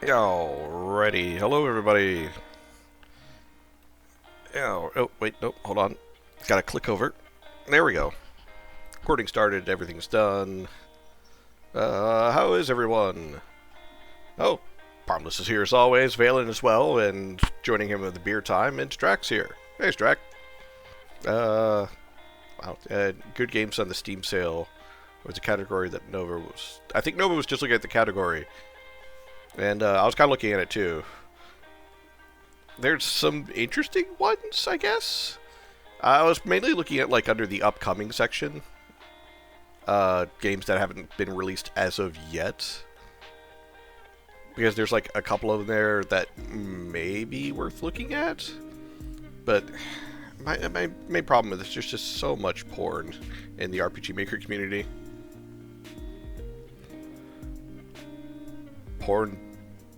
Alrighty, hello everybody. Oh, wait, nope, hold on. Gotta click over. There we go. Recording started, everything's done. How is everyone? Oh, Parmless is here as always, Valen as well, and joining him with the beer time, and Strax here. Hey, Strax. Wow, good games on the Steam sale was a category that Nova was... I think Nova was just looking at the category, and I was kind of looking at it too. There's some interesting ones, I guess. I was mainly looking at like under the upcoming section, games that haven't been released as of yet, because there's like a couple of them there that may be worth looking at. But my main problem is there's just so much porn in the RPG Maker community. Porn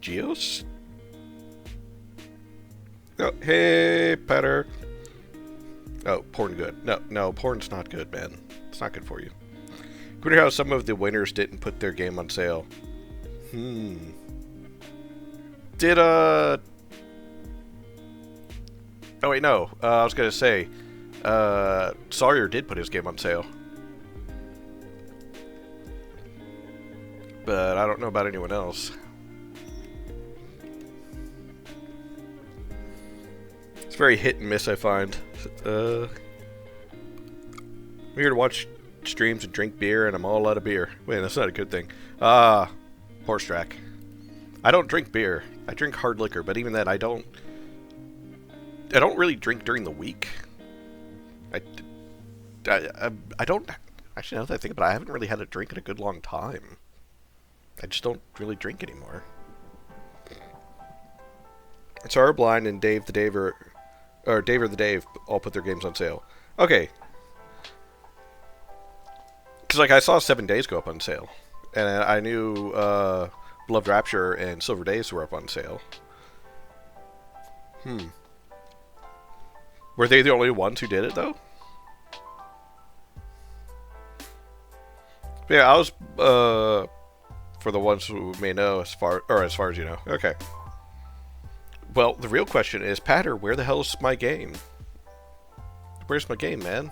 Geos? Oh, hey, Petter. Oh, porn good. No, porn's not good, man. It's not good for you. I wonder how some of the winners didn't put their game on sale. Did, Oh, wait, no. I was gonna say, Sawyer did put his game on sale. But I don't know about anyone else. It's very hit and miss, I find. I'm here to watch streams and drink beer, and I'm all out of beer. Wait, that's not a good thing. Horse track. I don't drink beer. I drink hard liquor, but even then, I don't really drink during the week. I don't... Actually, now that I think about it, I haven't really had a drink in a good long time. I just don't really drink anymore. Sarah Blind and Dave the Dave all put their games on sale. Okay. Because, like, I saw 7 Days go up on sale. And I knew Beloved Rapture and Silver Days were up on sale. Were they the only ones who did it, though? Yeah, I was, for the ones who may know, as far as you know. Okay. Well, the real question is, Patter, where the hell's my game? Where's my game, man?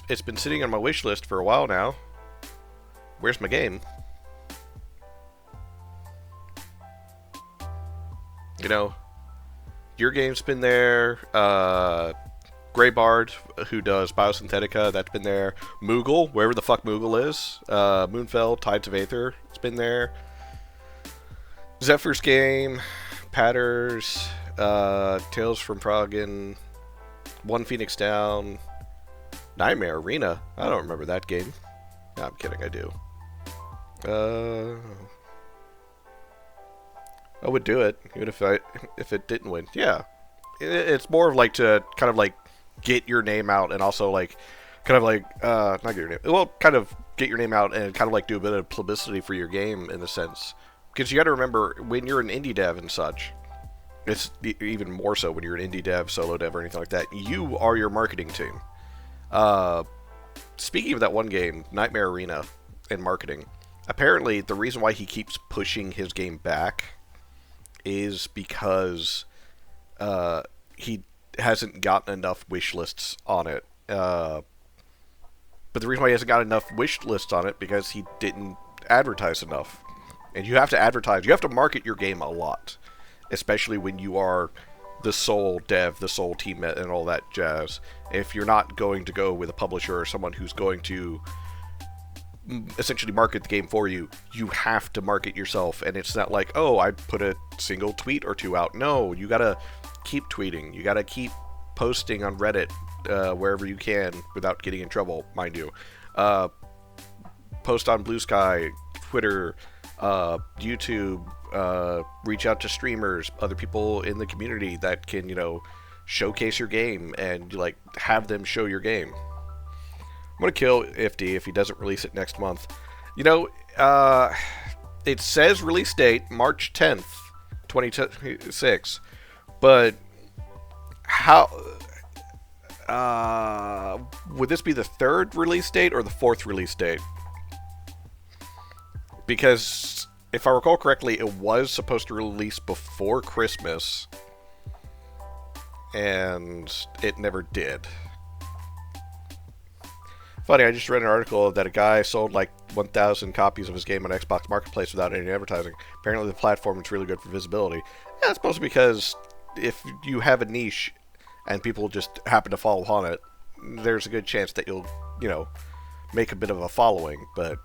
It's been sitting on my wish list for a while now. Where's my game? You know, your game's been there. Greybard, who does Biosynthetica, that's been there. Moogle, wherever the fuck Moogle is. Moonfell, Tides of Aether, it's been there. Zephyr's game, Patters, Tales from Froggen, One Phoenix Down, Nightmare Arena. I don't remember that game. No, I'm kidding, I do. I would do it, even if it didn't win. Yeah. It's more of like to kind of like get your name out, and also like kind of like not get your name, well, kind of get your name out and kind of like do a bit of publicity for your game in a sense. Because you got to remember, when you're an indie dev and such, it's even more so when you're an indie dev, solo dev, or anything like that, you are your marketing team. Speaking of that one game, Nightmare Arena, and marketing, apparently the reason why he keeps pushing his game back is because he hasn't gotten enough wish lists on it. But the reason why he hasn't got enough wish lists on it because he didn't advertise enough. And you have to advertise. You have to market your game a lot, especially when you are the sole dev, the sole team, and all that jazz. If you're not going to go with a publisher or someone who's going to essentially market the game for you, you have to market yourself. And it's not like, oh, I put a single tweet or two out. No, you gotta keep tweeting. You gotta keep posting on Reddit, wherever you can without getting in trouble, mind you. Post on Blue Sky, Twitter, YouTube, reach out to streamers, other people in the community that can, you know, showcase your game and like have them show your game. I'm gonna kill Ifty if he doesn't release it next month. You know, it says release date March 10th, 2026, but how would this be the 3rd release date or the 4th release date? Because if I recall correctly, it was supposed to release before Christmas, and it never did. Funny, I just read an article that a guy sold like 1,000 copies of his game on Xbox Marketplace without any advertising. Apparently the platform is really good for visibility. Yeah, it's mostly because if you have a niche and people just happen to follow on it, there's a good chance that you'll, make a bit of a following. But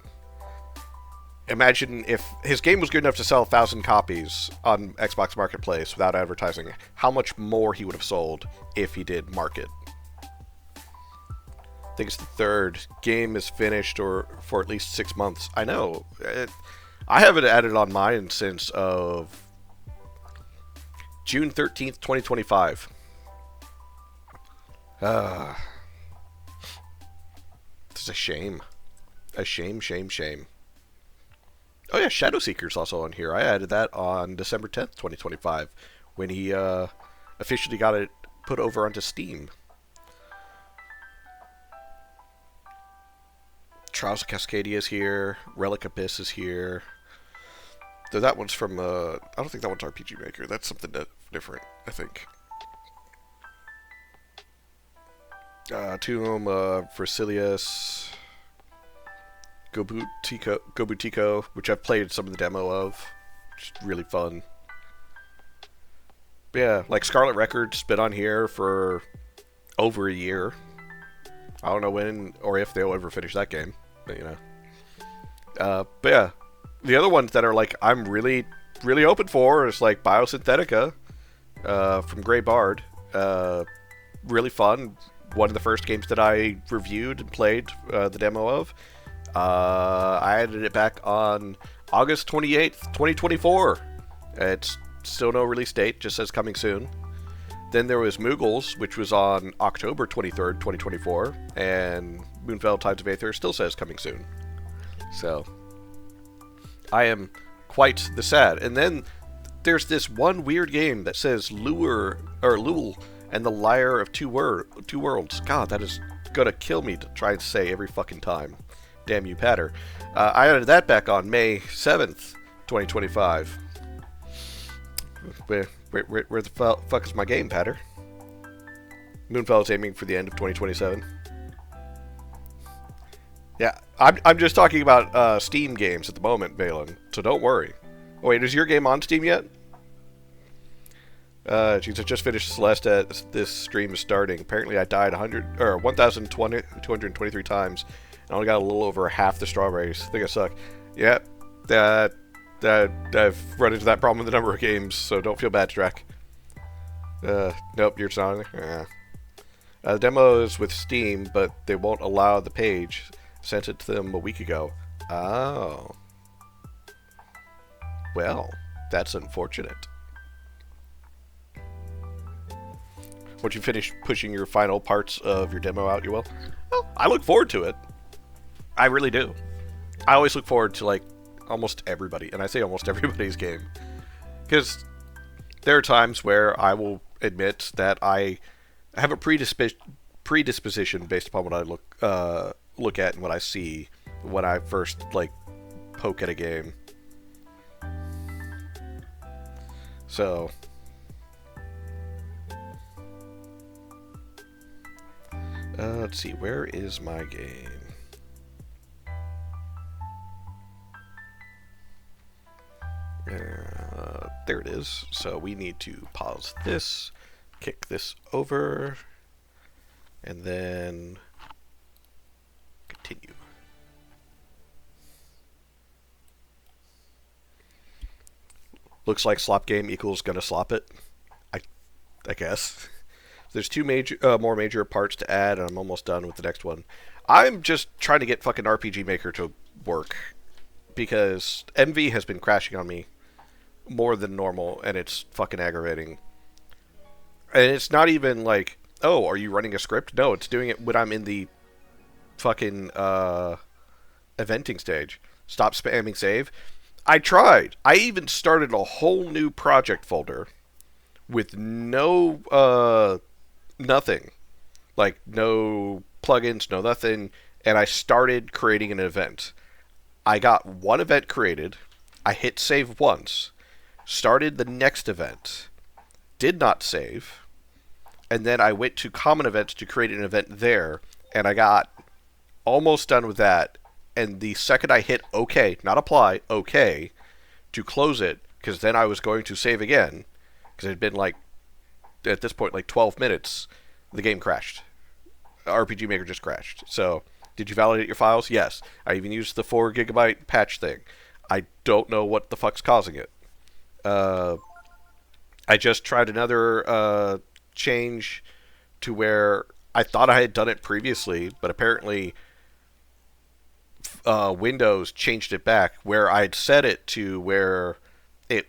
imagine if his game was good enough to sell 1,000 copies on Xbox Marketplace without advertising, how much more he would have sold if he did market. I think it's the third game is finished or for at least 6 months. I know. I haven't added on mine since of June 13th, 2025. It's a shame. A shame, shame, shame. Oh yeah, Shadow Seeker's also on here. I added that on December 10th, 2025, when he officially got it put over onto Steam. Trials of Cascadia is here. Relic Abyss is here. Though that one's from, I don't think that one's RPG Maker. That's something different, I think. Tomb of Versilius. Gobutico, which I've played some of the demo of. Just really fun. But yeah, like Scarlet Records been on here for over a year. I don't know when or if they'll ever finish that game, but but yeah, the other ones that are like I'm really, really open for is like Biosynthetica from Grey Bard. Really fun. One of the first games that I reviewed and played the demo of. I added it back on August 28th, 2024. It's still no release date, just says coming soon. Then there was Moogles, which was on October 23rd, 2024, and Moonfell Tides of Aether still says coming soon. So, I am quite the sad. And then there's this one weird game that says Lure and the Lyre of Two Worlds. God, that is gonna kill me to try and say every fucking time. Damn you, Patter. I added that back on May 7th, 2025. Where the fuck is my game, Patter? Moonfell is aiming for the end of 2027. Yeah, I'm just talking about Steam games at the moment, Valen, so don't worry. Oh wait, is your game on Steam yet? Jeez, I just finished Celeste. This stream is starting. Apparently I died 1,223 times. I only got a little over half the strawberries. I think I suck. Yeah, I've run into that problem with a number of games, so don't feel bad, Strack. Nope, you're not. The demo is with Steam, but they won't allow the page. Sent it to them a week ago. Oh. Well, that's unfortunate. Once you finish pushing your final parts of your demo out, you will? Well, I look forward to it. I really do. I always look forward to, like, almost everybody, and I say almost everybody's game. Because there are times where I will admit that I have a predisposition based upon what I look at and what I see when I first, like, poke at a game. So, let's see, where is my game? There it is. So we need to pause this, kick this over, and then continue. Looks like slop game equals gonna slop it. I guess. There's two more major parts to add, and I'm almost done with the next one. I'm just trying to get fucking RPG Maker to work because MV has been crashing on me more than normal, and it's fucking aggravating. And it's not even like, oh, are you running a script? No, it's doing it when I'm in the fucking eventing stage. Stop spamming save. I tried. I even started a whole new project folder with no nothing. Like, no plugins, no nothing. And I started creating an event. I got one event created. I hit save once, started the next event, did not save, and then I went to common events to create an event there, and I got almost done with that, and the second I hit OK, not apply, OK, to close it, because then I was going to save again, because it had been like, at this point, like 12 minutes, the game crashed. RPG Maker just crashed. So, did you validate your files? Yes. I even used the 4 gigabyte patch thing. I don't know what the fuck's causing it. I just tried another change to where I thought I had done it previously, but apparently Windows changed it back where I'd set it to where it,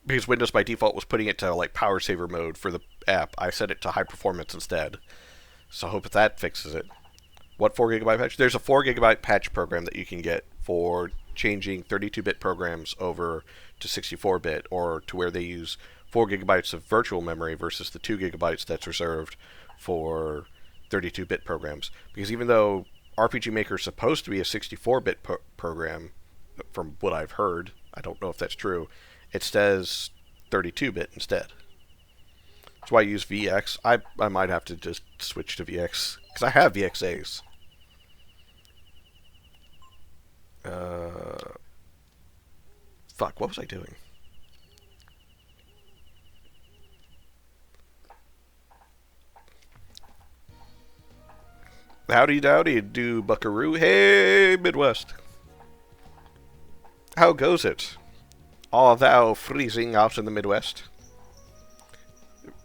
because Windows by default was putting it to like power saver mode for the app, I set it to high performance instead. So I hope that fixes it. What 4 gigabyte patch? There's a 4 gigabyte patch program that you can get for changing 32-bit programs over to 64-bit, or to where they use 4 gigabytes of virtual memory versus the 2 gigabytes that's reserved for 32-bit programs. Because even though RPG Maker is supposed to be a 64-bit program, from what I've heard, I don't know if that's true, it says 32-bit instead. That's why I use VX. I might have to just switch to VX, because I have VXAs. Fuck, what was I doing? Howdy dowdy do, buckaroo. Hey, Midwest. How goes it? Art thou freezing out in the Midwest?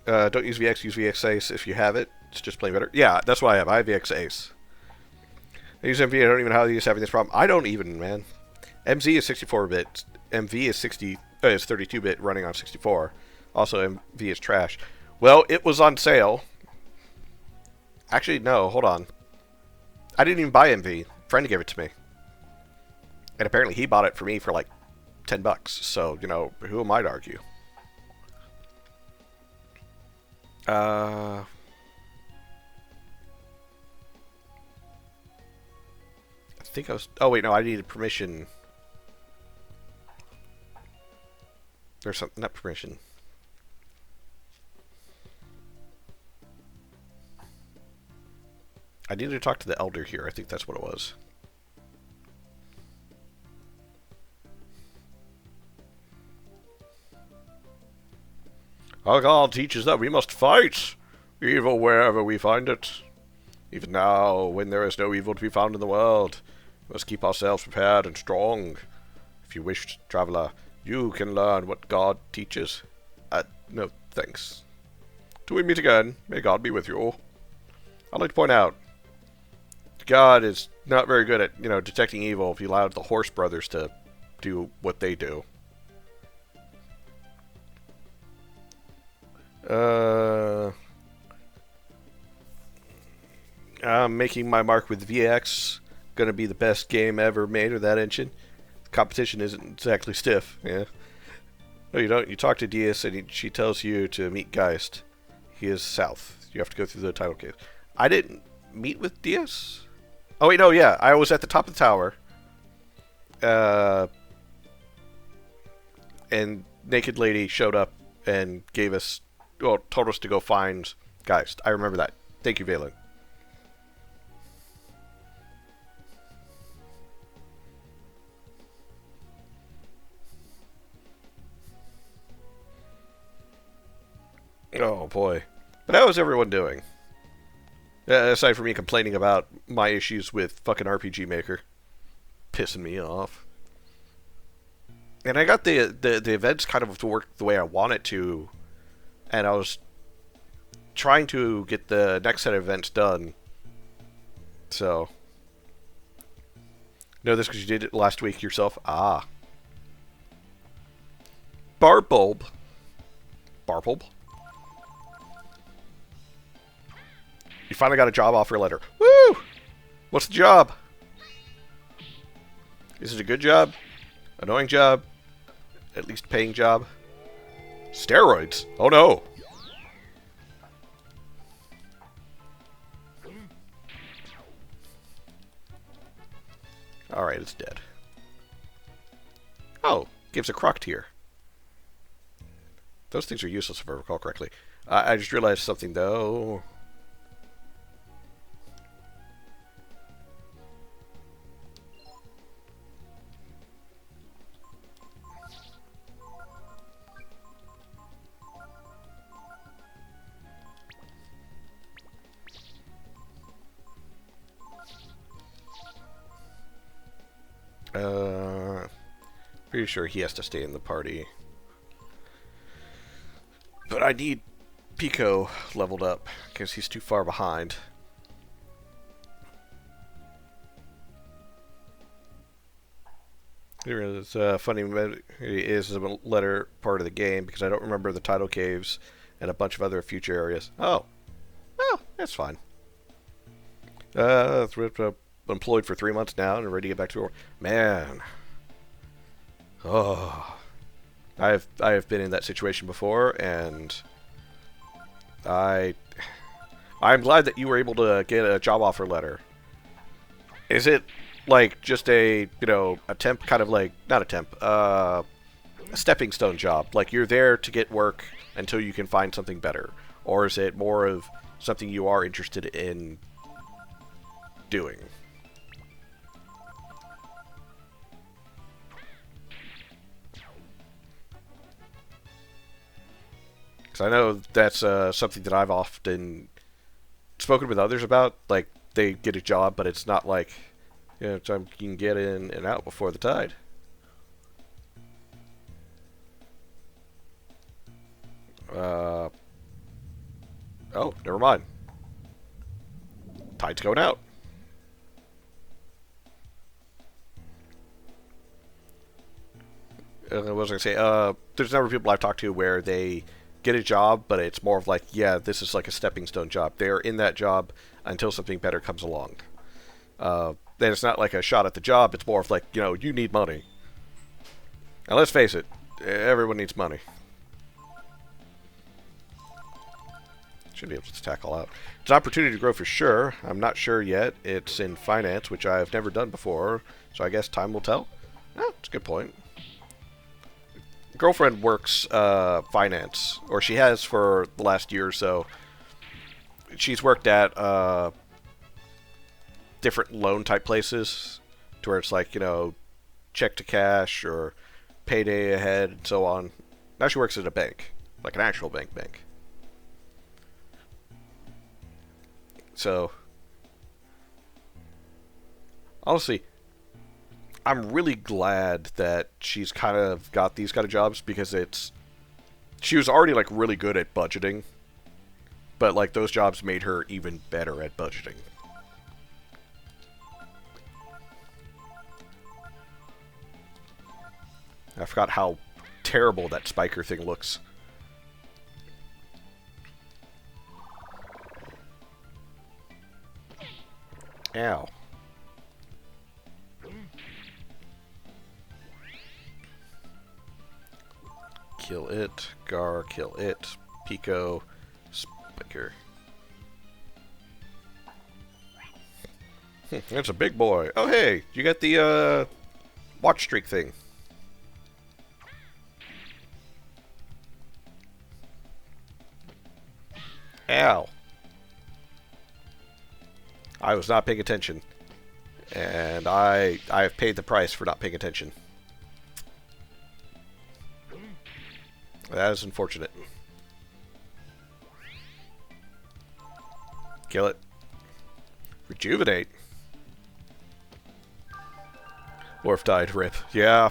Don't use VX, use VX Ace if you have it. It's just plain better. Yeah, that's what I have. I have VX Ace. I use MV, I don't even know how he's having this problem. I don't even, man. MZ is 64-bit. MV is 32-bit running on 64. Also, MV is trash. Well, it was on sale. Actually, no, hold on. I didn't even buy MV. Friend gave it to me. And apparently he bought it for me for like $10. So, you know, who am I to argue? I think I was... Oh, wait, no, I needed permission. There's something... Not permission. I needed to talk to the elder here. I think that's what it was. Our God teaches that we must fight evil wherever we find it. Even now, when there is no evil to be found in the world, we must keep ourselves prepared and strong. If you wish, traveler, you can learn what God teaches. No, thanks. Till we meet again, may God be with you. I'd like to point out, God is not very good at, you know, detecting evil if he allowed the Horse Brothers to do what they do. I'm making my mark with VX. Gonna be the best game ever made with that engine. The competition isn't exactly stiff, yeah. No, you don't. You talk to Diaz and she tells you to meet Geist. He is south. You have to go through the title cave. I didn't meet with Diaz? Oh, wait, no, yeah. I was at the top of the tower. And Naked Lady showed up and gave us... Well, told us to go find Geist. I remember that. Thank you, Valen. Oh, boy. But how is everyone doing? Aside from me complaining about my issues with fucking RPG Maker. Pissing me off. And I got the events kind of to work the way I want it to. And I was trying to get the next set of events done. So. Know this because you did it last week yourself? Ah. Barbulb. Barbulb? You finally got a job offer letter. Woo! What's the job? Is it a good job? Annoying job? At least paying job? Steroids? Oh no! Alright, it's dead. Oh, gives a croc tier. Those things are useless if I recall correctly. I just realized something though. Pretty sure he has to stay in the party. But I need Pico leveled up because he's too far behind. It's funny. It is a later part of the game because I don't remember the tidal caves and a bunch of other future areas. Oh, well, that's fine. Employed for 3 months now and ready to get back to work. Man, oh, I have been in that situation before, and I'm glad that you were able to get a job offer letter. Is it like just a a temp kind of like not a temp a stepping stone job? Like you're there to get work until you can find something better, or is it more of something you are interested in doing? Because I know that's something that I've often spoken with others about. Like they get a job, but it's not like you can get in and out before the tide. Uh, oh, never mind. Tide's going out. What was I going to say? There's a number of people I've talked to where they get a job, but it's more of like, yeah, this is like a stepping stone job. They're in that job until something better comes along. Then it's not like a shot at the job. It's more of like, you need money. And let's face it, everyone needs money. Should be able to tackle out. It's an opportunity to grow for sure. I'm not sure yet. It's in finance, which I've never done before, so I guess time will tell. That's a good point. Girlfriend works finance, or she has for the last year or so. She's worked at different loan type places, to where it's like check to cash or payday ahead and so on. Now she works at a bank, like an actual bank. So honestly, I'm really glad that she's kind of got these kind of jobs because she was already like really good at budgeting, but like those jobs made her even better at budgeting. I forgot how terrible that spiker thing looks. Ow. Kill it. Gar, kill it. Pico. Spiker. That's a big boy. Oh, hey! You got the, watch streak thing. Ow. I was not paying attention. And I have paid the price for not paying attention. That is unfortunate. Kill it. Rejuvenate. Worf died. Rip. Yeah.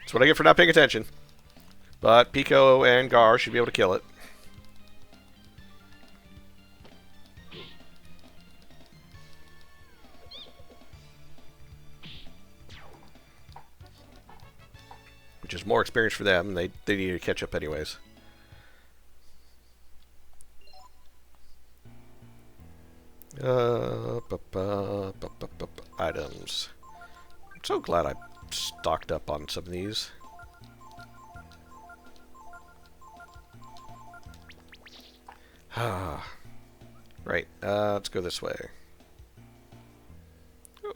That's what I get for not paying attention. But Pico and Gar should be able to kill it. Which is more experience for them. They need to catch up anyways. Items. I'm so glad I stocked up on some of these. Right, let's go this way. Ooh.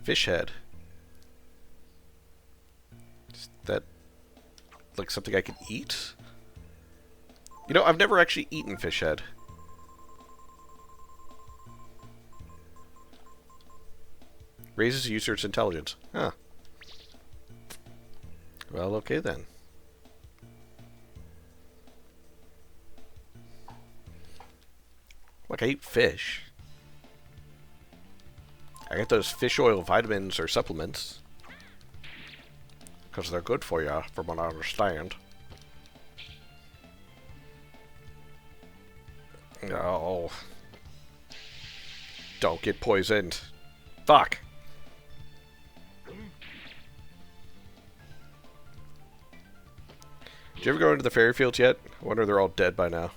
Fish head. that like something I can eat? You know, I've never actually eaten fish head. Raises user's intelligence. Huh. Well, okay then. Like, I eat fish. I get those fish oil vitamins or supplements. Because they're good for you, from what I understand. No. Don't get poisoned. Fuck. Did you ever go into the fairy fields yet? I wonder if they're all dead by now.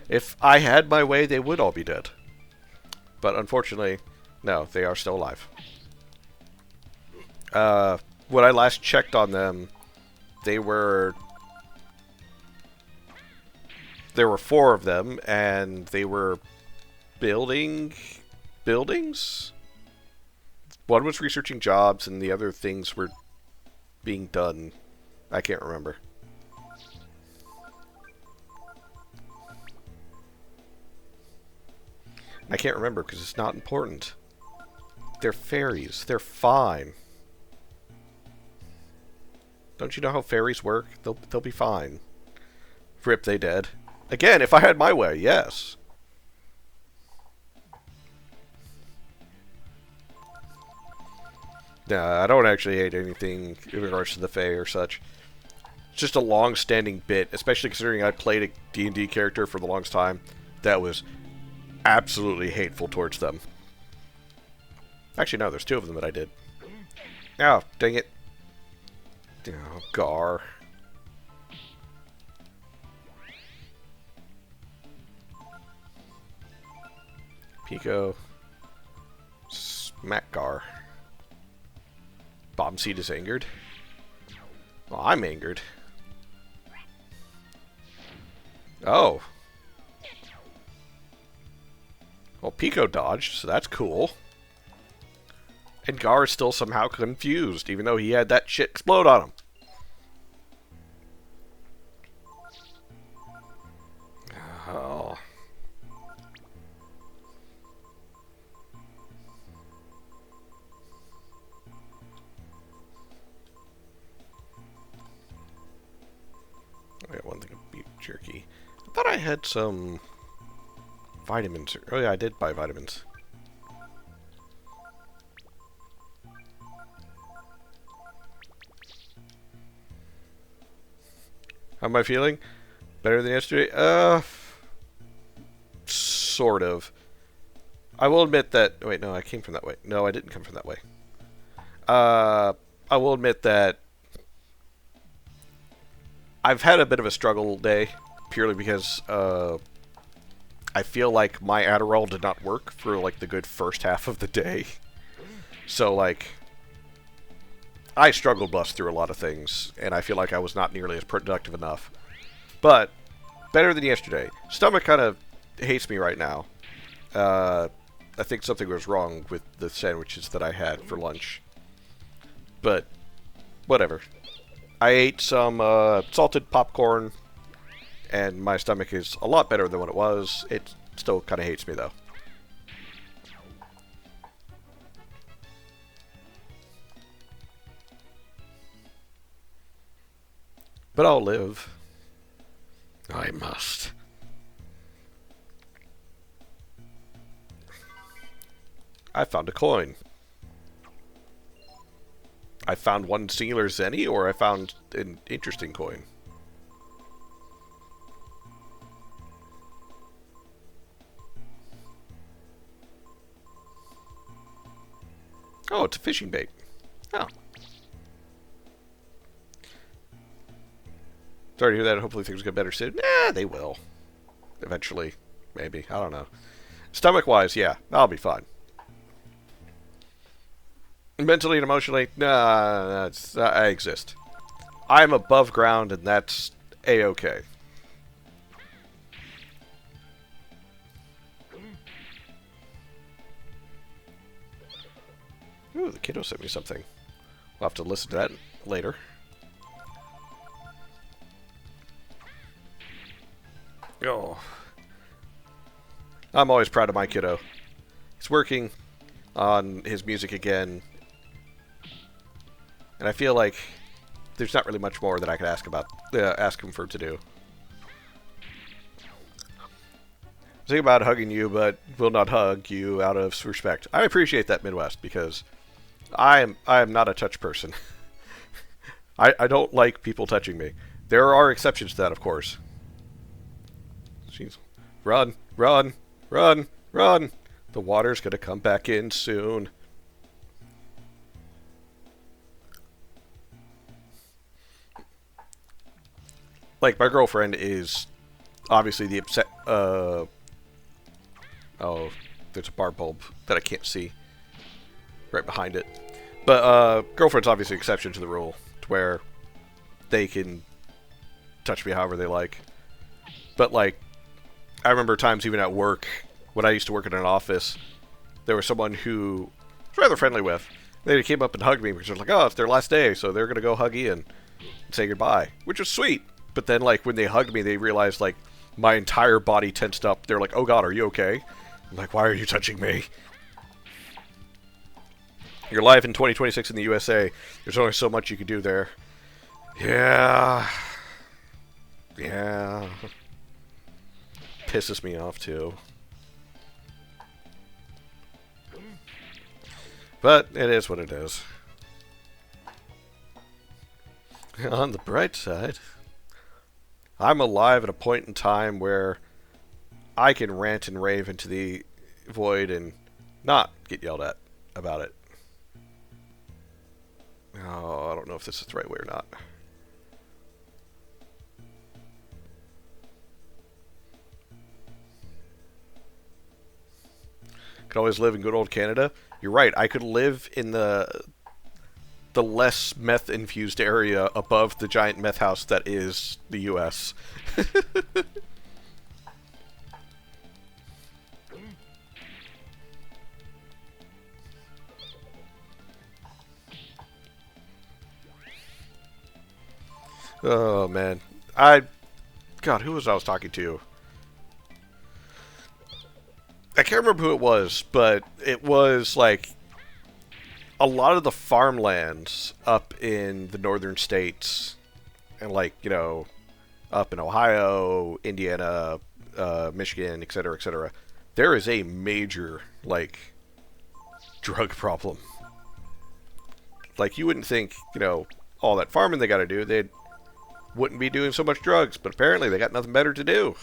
If I had my way, they would all be dead. But unfortunately, no, they are still alive. When I last checked on them, there were 4 of them, and they were building buildings? One was researching jobs, and the other things were being done. I can't remember. I can't remember because it's not important. They're fairies. They're fine. Don't you know how fairies work? They'll be fine. Rip, they dead. Again, if I had my way, yes. Nah, I don't actually hate anything in regards to the Fae or such. It's just a long-standing bit, especially considering I played a D&D character for the longest time that was absolutely hateful towards them. Actually, no, there's 2 of them that I did. Oh, dang it. Oh, Gar. Pico. Smack Gar. Bombseed is angered. Well, I'm angered. Oh. Well, Pico dodged, so that's cool. And Gar is still somehow confused, even though he had that shit explode on him. Oh. I got one thing of beef jerky. I thought I had some vitamins. Oh yeah, I did buy vitamins. How am I feeling? Better than yesterday? Sort of. I will admit that... Wait, no, I came from that way. No, I didn't come from that way. I will admit that I've had a bit of a struggle day, purely because I feel like my Adderall did not work for like the good first half of the day. So like, I struggled bust through a lot of things, and I feel like I was not nearly as productive enough. But better than yesterday. Stomach kind of hates me right now. I think something was wrong with the sandwiches that I had for lunch. But whatever. I ate some salted popcorn, and my stomach is a lot better than what it was. It still kind of hates me, though. But I'll live. I must. I found a coin. I found one singular zenny, or I found an interesting coin. Oh, it's a fishing bait. Oh. Sorry to hear that. Hopefully things get better soon. Nah, they will. Eventually. Maybe. I don't know. Stomach-wise, yeah. I'll be fine. Mentally and emotionally, nah, I exist. I'm above ground, and that's A-okay. Ooh, the kiddo sent me something. We'll have to listen to that later. Oh. I'm always proud of my kiddo. He's working on his music again. And I feel like there's not really much more that I could ask him for to do. Think about hugging you, but will not hug you out of respect. I appreciate that, Midwest, because I am not a touch person. I don't like people touching me. There are exceptions to that, of course. Jeez. Run, run, run, run. The water's gonna come back in soon. Like, my girlfriend is obviously the upset... Oh, there's a bar bulb that I can't see right behind it. But girlfriend's obviously an exception to the rule, to where they can touch me however they like. But, like, I remember times even at work, when I used to work in an office, there was someone who I was rather friendly with. They came up and hugged me because they're like, oh, it's their last day, so they're going to go hug Ian and say goodbye, which was sweet. But then, like, when they hugged me, they realized, like, my entire body tensed up. They're like, oh god, are you okay? I'm like, why are you touching me? You're live in 2026 in the USA. There's only so much you can do there. Yeah. Yeah. Pisses me off, too. But it is what it is. On the bright side, I'm alive at a point in time where I can rant and rave into the void and not get yelled at about it. Oh, I don't know if this is the right way or not. Could always live in good old Canada. You're right. I could live in the less meth-infused area above the giant meth house that is the U.S. Oh, man. God, who was I talking to? I can't remember who it was, but it was, like, a lot of the farmlands up in the northern states, and, like, you know, up in Ohio, Indiana, Michigan, etc., there is a major, like, drug problem. Like, you wouldn't think, you know, all that farming they gotta do, they wouldn't be doing so much drugs, but apparently they got nothing better to do.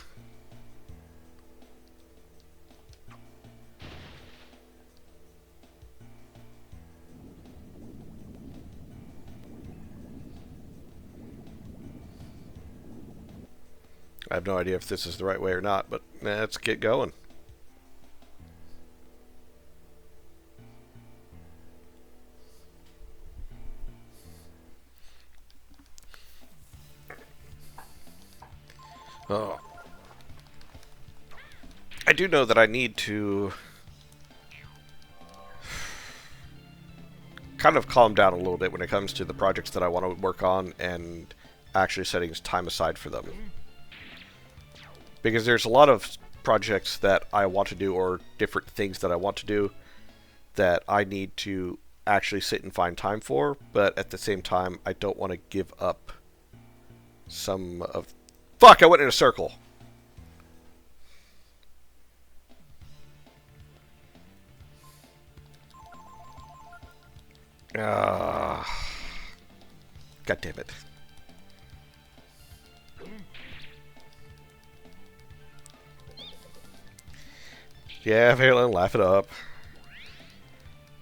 I have no idea if this is the right way or not, but let's get going. Oh. I do know that I need to kind of calm down a little bit when it comes to the projects that I want to work on and actually setting time aside for them. Because there's a lot of projects that I want to do, or different things that I want to do, that I need to actually sit and find time for, but at the same time, I don't want to give up some of... Fuck, I went in a circle! God damn it. Yeah, Valen, laugh it up.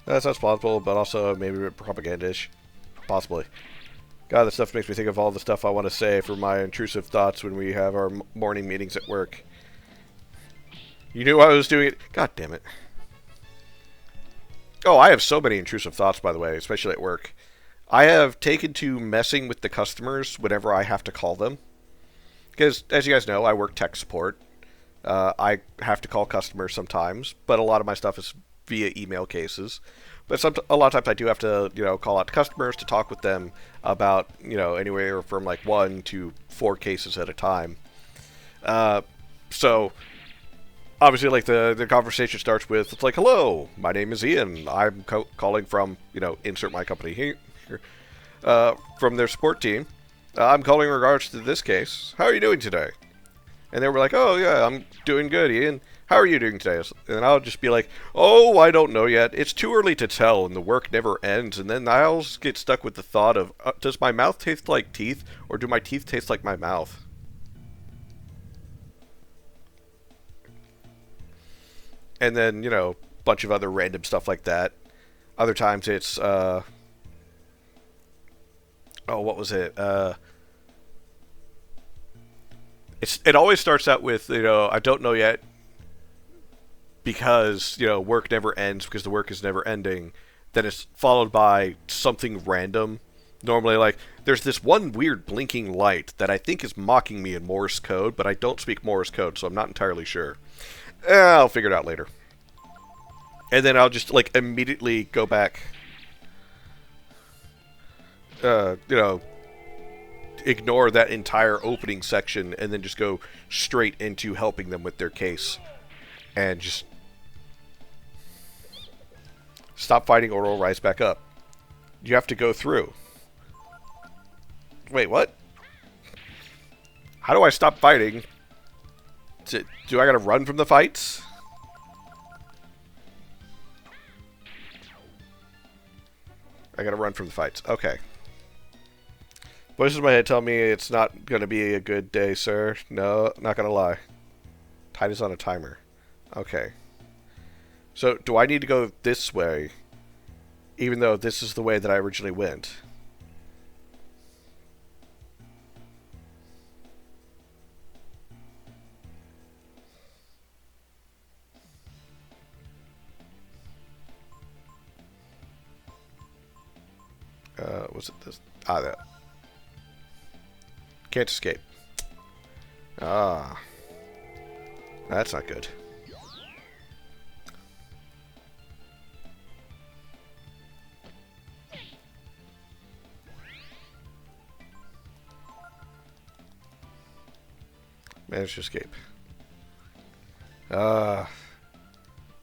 That's not plausible, but also maybe a bit propagandish. Possibly. God, this stuff makes me think of all the stuff I want to say for my intrusive thoughts when we have our morning meetings at work. You knew I was doing it. God damn it. Oh, I have so many intrusive thoughts, by the way, especially at work. I have taken to messing with the customers whenever I have to call them. Because, as you guys know, I work tech support. I have to call customers sometimes, but a lot of my stuff is via email cases. But a lot of times I do have to, you know, call out to customers to talk with them about, you know, anywhere from like 1 to 4 cases at a time. So obviously, like the conversation starts with, it's like, "Hello, my name is Ian. I'm calling from, insert my company here, from their support team. I'm calling in regards to this case. How are you doing today?" And they were like, "Oh yeah, I'm doing good, Ian. How are you doing today?" And I'll just be like, "Oh, I don't know yet. It's too early to tell, and the work never ends." And then I'll get stuck with the thought of, does my mouth taste like teeth, or do my teeth taste like my mouth? And then, a bunch of other random stuff like that. Other times it's, oh, what was it? It always starts out with, I don't know yet, because, work never ends because the work is never ending. Then it's followed by something random. Normally, like, there's this one weird blinking light that I think is mocking me in Morse code, but I don't speak Morse code, so I'm not entirely sure. I'll figure it out later. And then I'll just, like, immediately go back, uh, you know, ignore that entire opening section and then just go straight into helping them with their case. And just stop fighting or it'll rise back up. You have to go through. Wait, what? How do I stop fighting? Do I gotta run from the fights? I gotta run from the fights. Okay. Voices in my head tell me it's not gonna be a good day, sir. No, not gonna lie. Tide is on a timer. Okay. So, do I need to go this way, even though this is the way that I originally went? Was it this? Ah, that. Can't escape. Ah. That's not good. Managed to escape. Ah.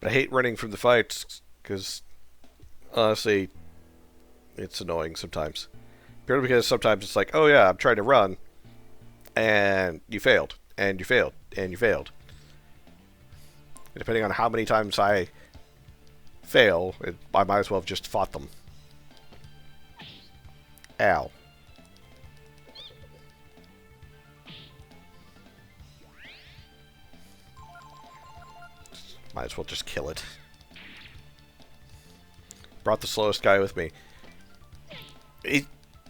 I hate running from the fights, because, honestly, it's annoying sometimes. Purely because sometimes it's like, oh yeah, I'm trying to run, and you failed, and you failed, and you failed. And depending on how many times I fail, I might as well have just fought them. Ow. Might as well just kill it. Brought the slowest guy with me.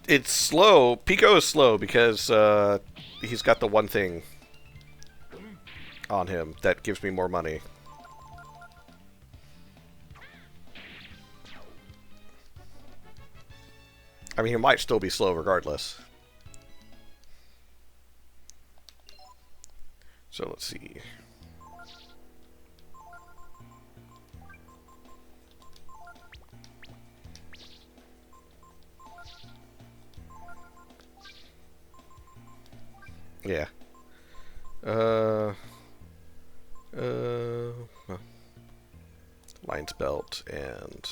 It's slow. Pico is slow because he's got the one thing on him that gives me more money. I mean, he might still be slow regardless. So let's see. Yeah. Well, Lion's Belt and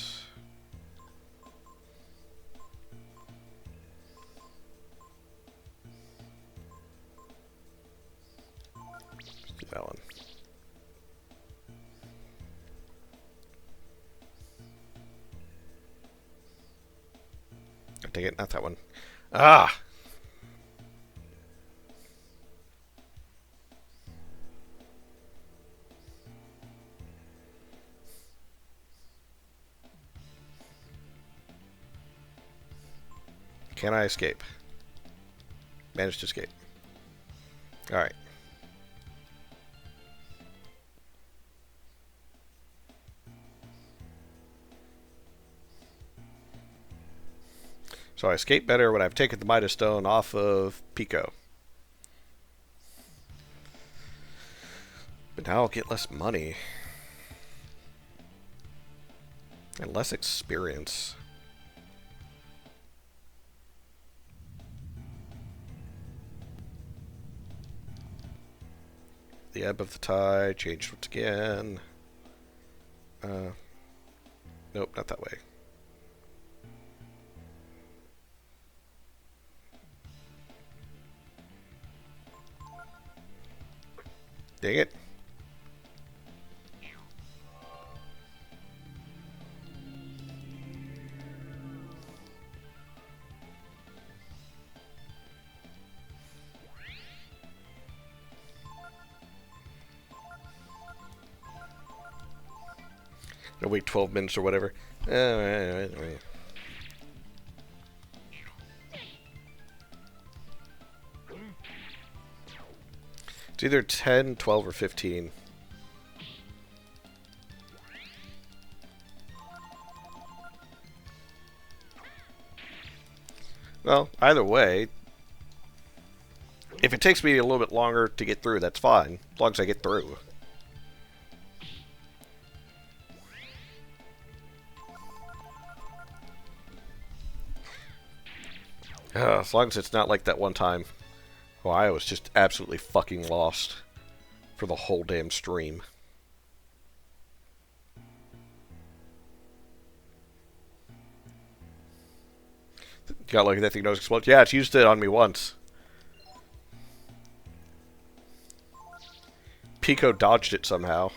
let's do that one. Dang it, not that one. Ah! Can I escape? Managed to escape. Alright. So I escape better when I've taken the Midas Stone off of Pico. But now I'll get less money. And less experience. The ebb of the tide changed once again. Nope, not that way. Dang it. Gonna wait 12 minutes or whatever. It's either 10, 12, or 15. Well, either way, if it takes me a little bit longer to get through, that's fine, as long as I get through. As long as it's not like that one time. Well, I was just absolutely fucking lost for the whole damn stream. Got lucky that thing doesn't explode. Yeah, it's used it on me once. Pico dodged it somehow.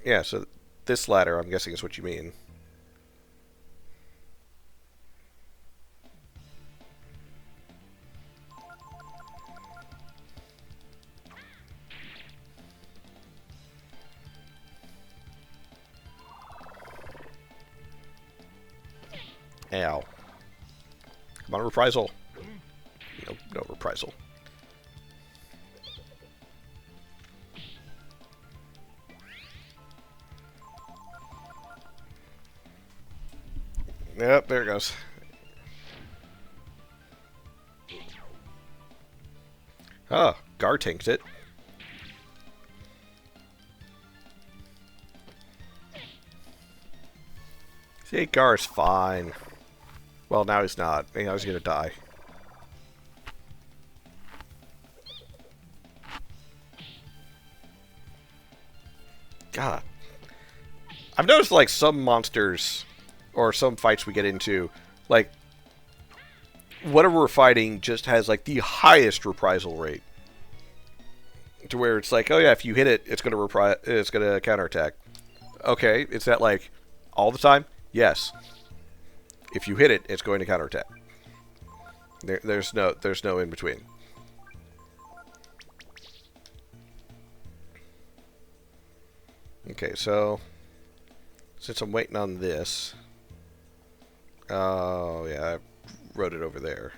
Yeah, so this ladder, I'm guessing, is what you mean. Ow. Come on, reprisal. Nope, no reprisal. Yep, there it goes. Oh, Gar tanked it. See, Gar's fine. Well, now he's not. Now he's gonna die. God. I've noticed, like, some monsters, or some fights we get into, like, whatever we're fighting just has, like, the highest reprisal rate. To where it's like, oh yeah, if you hit it, it's gonna counterattack. Okay, is that, like, all the time? Yes. If you hit it, it's going to counterattack. There's no in between. Okay, so since I'm waiting on this, oh yeah, I wrote it over there.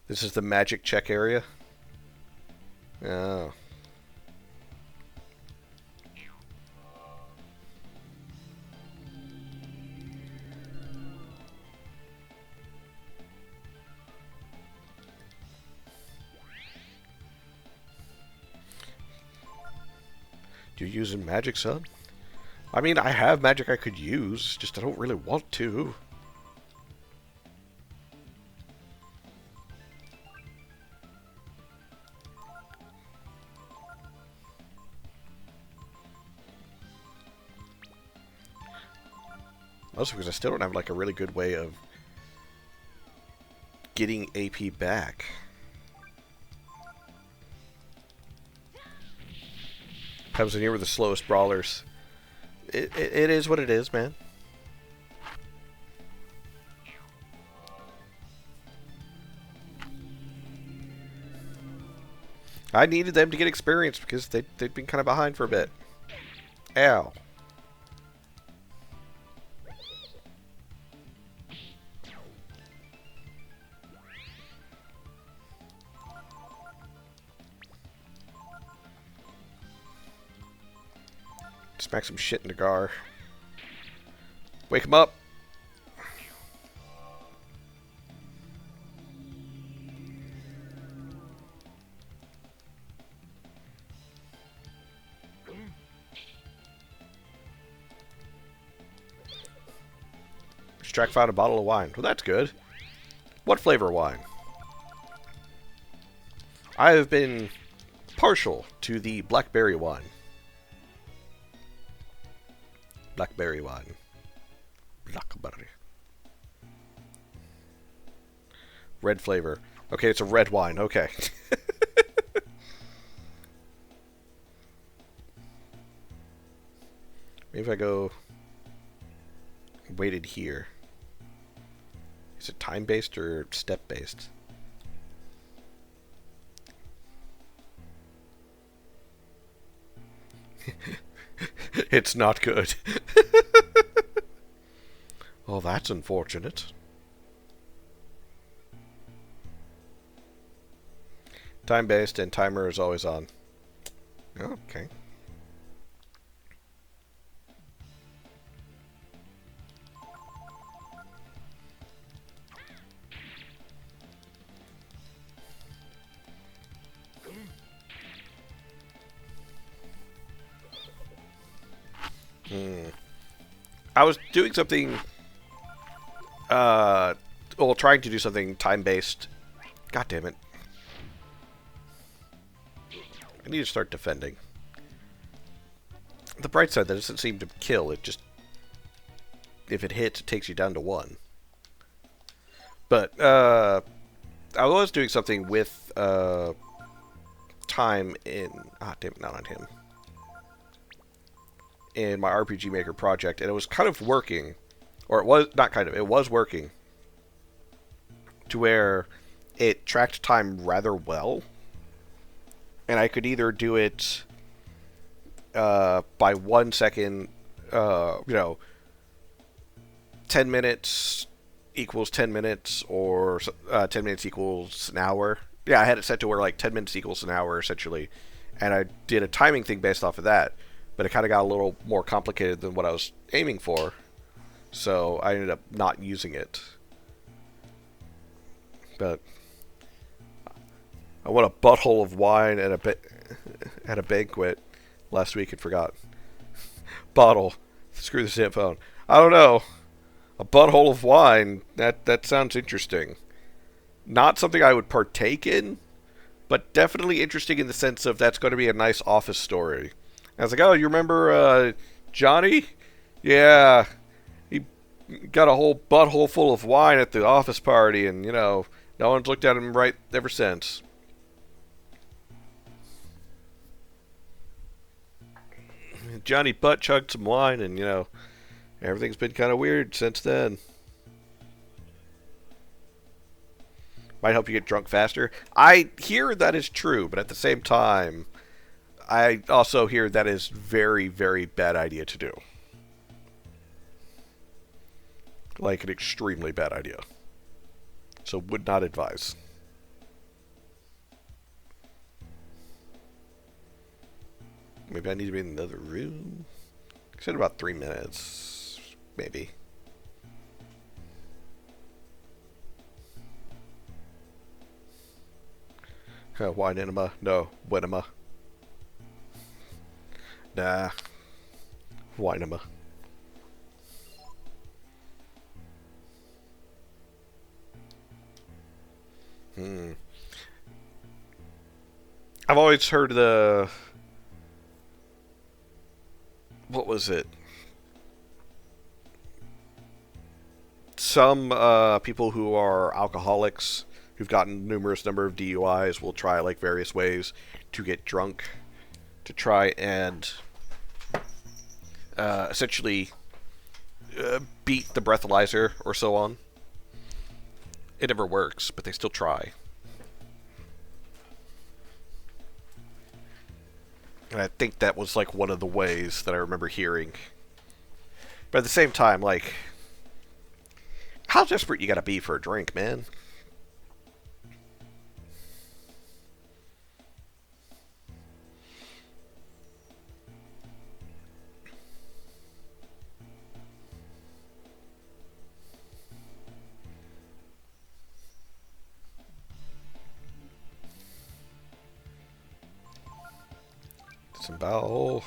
This is the magic check area. Oh. You using magic, son? I mean, I have magic I could use, just I don't really want to. Also because I still don't have, like, a really good way of getting AP back. Comes in here with the slowest brawlers. It is what it is, man. I needed them to get experience because they'd been kind of behind for a bit. Ow. Smack some shit into Gar. Wake him up. Extract found a bottle of wine. Well, that's good. What flavor wine? I have been partial to the blackberry wine. Blackberry wine. Blackberry. Red flavor. Okay, it's a red wine. Okay. Maybe if I go weighted here. Is it time-based or step-based? It's not good. Oh, that's unfortunate. Time-based and timer is always on. Okay. I was doing something, well, trying to do something time-based. God damn it. I need to start defending. The bright side, that doesn't seem to kill. It just, if it hits, it takes you down to 1. But, I was doing something with, time in, damn it, not on him. In my RPG Maker project, and it was kind of working, or it was not kind of, it was working to where it tracked time rather well, and I could either do it by 1 second, 10 minutes equals 10 minutes, or 10 minutes equals an hour. Yeah, I had it set to where like 10 minutes equals an hour essentially, and I did a timing thing based off of that. But it kind of got a little more complicated than what I was aiming for, so I ended up not using it. But I won a butthole of wine at a banquet last week and forgot. Bottle. Screw this damn phone. I don't know. A butthole of wine. That sounds interesting. Not something I would partake in, but definitely interesting in the sense of that's going to be a nice office story. I was like, oh, you remember Johnny? Yeah. He got a whole butthole full of wine at the office party, and, no one's looked at him right ever since. Johnny butt chugged some wine, and, everything's been kind of weird since then. Might help you get drunk faster. I hear that is true, but at the same time, I also hear that is very, very bad idea to do. Like an extremely bad idea. So would not advise. Maybe I need to be in another room. I said about 3 minutes. Maybe. Wine enema? No, Winema. Nah. Winema. I've always heard the... What was it? Some people who are alcoholics who've gotten numerous number of DUIs will try like various ways to get drunk to try and essentially beat the breathalyzer or so on. It never works, but they still try. And I think that was like one of the ways that I remember hearing. But at the same time, like, how desperate you gotta be for a drink, man? Disembowel.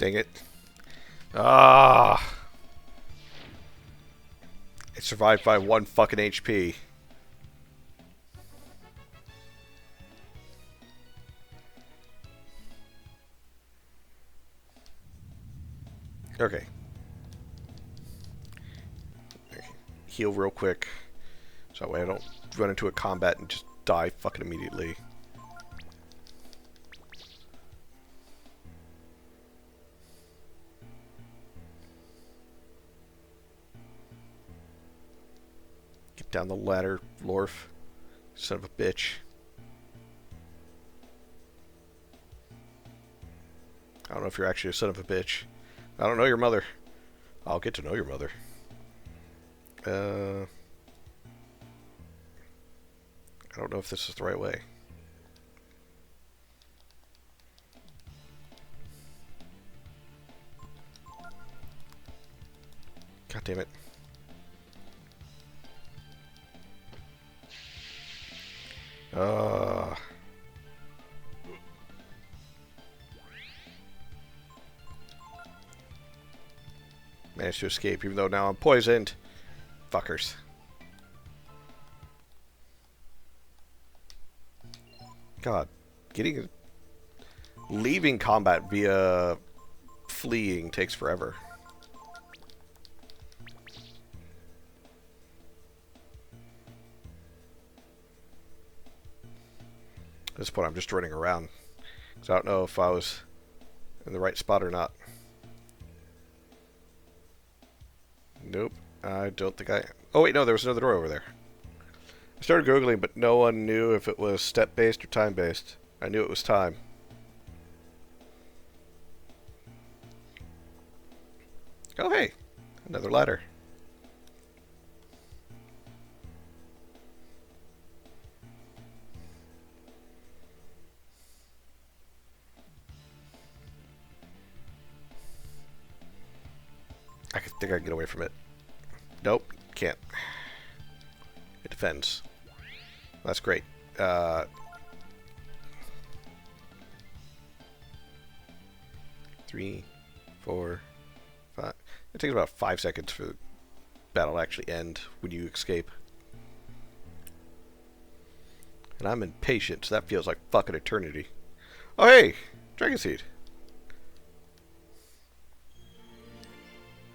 Dang it. Ah. It survived by 1 fucking HP. Okay. Heal real quick. So that way I don't run into a combat and just die fucking immediately. Get down the ladder, Lorf. Son of a bitch. I don't know if you're actually a son of a bitch. I don't know your mother. I'll get to know your mother. I don't know if this is the right way. God damn it. Managed to escape even though now I'm poisoned. Fuckers. God, leaving combat via fleeing takes forever. At this point, I'm just running around because I don't know if I was in the right spot or not. Nope, I don't think I am. Oh wait, no, there was another door over there. I started Googling, but no one knew if it was step-based or time-based. I knew it was time. Oh, hey. Another ladder. I think I can get away from it. Nope, can't. It defends. That's great. 3, 4, 5. It takes about 5 seconds for the battle to actually end when you escape. And I'm impatient, so that feels like fucking eternity. Oh hey! Dragon Seed.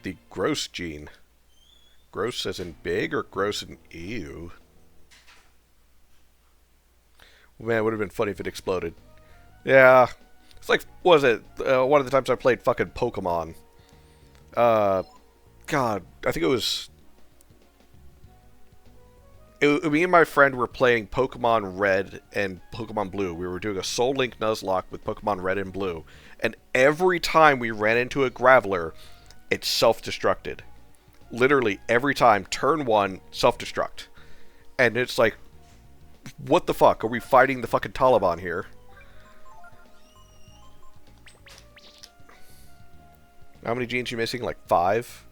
The gross gene. Gross as in big or gross in ew? Man, it would have been funny if it exploded. Yeah. It's like, what was it? One of the times I played fucking Pokemon. God, I think it was... me and my friend were playing Pokemon Red and Pokemon Blue. We were doing a Soul Link Nuzlocke with Pokemon Red and Blue. And every time we ran into a Graveler, it self-destructed. Literally, every time, turn 1, self-destruct. And it's like, what the fuck? Are we fighting the fucking Taliban here? How many genes are you missing? Like 5?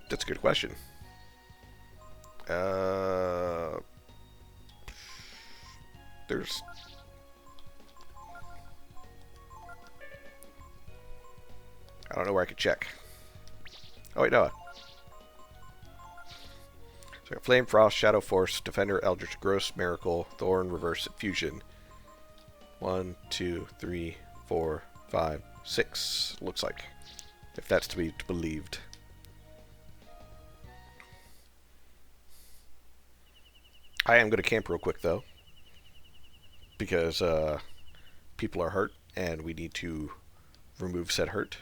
That's a good question. There's... I don't know where I could check. Oh wait, no. So I got Flame, Frost, Shadow Force, Defender, Eldritch, Gross, Miracle, Thorn, Reverse, Fusion. 1, 2, 3, 4, 5, 6. Looks like. If that's to be believed. I am going to camp real quick though. Because people are hurt and we need to remove said hurt.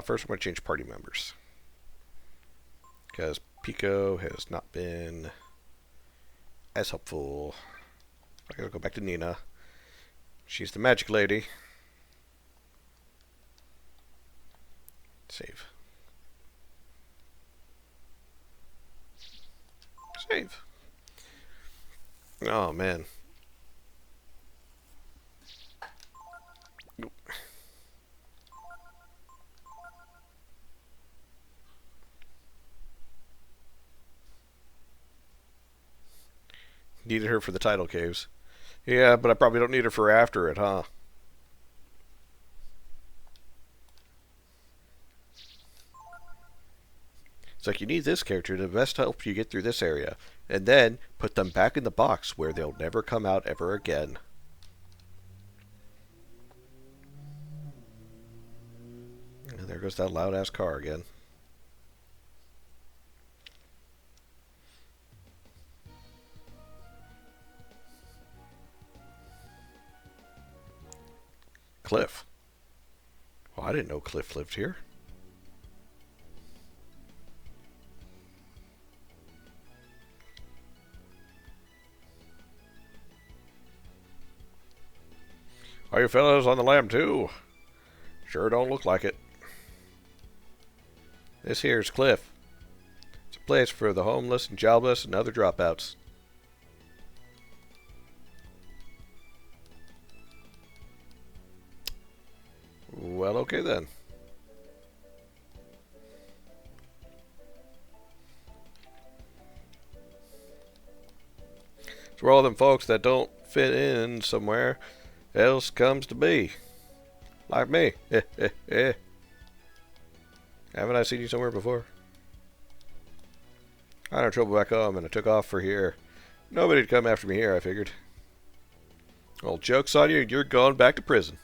First, I'm going to change party members. Because Pico has not been as helpful. I gotta go back to Nina. She's the magic lady. Save. Save. Oh, man. Needed her for the tidal caves. Yeah, but I probably don't need her for after it, huh? It's like you need this character to best help you get through this area. And then put them back in the box where they'll never come out ever again. And there goes that loud-ass car again. Cliff. Well, I didn't know Cliff lived here. Are you fellas on the lam too? Sure don't look like it. This here's Cliff. It's a place for the homeless and jobless and other dropouts. Well, okay then. It's where all them folks that don't fit in somewhere else comes to be. Like me. Haven't I seen you somewhere before? I had trouble back home and I took off for here. Nobody'd come after me here, I figured. Well, joke's on you, you're going back to prison.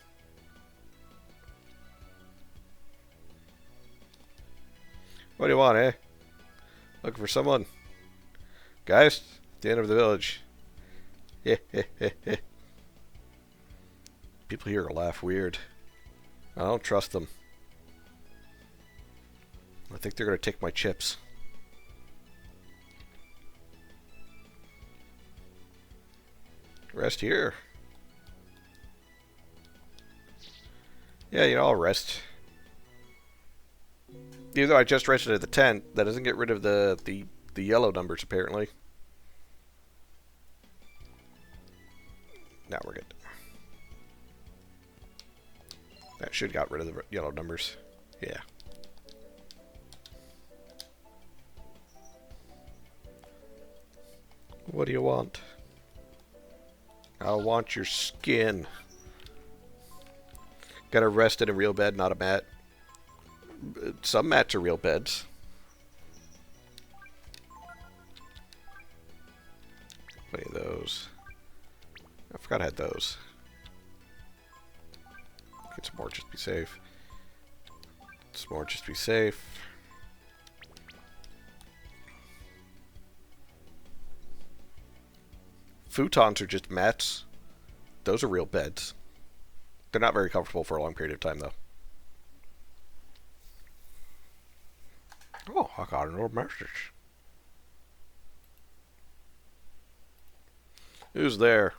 What do you want, eh? Looking for someone? Guys, at the end of the village. People here laugh weird. I don't trust them. I think they're going to take my chips. Rest here. Yeah, you know, I'll rest. Even though I just rested at the tent, that doesn't get rid of the yellow numbers, apparently. Now we're good. That should got rid of the yellow numbers. Yeah. What do you want? I want your skin. Gotta rest in a real bed, not a mat. Some mats are real beds. Play those. I forgot I had those. Get some more just to be safe. Some more just to be safe. Futons are just mats. Those are real beds. They're not very comfortable for a long period of time, though. Oh, I got another message. Who's there?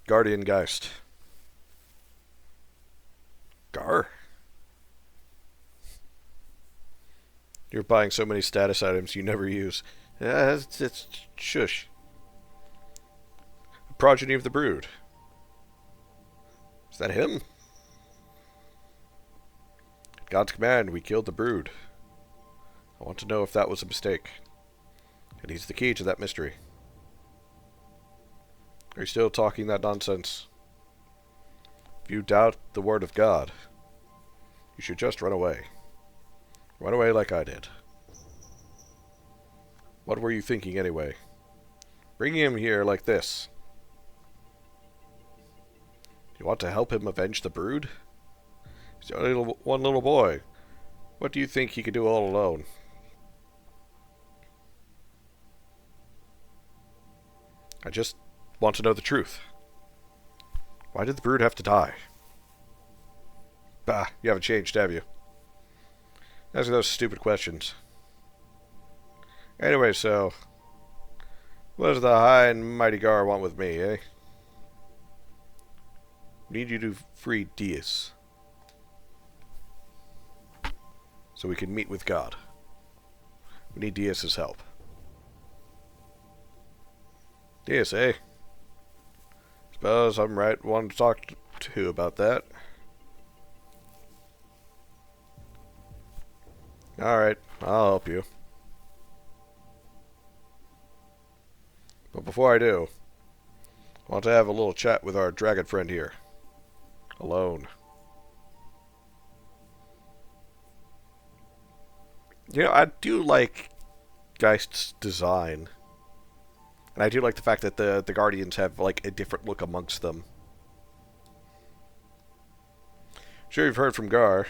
Guardian Geist. Gar? You're buying so many status items you never use. Yeah, it's shush. The progeny of the brood. Is that him? At God's command, we killed the brood. I want to know if that was a mistake. And he's the key to that mystery. Are you still talking that nonsense? If you doubt the word of God, you should just run away. Run away like I did. What were you thinking anyway? Bringing him here like this. Do you want to help him avenge the brood? He's only one little boy. What do you think he could do all alone? I just want to know the truth. Why did the brood have to die? Bah, you haven't changed, have you? Asking those stupid questions. Anyway, so... what does the high and mighty Gar want with me, eh? We need you to free Deus. So we can meet with God. We need Deus's help. Deus, eh? Suppose I'm right one to talk to about that. Alright, I'll help you. But before I do, I want to have a little chat with our dragon friend here. Alone. You know, I do like Geist's design. And I do like the fact that the Guardians have, like, a different look amongst them. Sure, you've heard from Gar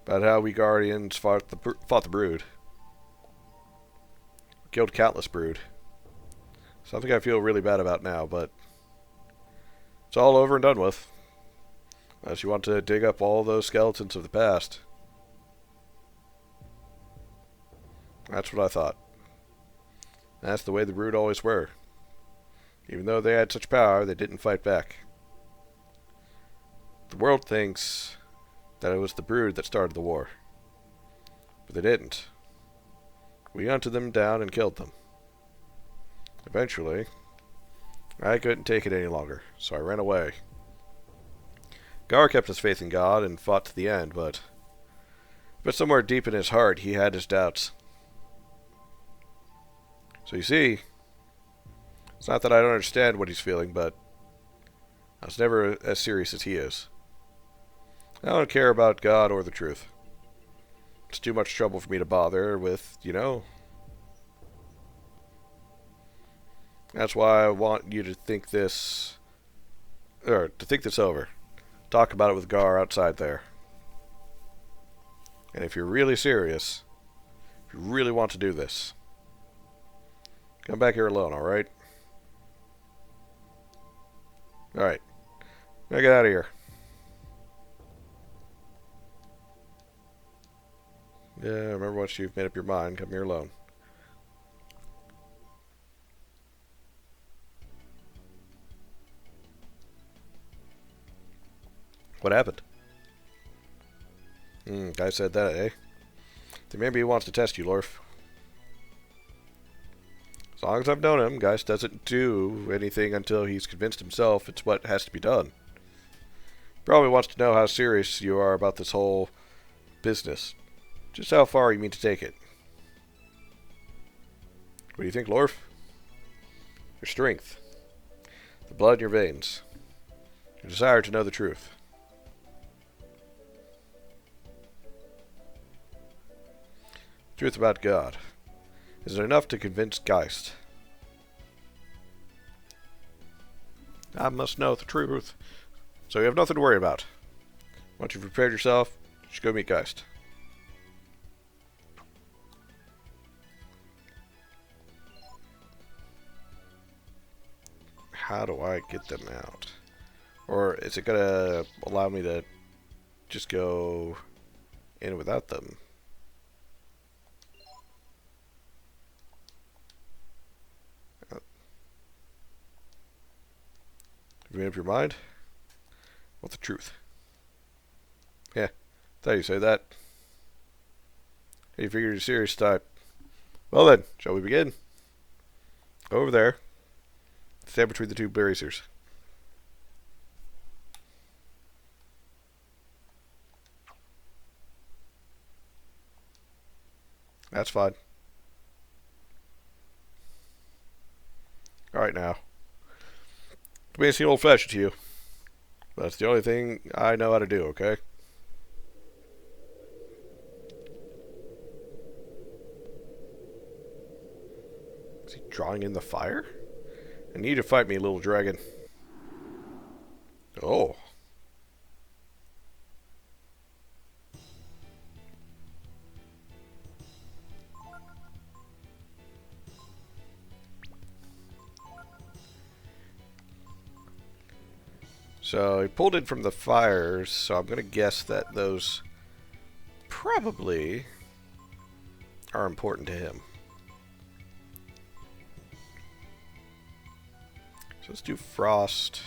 about how we Guardians fought the Brood. Killed countless Brood. Something I feel really bad about now, but it's all over and done with. Unless you want to dig up all those skeletons of the past. That's what I thought. That's the way the Brood always were. Even though they had such power, they didn't fight back. The world thinks that it was the Brood that started the war. But they didn't. We hunted them down and killed them. Eventually, I couldn't take it any longer, so I ran away. Gar kept his faith in God and fought to the end, but somewhere deep in his heart, he had his doubts. So you see, it's not that I don't understand what he's feeling, but I was never as serious as he is. I don't care about God or the truth. It's too much trouble for me to bother with, you know. That's why I want you to think this, or to think this over. Talk about it with Gar outside there. And if you're really serious, if you really want to do this, come back here alone, alright? Alright. Now get out of here. Yeah, remember once you've made up your mind, come here alone. What happened? Guy said that, eh? Then maybe he wants to test you, Lorf. As long as I've known him, Geist doesn't do anything until he's convinced himself it's what has to be done. Probably wants to know how serious you are about this whole business. Just how far you mean to take it. What do you think, Lorf? Your strength. The blood in your veins. Your desire to know the truth. Truth about God. Is it enough to convince Geist? I must know the truth. So you have nothing to worry about. Once you've prepared yourself, you should go meet Geist. How do I get them out? Or is it going to allow me to just go in without them? Have you made up your mind? What's the truth? Yeah, thought you'd say that. Hey, you figured you're serious type. Well then, shall we begin? Go over there. Stand between the two braziers. That's fine. Alright now. It may seem old-fashioned to you, but it's the only thing I know how to do, okay? Is he drawing in the fire? I need you to fight me, little dragon. Oh. So he pulled in from the fires, so I'm going to guess that those probably are important to him. So let's do frost.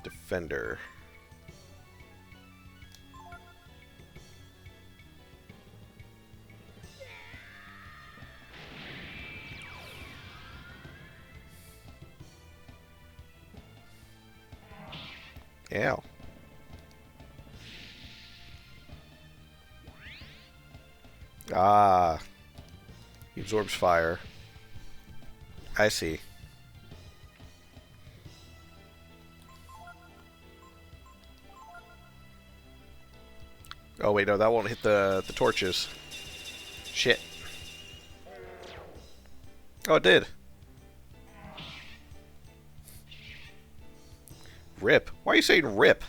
Defender. Ow. Ah, he absorbs fire. I see. Oh wait, no, that won't hit the torches. Shit. Oh, it did. Rip. Why are you saying rip?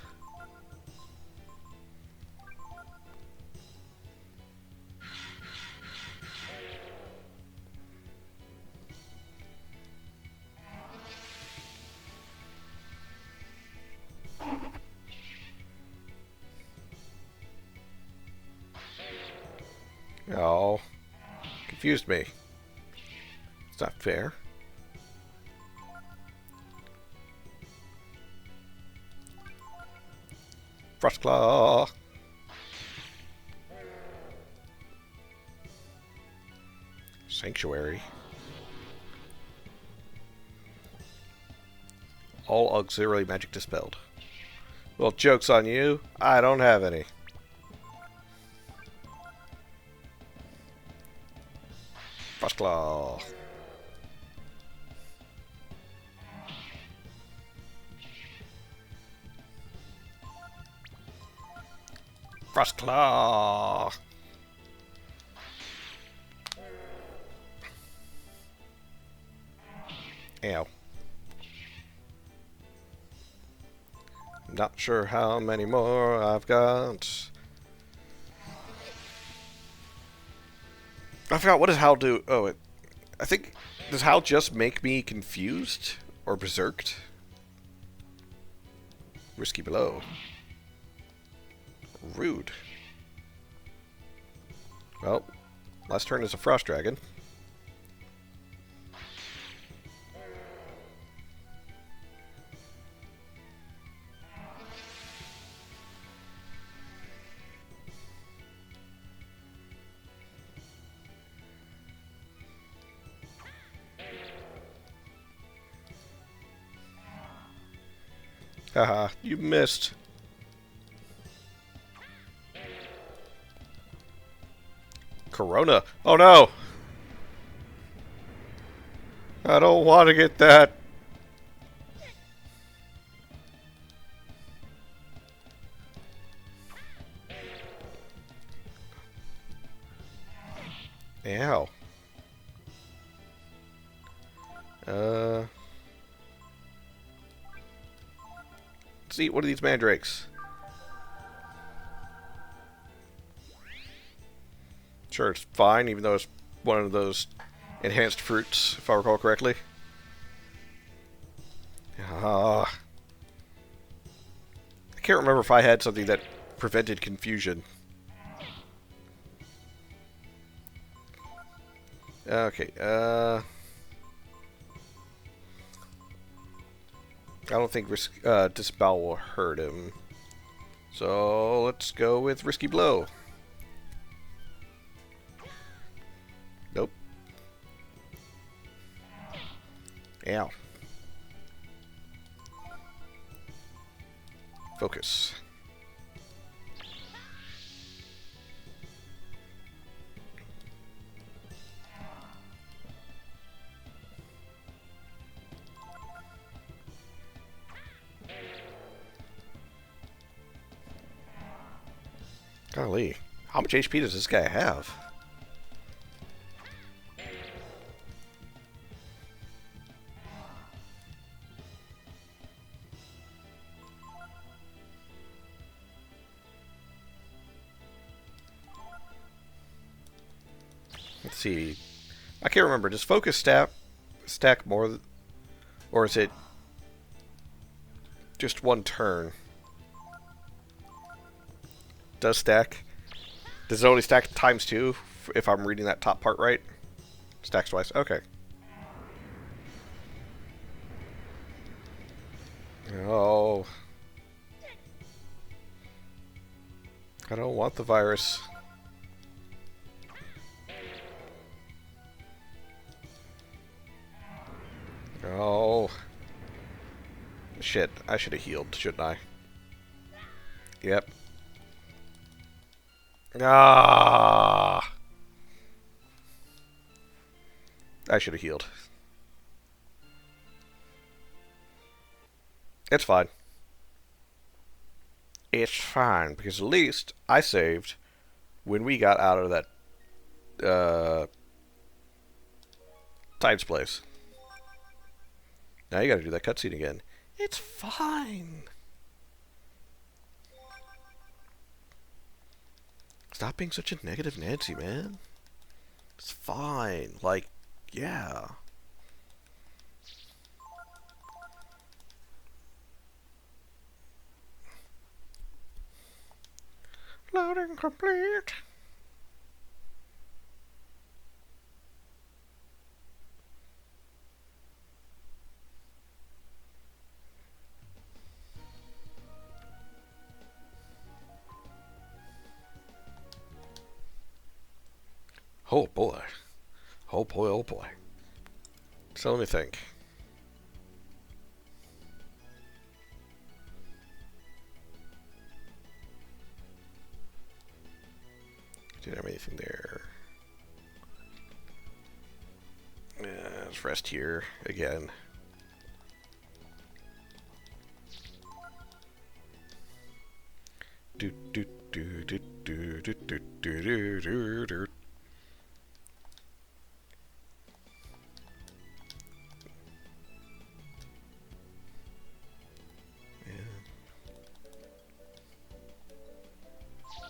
Oh, confused me. It's not fair. Frostclaw. Sanctuary. All auxiliary magic dispelled. Well, joke's on you. I don't have any. Frostclaw. Frostclaw. Ow. Not sure how many more I've got. I forgot, what does Hal do? Oh, I think, does Hal just make me confused? Or berserked? Risky below. Rude. Well, last turn is a Frost Dragon. Haha, you missed. Corona. Oh no! I don't want to get that. Ow. Let's eat one of these mandrakes. Sure, it's fine, even though it's one of those enhanced fruits, if I recall correctly. I can't remember if I had something that prevented confusion. Okay, I don't think Disembowel will hurt him. So let's go with Risky Blow. Nope. Ow. Focus. Golly, how much HP does this guy have? Let's see. I can't remember. Does Focus stack more, or is it just one turn? Does stack? Does it only stack times 2 if I'm reading that top part right? Stacks twice. Okay. Oh. I don't want the virus. Oh. Shit, I should have healed, shouldn't I? Yep. Ah. I should have healed. It's fine. It's fine, because at least I saved when we got out of that Tides place. Now you gotta do that cutscene again. It's fine. Stop being such a negative Nancy, man. It's fine. Like, yeah. Loading complete. Oh boy. Oh boy, oh boy. So let me think. Didn't have anything there. Let's rest here again. Do do do do do do do do do do.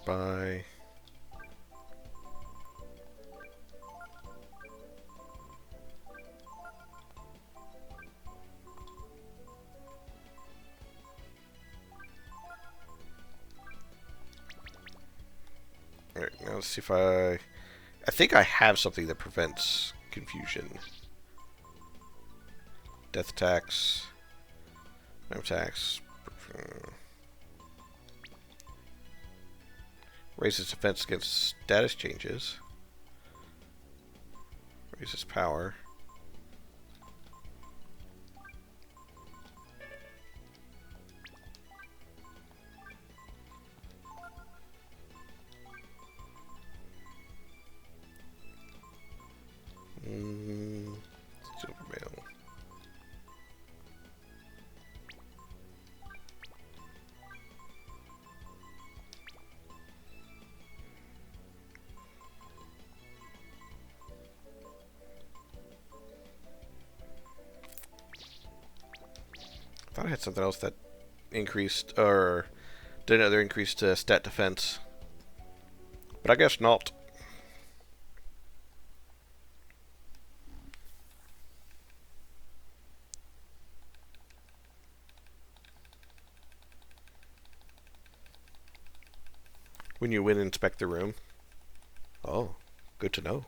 Bye. Alright, now let's see if I think I have something that prevents confusion. Death attacks. No attacks. Raises defense against status changes. Raises power. Silver mail. I thought I had something else that increased, or did another increased stat defense. But I guess not. When you win, inspect the room. Oh, good to know.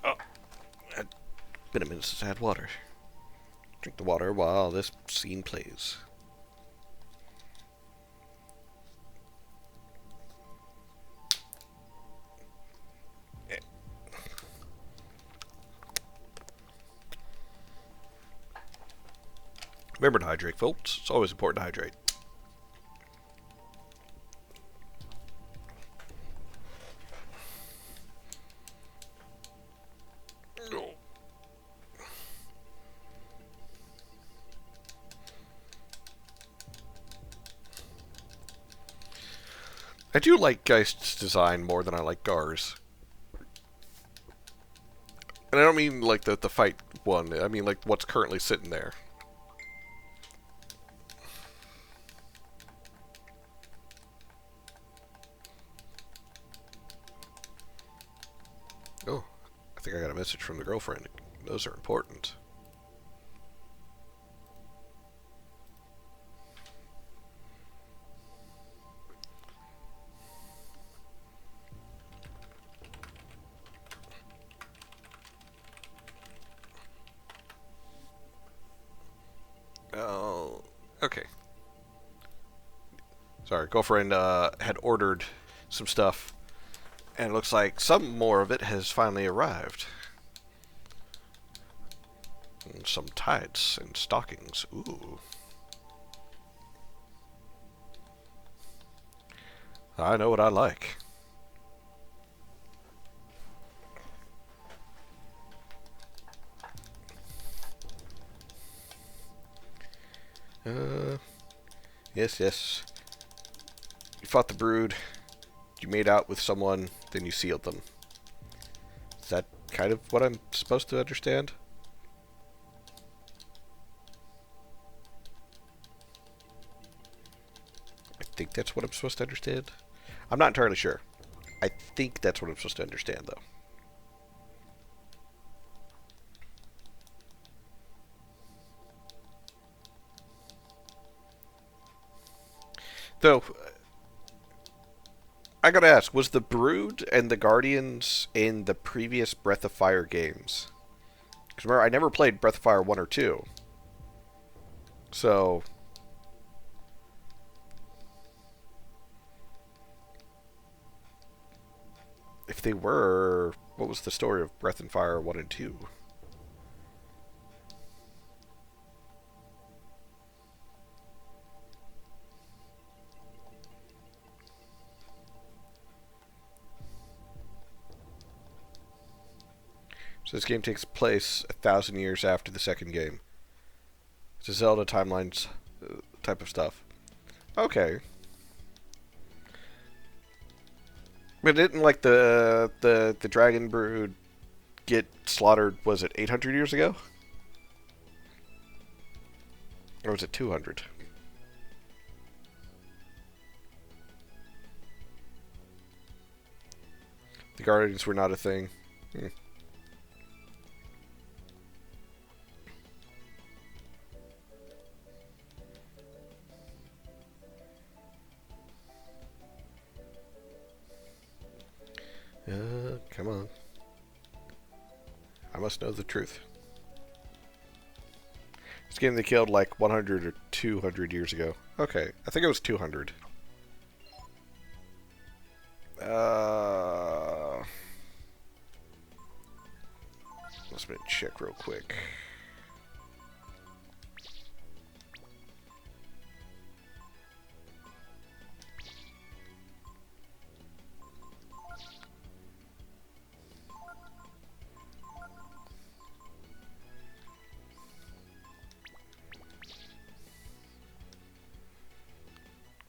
Oh, it's been a minute since I had water. Drink the water while this scene plays. Remember to hydrate, folks. It's always important to hydrate. I do like Geist's design more than I like Gar's. And I don't mean like the fight one, I mean like what's currently sitting there. Oh, I think I got a message from the girlfriend. Those are important. Oh, okay. Sorry, girlfriend had ordered some stuff, and it looks like some more of it has finally arrived. And some tights and stockings. Ooh. I know what I like. Yes, yes. You fought the Brood. You made out with someone, then you sealed them. Is that kind of what I'm supposed to understand? I think that's what I'm supposed to understand. I'm not entirely sure. I think that's what I'm supposed to understand, though. Though, I gotta ask, was the Brood and the Guardians in the previous Breath of Fire games? Because remember, I never played Breath of Fire 1 or 2. So, if they were, what was the story of Breath and Fire 1 and 2? So this game takes place 1,000 years after the second game. It's a Zelda timelines type of stuff. Okay. But didn't like the Dragon Brood get slaughtered, was it 800 years ago? Or was it 200? The Guardians were not a thing. Hmm. Come on. I must know the truth. This game they killed like 100 or 200 years ago. Okay, I think it was 200. Let's check real quick.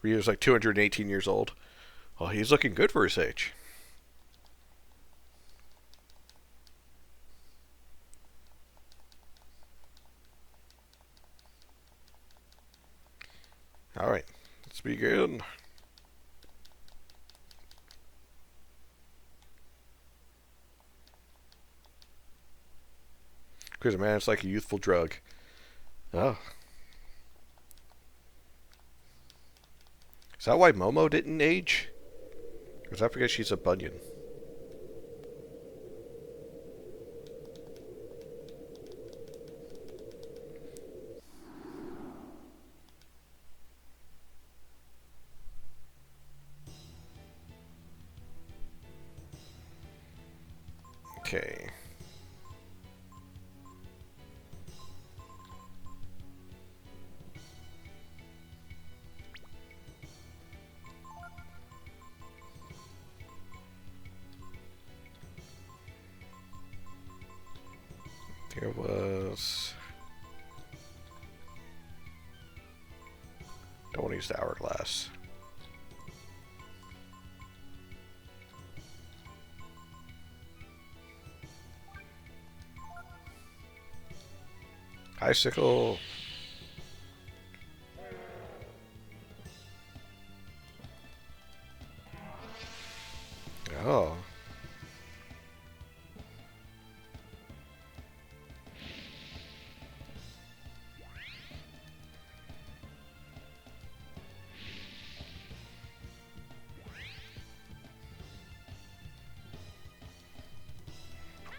Ryu's like 218 years old. Oh, he's looking good for his age. Alright, let's begin. Because, man, it's like a youthful drug. Oh. Is that why Momo didn't age? Or is that because she's a bunion? Okay. There was... Don't want to use the hourglass. Icicle. Oh.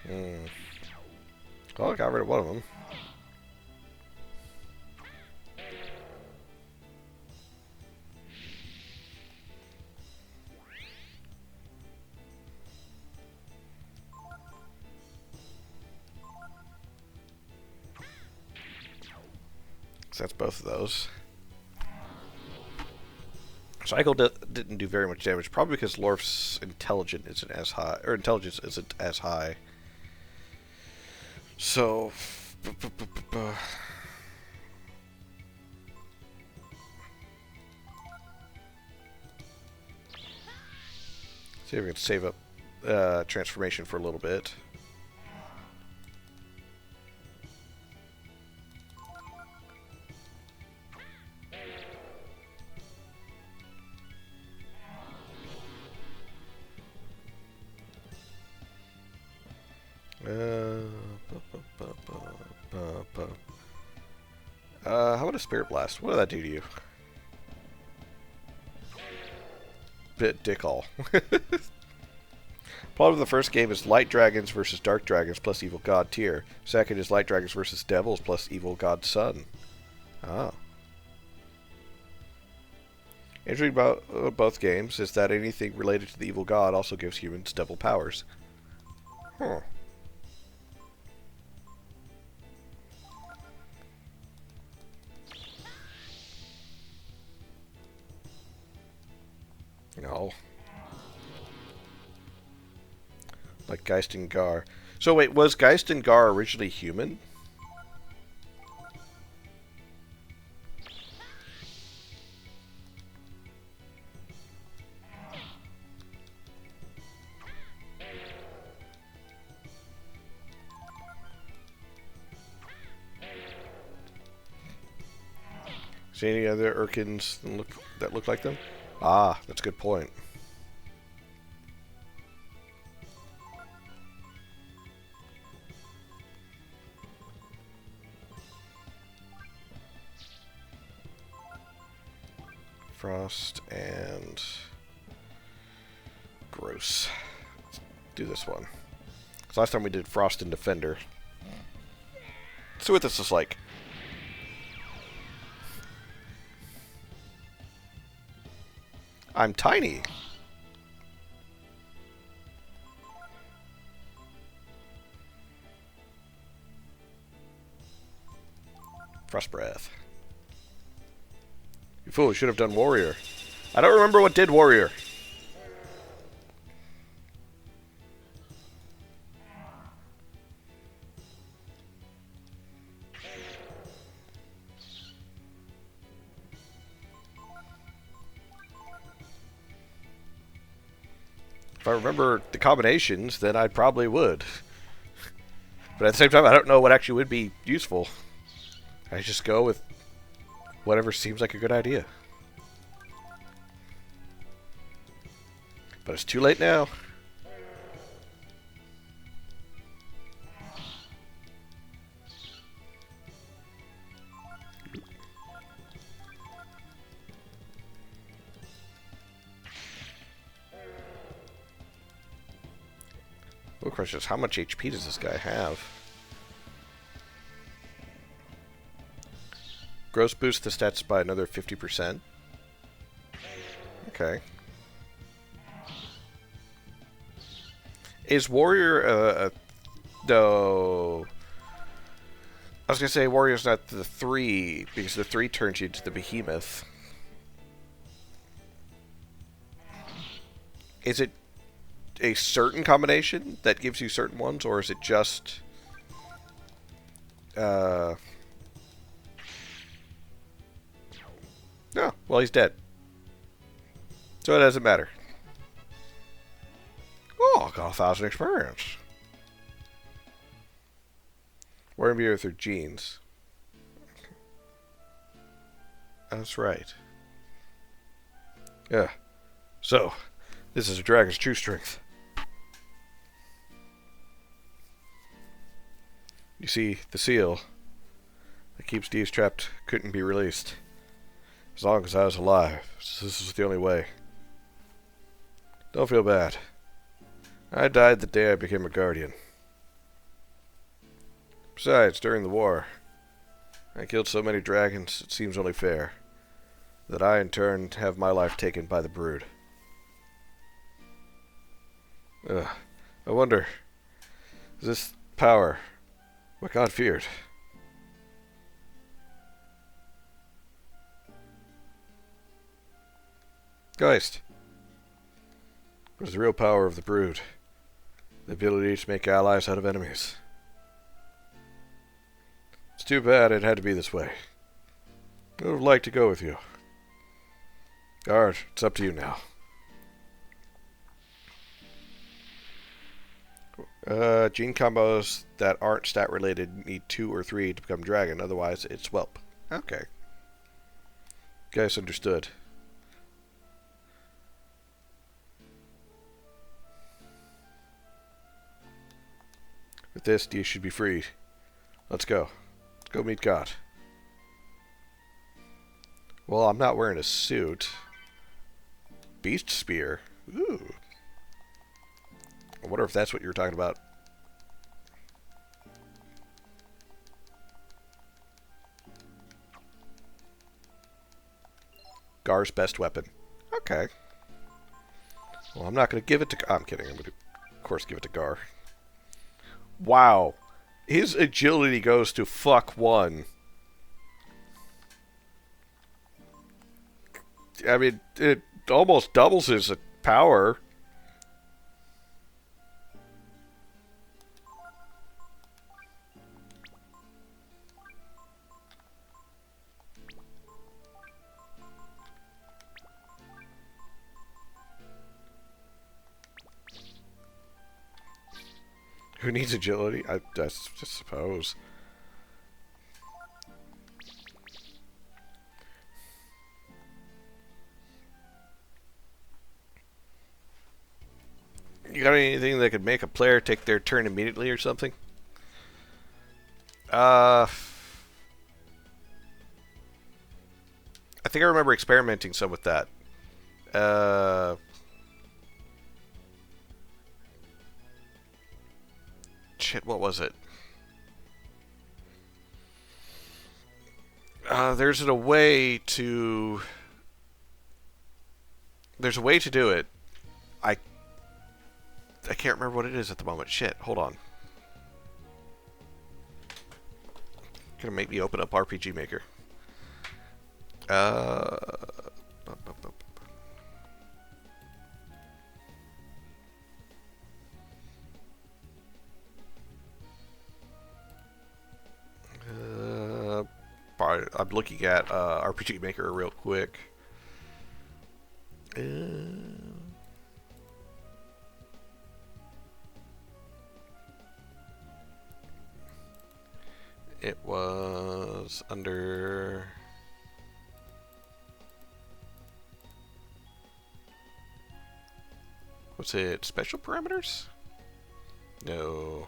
Hmm. Well, I got rid of one of them. So that's both of those. Cycle didn't do very much damage, probably because Lorf's intelligence isn't as high, or intelligence isn't as high. So, see if we can save up transformation for a little bit. How about a Spirit Blast? What did that do to you? Bit dick all. Plot of the first game is Light Dragons versus Dark Dragons plus Evil God tier. Second is Light Dragons versus Devils plus Evil God Sun. Ah. Interesting about both games is that anything related to the Evil God also gives humans devil powers. Huh. No. Like Geist and Gar. So wait, was Geist and Gar originally human? See any other Urkins that look like them? Ah, that's a good point. Frost and Gross. Let's do this one. Because last time we did Frost and Defender. Let's see what this is like. I'm tiny. Frost Breath. You fool, you should have done Warrior. I don't remember what did Warrior. If I remember the combinations, then I probably would. But at the same time, I don't know what actually would be useful. I just go with whatever seems like a good idea. But it's too late now. The question is, how much HP does this guy have? Gross boosts the stats by another 50%. Okay. Is Warrior no. I was gonna say Warrior's not the 3, because the 3 turns you into the Behemoth. Is it a certain combination that gives you certain ones, or is it just no, well, he's dead, so it doesn't matter. Oh, got 1,000 experience. We're gonna be with her genes. That's right. Yeah. So, this is a dragon's true strength. You see, the seal that keeps Deez trapped couldn't be released. As long as I was alive, this was the only way. Don't feel bad. I died the day I became a guardian. Besides, during the war, I killed so many dragons, it seems only fair that I, in turn, have my life taken by the brood. I wonder, is this power what God feared? Geist was the real power of the brood. The ability to make allies out of enemies. It's too bad it had to be this way. I would have liked to go with you. Guard, it's up to you now. Gene combos that aren't stat related need 2 or 3 to become dragon, otherwise it's whelp. Okay. Guys understood. With this, you should be freed. Let's go. Let's go meet God. Well, I'm not wearing a suit. Beast Spear. Ooh. I wonder if that's what you were talking about. Gar's best weapon. Okay. Well, I'm not going to give it to... I'm kidding. I'm going to, of course, give it to Gar. Wow. His agility goes to fuck 1. I mean, it almost doubles his power. Who needs agility? I just suppose. You got anything that could make a player take their turn immediately or something? I think I remember experimenting some with that. Shit, what was it? There's a way to... There's a way to do it. I can't remember what it is at the moment. Shit, hold on. Gonna make me open up RPG Maker. I'm looking at RPG Maker real quick. It was under... What's it? Special parameters? No.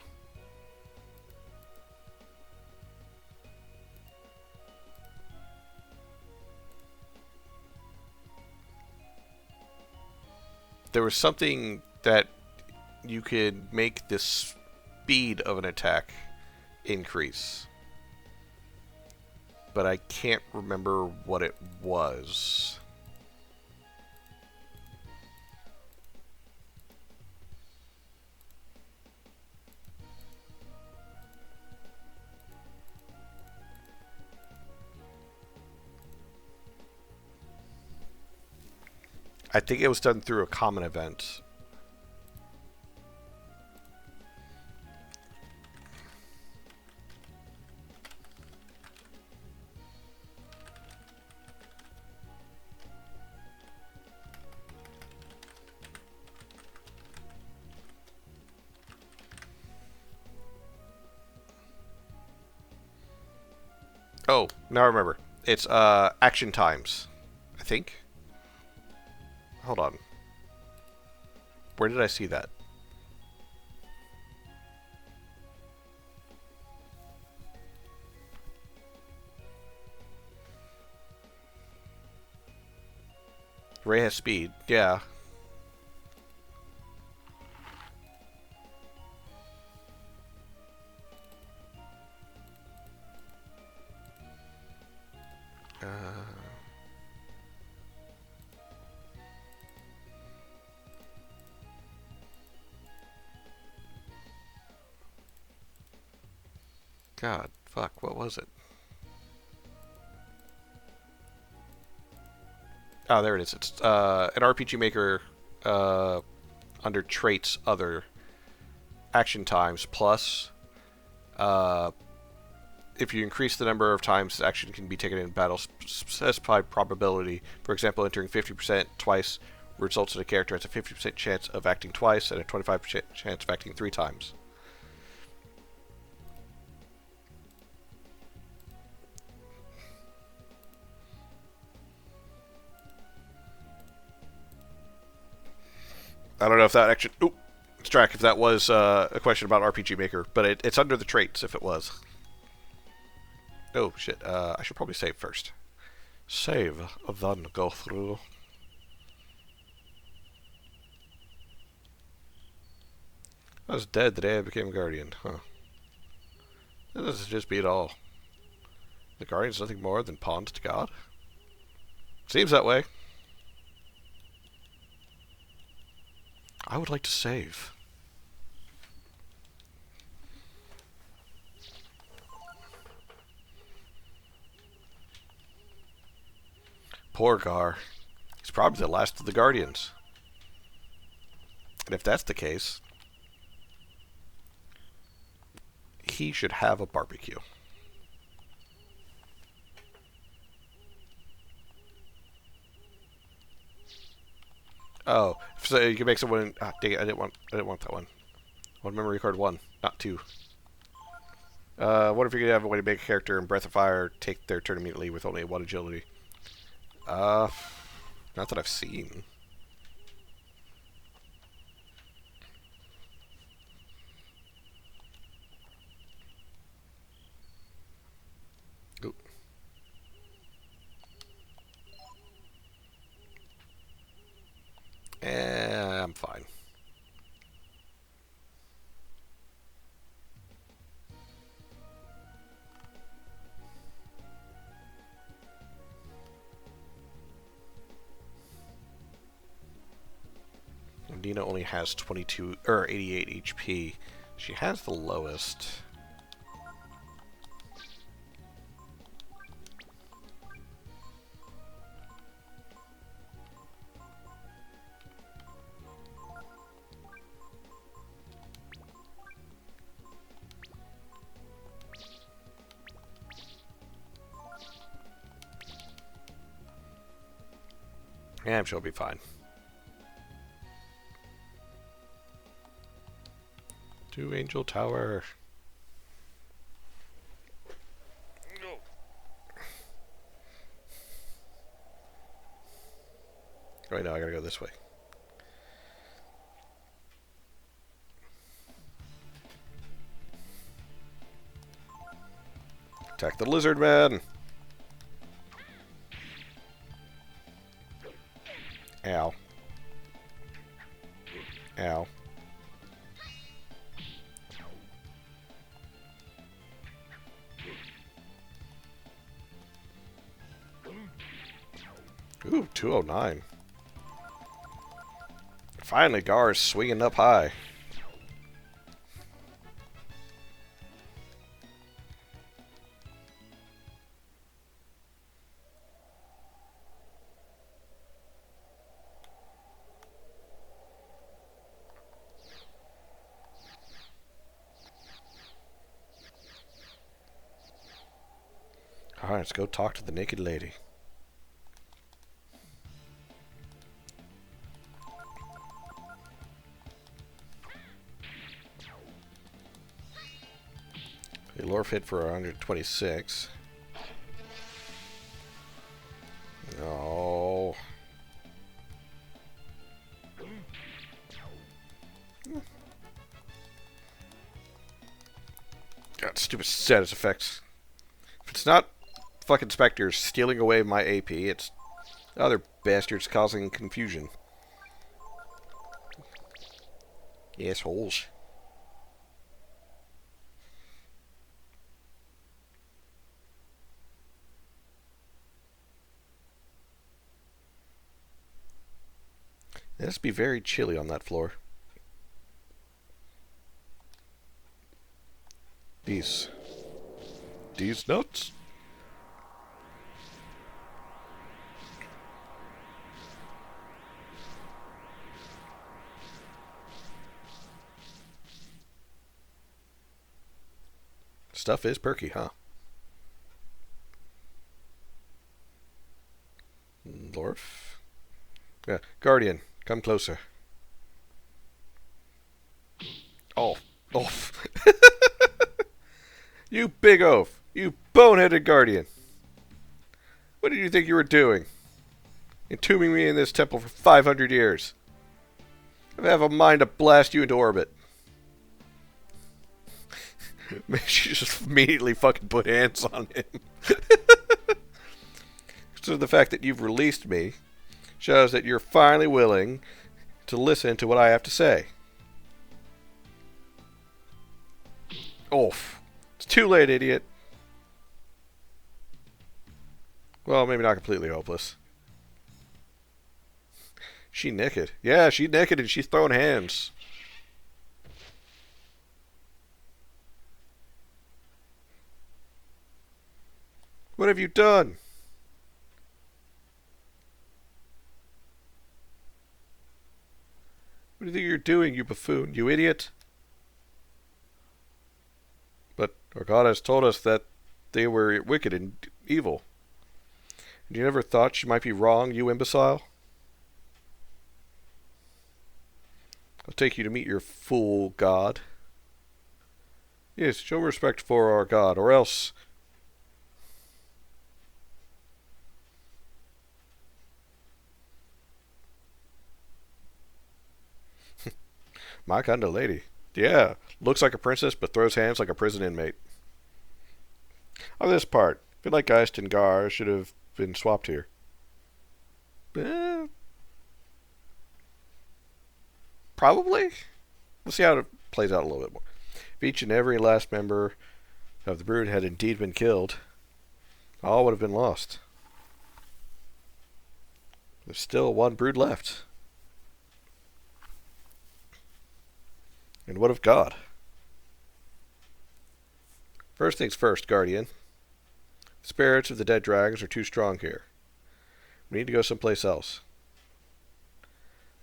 There was something that you could make the speed of an attack increase. But I can't remember what it was. I think it was done through a common event. Oh, now I remember. It's action times, I think. Hold on. Where did I see that? Ray has speed. Yeah. God, fuck, what was it? Oh, there it is. It's an RPG Maker under traits, other action times plus. Uh, if you increase the number of times action can be taken in battle, specified probability. For example, entering 50% twice results in a character has a 50% chance of acting twice and a 25% chance of acting 3 times. I don't know if that actually... Oop! Strack, if that was a question about RPG Maker, but it's under the traits if it was. Oh, shit. I should probably save first. Save, then go through. I was dead the day I became Guardian, huh? That doesn't just beat all. The Guardian's nothing more than pawns to God? Seems that way. I would like to save. Poor Gar. He's probably the last of the Guardians. And if that's the case, he should have a barbecue. Oh, so you can make someone. Ah, dang it! I didn't want that one. I want memory card 1, not 2. What if you could have a way to make a character in Breath of Fire take their turn immediately with only 1 agility? Not that I've seen. Oop. I'm fine. Dina only has 22 or 88 HP. She has the lowest. Yeah, I'm sure it'll be fine. To Angel Tower. Right now, I gotta go this way. Attack the lizard man. Ow. Ow. Ooh, 209. Finally, Gar is swinging up high. Alright, let's go talk to the naked lady. The Lorf hit for 126. No. God, stupid status effects. If it's not fucking specters stealing away my AP, it's other bastards causing confusion. Assholes. It has to be very chilly on that floor. These nuts. stuff is perky, huh? Lorf? Yeah, Guardian, come closer. Oh, oaf. You big oaf. You boneheaded Guardian. What did you think you were doing? Entombing me in this temple for 500 years. I have a mind to blast you into orbit. Maybe she just immediately fucking put hands on him. So the fact that you've released me shows that you're finally willing to listen to what I have to say. Oof. It's too late, idiot. Well, maybe not completely hopeless. She naked. Yeah, she naked and she's throwing hands. What have you done? What do you think you're doing, you buffoon, you idiot? But our God has told us that they were wicked and evil. And you never thought she might be wrong, you imbecile? I'll take you to meet your fool God. Yes, show respect for our God, or else... My kind of lady. Yeah, looks like a princess, but throws hands like a prison inmate. On this part, I feel like Geist and Gar should have been swapped here. Probably. We'll see how it plays out a little bit more. If each and every last member of the brood had indeed been killed, all would have been lost. There's still one brood left. And what of God? First things first, Guardian. The spirits of the dead dragons are too strong here. We need to go someplace else.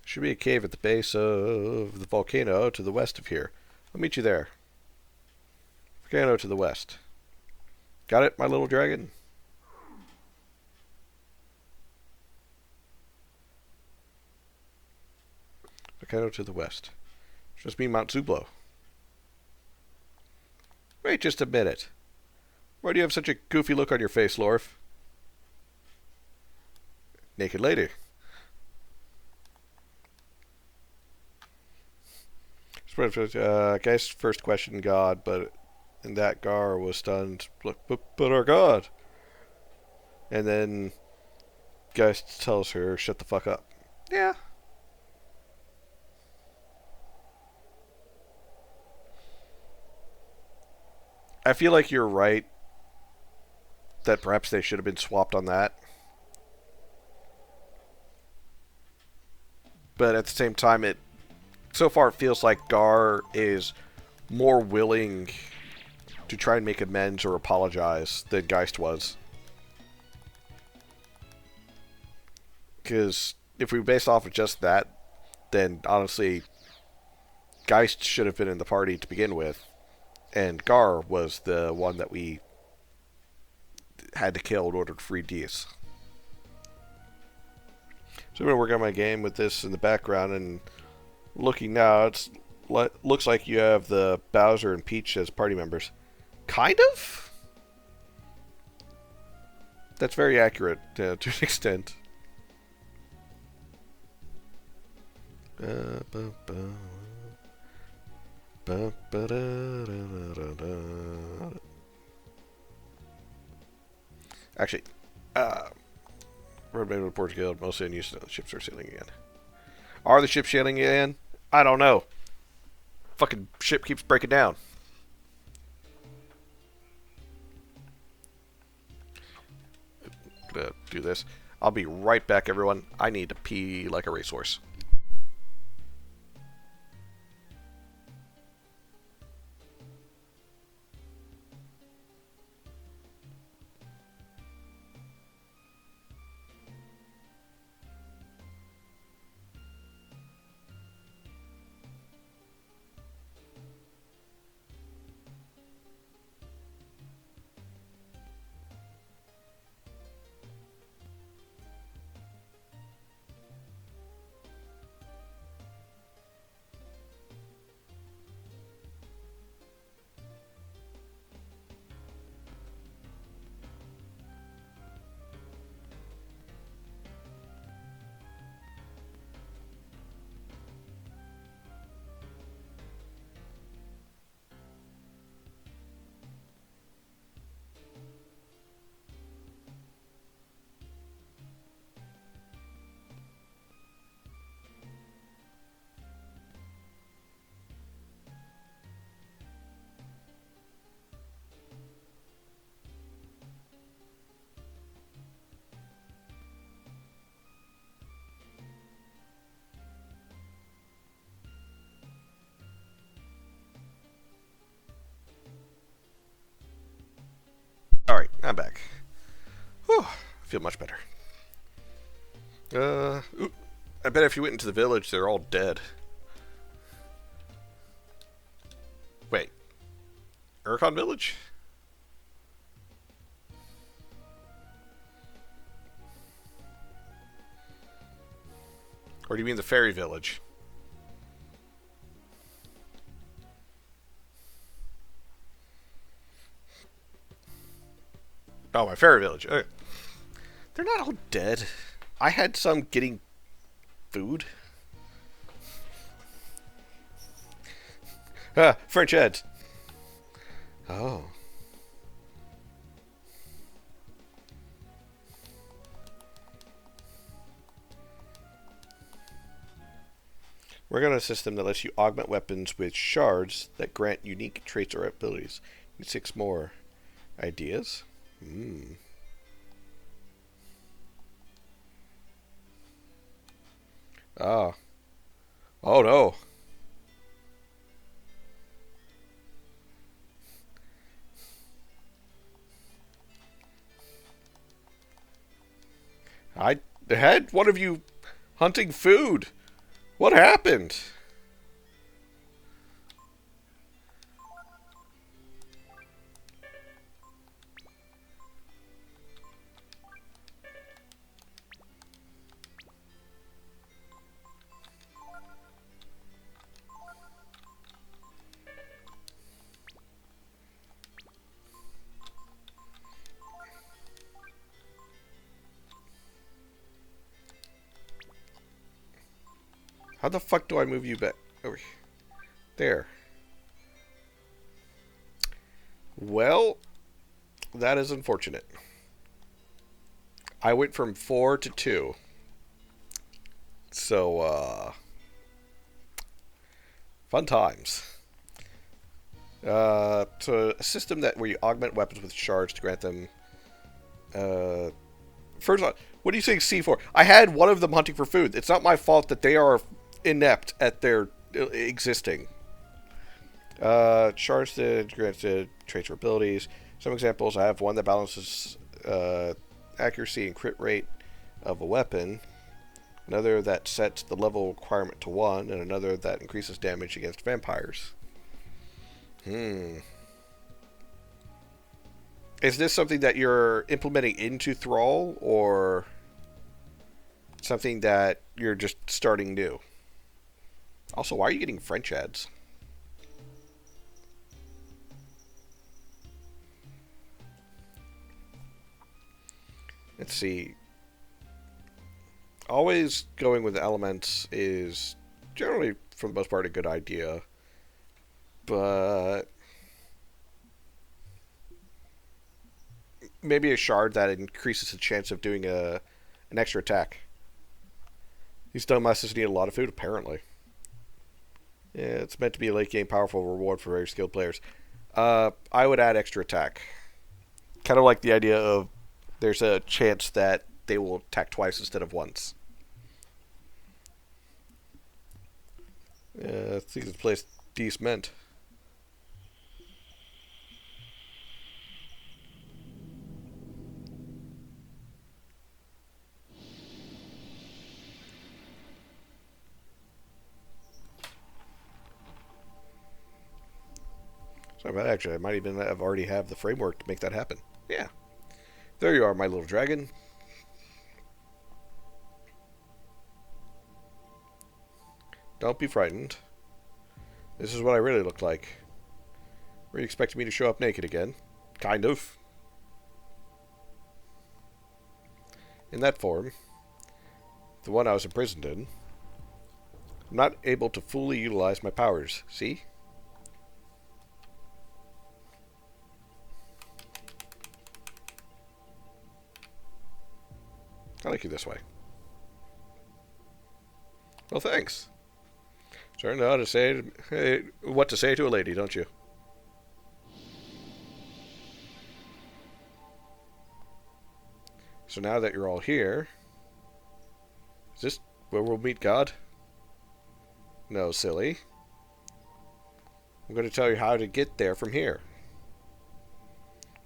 There should be a cave at the base of the volcano to the west of here. I'll meet you there. Volcano to the west. Got it, my little dragon? Volcano to the west. Just mean Mount Zublo. Wait just a minute. Why do you have such a goofy look on your face, Lorf? Naked lady. Guess first questioned God, but in that Gar was stunned. But our God. And then Geist tells her, shut the fuck up. Yeah. I feel like you're right that perhaps they should have been swapped on that. But at the same time, so far it feels like Gar is more willing to try and make amends or apologize than Geist was. Because if we base off of just that, then honestly, Geist should have been in the party to begin with. And Gar was the one that we had to kill in order to free Deus. So I'm going to work on my game with this in the background, and looking now, it looks like you have the Bowser and Peach as party members. Kind of? That's very accurate to an extent. Actually, Road Maiden Reports Guild, mostly unused to the ships are sailing again. Are the ships sailing again? I don't know. Fucking ship keeps breaking down. Gonna do this. I'll be right back, everyone. I need to pee like a racehorse. I'm back. Whew, I feel much better. Ooh, I bet if you went into the village, they're all dead. Wait. Urcon Village? Or do you mean the fairy village? Oh, my fairy village. Okay. They're not all dead. I had some getting food. Ah, French heads. Oh. We're going to a system that lets you augment weapons with shards that grant unique traits or abilities. Need 6 more ideas. Ah. Oh no. I had one of you hunting food. What happened? How the fuck do I move you back? Over here. There. Well, that is unfortunate. I went from 4 to 2. So, fun times. So a system that where you augment weapons with shards to grant them. First of all, what are you saying C for? I had one of them hunting for food. It's not my fault that they are inept at their existing. Shards that grant traits or abilities. Some examples: I have one that balances accuracy and crit rate of a weapon. Another that sets the level requirement to 1, and another that increases damage against vampires. Is this something that you're implementing into Thrall, or something that you're just starting new? Also, why are you getting French ads? Let's see. Always going with elements is generally, for the most part, a good idea. But maybe a shard that increases the chance of doing an extra attack. These dumbasses need a lot of food, apparently. Yeah, it's meant to be a late game powerful reward for very skilled players. I would add extra attack. Kind of like the idea of there's a chance that they will attack twice instead of once. I think this place decent. So actually, I might even have already have the framework to make that happen. Yeah. There you are, my little dragon. Don't be frightened. This is what I really look like. Were you expecting me to show up naked again? Kind of. In that form, the one I was imprisoned in, I'm not able to fully utilize my powers. See? I like you this way. Well, thanks. Sure know how to say what to say to a lady, don't you? So now that you're all here, is this where we'll meet God? No, silly. I'm going to tell you how to get there from here.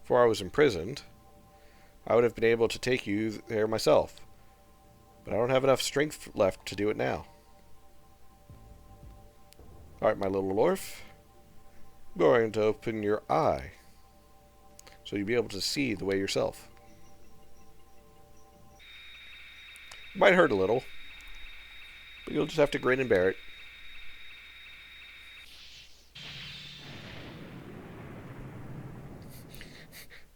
Before I was imprisoned, I would have been able to take you there myself, but I don't have enough strength left to do it now. Alright, my little Lorf. I'm going to open your eye, so you'll be able to see the way yourself. It might hurt a little, but you'll just have to grin and bear it.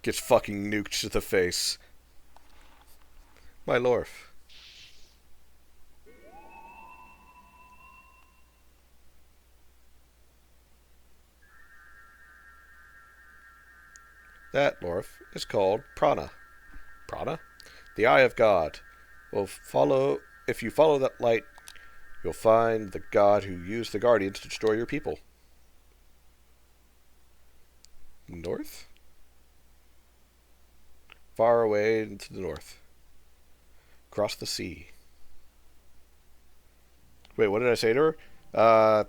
Gets fucking nuked to the face. My Lorf. That, Lorf, is called Prana. Prana? The Eye of God. If you follow that light, you'll find the God who used the Guardians to destroy your people. North? Far away into the north. Across the sea. Wait, what did I say to her?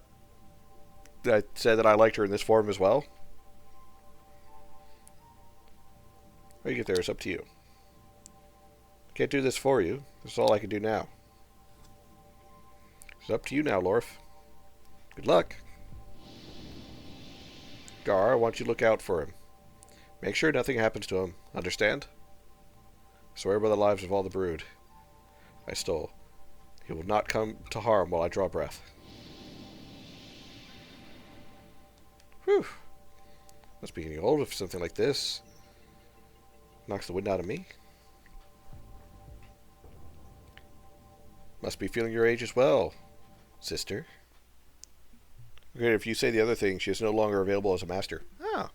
I said that I liked her in this form as well. How you get there is up to you. Can't do this for you. This is all I can do now. It's up to you now, Lorf. Good luck. Gar, I want you to look out for him. Make sure nothing happens to him. Understand? I swear by the lives of all the brood I stole. He will not come to harm while I draw breath. Whew. Must be getting old if something like this knocks the wind out of me. Must be feeling your age as well, sister. Okay, if you say the other thing, she is no longer available as a master. Ah.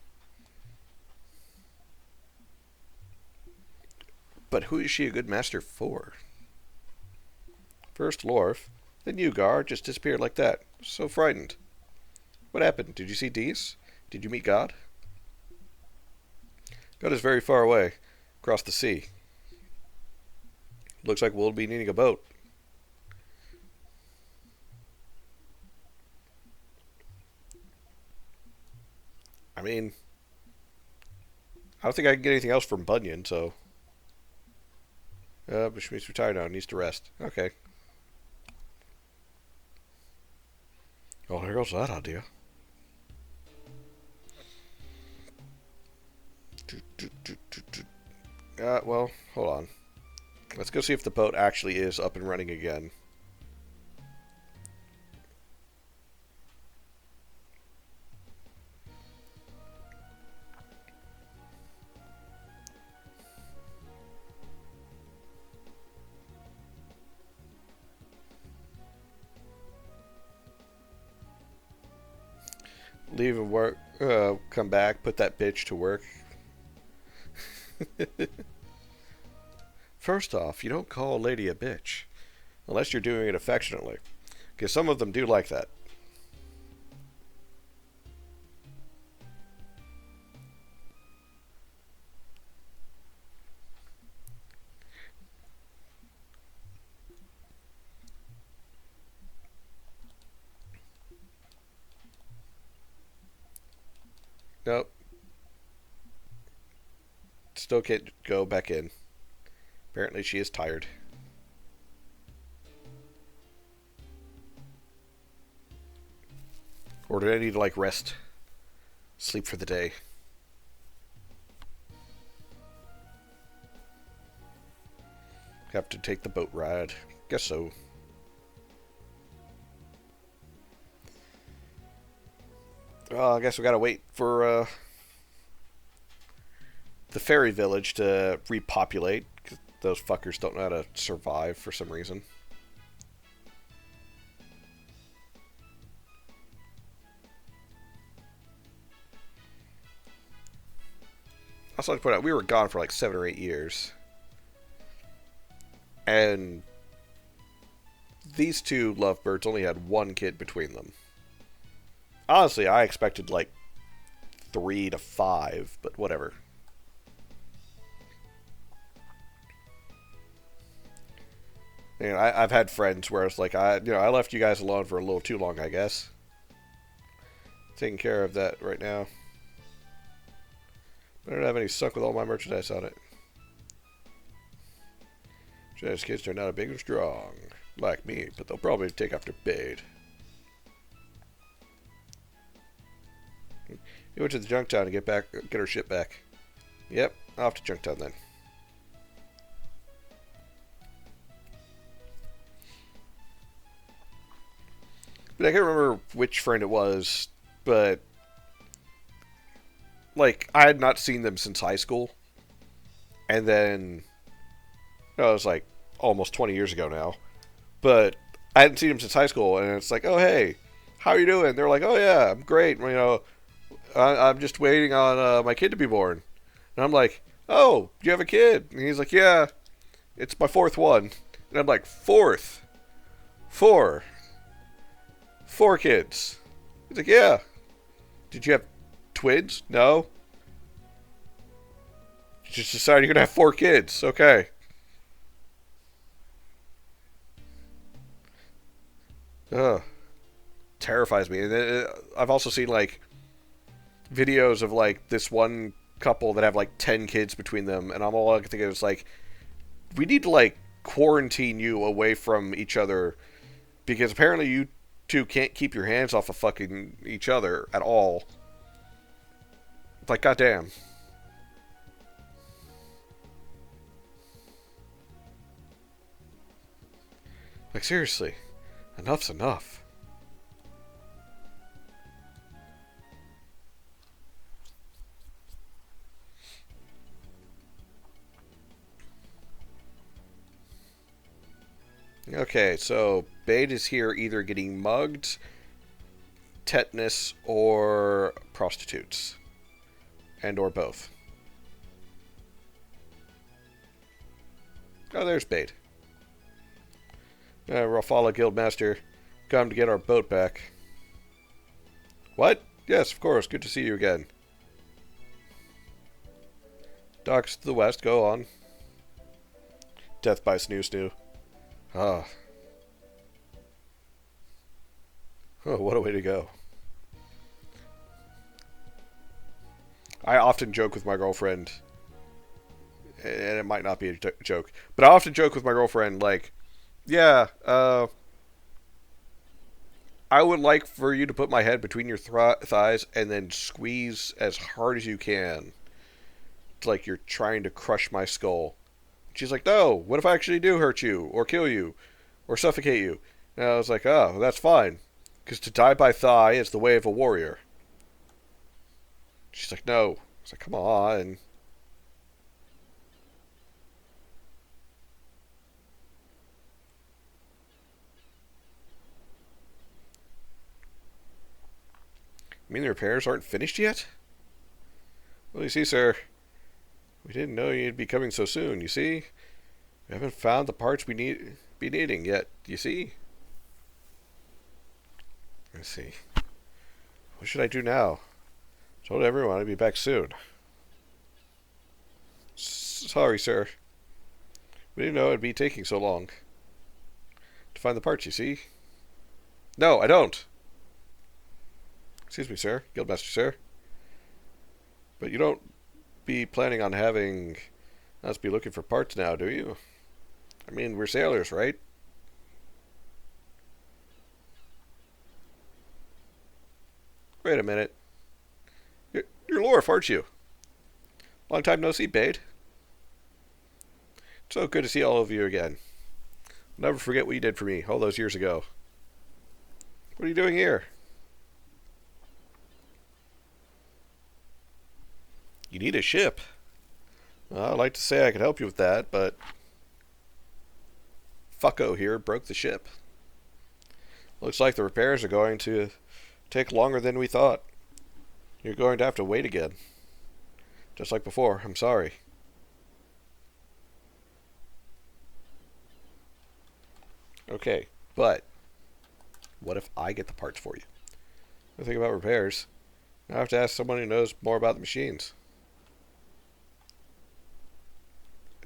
But who is she a good master for? First Lorf, then you, Gar, just disappeared like that. So frightened. What happened? Did you see Dees? Did you meet God? God is very far away, across the sea. Looks like we'll be needing a boat. I mean, I don't think I can get anything else from Bunyan, so... Bishop's retired now, needs to rest. Okay. Oh, here goes that idea. Well, hold on. Let's go see if the boat actually is up and running again. Leave and work, come back, put that bitch to work. First off, you don't call a lady a bitch. Unless you're doing it affectionately. Because some of them do like that. Nope. Still can't go back in. Apparently she is tired. Or did I need to, like, rest? Sleep for the day? Have to take the boat ride. Guess so. Well, I guess we gotta wait for, the fairy village to repopulate. Those fuckers don't know how to survive for some reason. I also like to point out, we were gone for like 7 or 8 years. And these two lovebirds only had 1 kid between them. Honestly, I expected like 3 to 5, but whatever. You know, I've had friends where it's like, I left you guys alone for a little too long, I guess. Taking care of that right now. I don't have any suck with all my merchandise on it. Jazz kids turn out big and strong, like me, but they'll probably take after Bade. He went to the Junktown to get her ship back. Yep, off to Junktown then. But I can't remember which friend it was, but like I had not seen them since high school, and then it was like almost 20 years ago now. But I hadn't seen them since high school, and it's like, oh hey, how are you doing? They're like, oh yeah, I'm great. You know, I'm just waiting on my kid to be born, and I'm like, oh, do you have a kid? And he's like, yeah, it's my fourth one, and I'm like, fourth, four kids. He's like, yeah. Did you have twins? No. You just decided you're gonna have 4 kids. Okay. Ugh. Terrifies me. And I've also seen like videos of like this one couple that have like 10 kids between them, and I'm all I can think of is like, we need to like quarantine you away from each other, because apparently you two can't keep your hands off of fucking each other at all. Like, goddamn. Like, seriously. Enough's enough. Okay, so Bade is here either getting mugged, tetanus, or prostitutes. And or both. Oh, there's Bade. Rafala Guildmaster, come to get our boat back. What? Yes, of course. Good to see you again. Docks to the west. Go on. Death by Snoo Snoo. Ah. Oh, what a way to go. I often joke with my girlfriend, and it might not be a joke, but I often joke with my girlfriend, like, yeah, I would like for you to put my head between your thighs and then squeeze as hard as you can. It's like you're trying to crush my skull. She's like, no, what if I actually do hurt you, or kill you, or suffocate you? And I was like, oh, that's fine, because to die by thigh is the way of a warrior. She's like, no. I was like, come on. You mean the repairs aren't finished yet? Well, you see, sir, we didn't know you'd be coming so soon, you see? We haven't found the parts we be needing yet, you see? Let's see. What should I do now? I told everyone I'd be back soon. Sorry, sir. We didn't know it'd be taking so long to find the parts, you see? No, I don't. Excuse me, sir. Guildmaster, sir. But you don't be planning on having us be looking for parts now, do you? I mean, we're sailors, right? Wait a minute. You're Lorf, aren't you? Long time no see, Bade. So good to see all of you again. I'll never forget what you did for me all those years ago. What are you doing here? You need a ship. Well, I'd like to say I could help you with that, but Fucko here broke the ship. Looks like the repairs are going to take longer than we thought. You're going to have to wait again. Just like before, I'm sorry. Okay, but what if I get the parts for you? I think about repairs. I have to ask someone who knows more about the machines.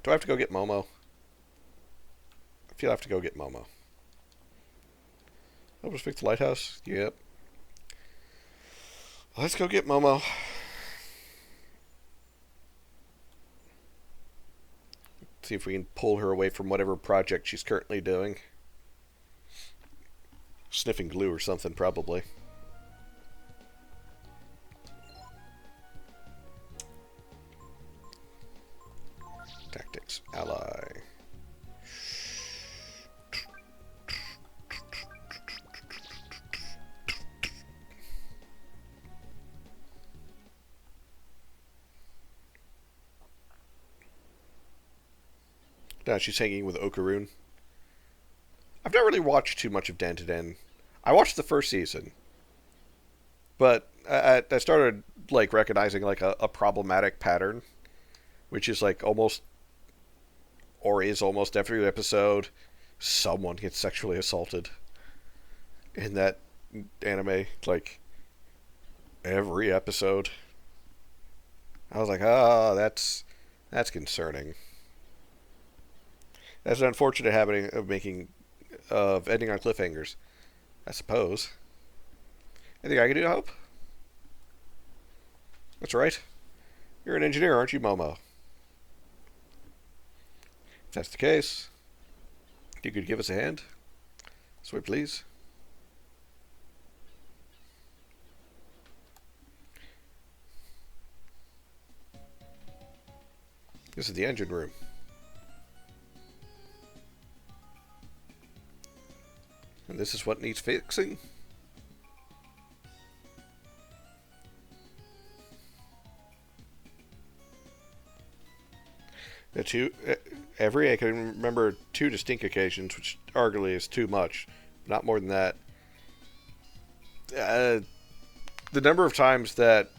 Do I have to go get Momo? I feel I have to go get Momo. Help us fix the lighthouse? Yep. Let's go get Momo. See if we can pull her away from whatever project she's currently doing. Sniffing glue or something, probably. Tactics. Ally. Now she's hanging with Okaroon. I've not really watched too much of Dan. I watched the first season, but I started like recognizing like a problematic pattern, which is like almost, or is almost every episode, someone gets sexually assaulted. In that anime, like every episode, I was like, that's concerning. That's an unfortunate habit of ending on cliffhangers, I suppose. Anything I can do to help? That's right. You're an engineer, aren't you, Momo? If that's the case, you could give us a hand. So please. This is the engine room. And this is what needs fixing. I can remember 2 distinct occasions, which arguably is too much. Not more than that. The number of times that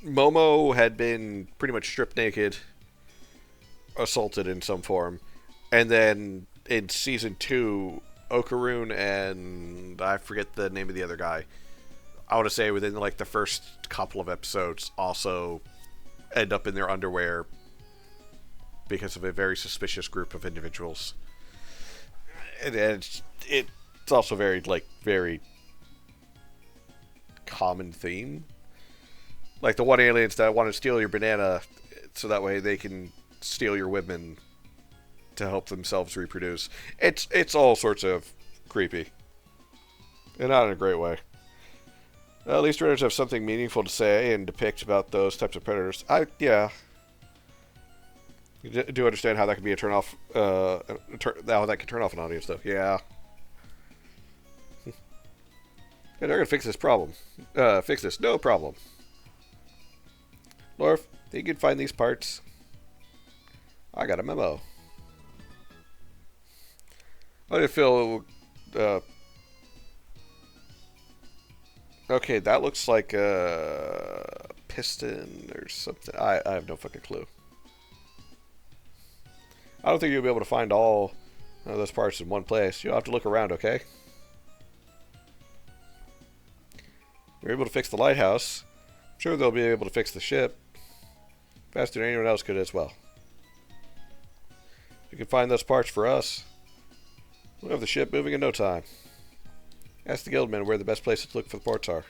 Momo had been pretty much stripped naked, assaulted in some form, and then in season 2, Okaroon and I forget the name of the other guy. I want to say within like the first couple of episodes also end up in their underwear because of a very suspicious group of individuals. And it's also very common theme. Like the one aliens that want to steal your banana so that way they can steal your women to help themselves reproduce. It's all sorts of creepy. And not in a great way. At least writers have something meaningful to say and depict about those types of predators. Yeah. You do understand how that can be a turn-off, how that can turn off an audience, though. Yeah. Yeah, they're gonna fix this problem. Fix this. No problem. Lorf, think you can find these parts? I got a memo. I feel, okay, that looks like a piston or something. I have no fucking clue. I don't think you'll be able to find all those parts in one place. You'll have to look around, okay? You're able to fix the lighthouse. I'm sure they'll be able to fix the ship. Faster than anyone else could as well. If you can find those parts for us, we'll have the ship moving in no time. Ask the guildmen where the best places to look for the parts are.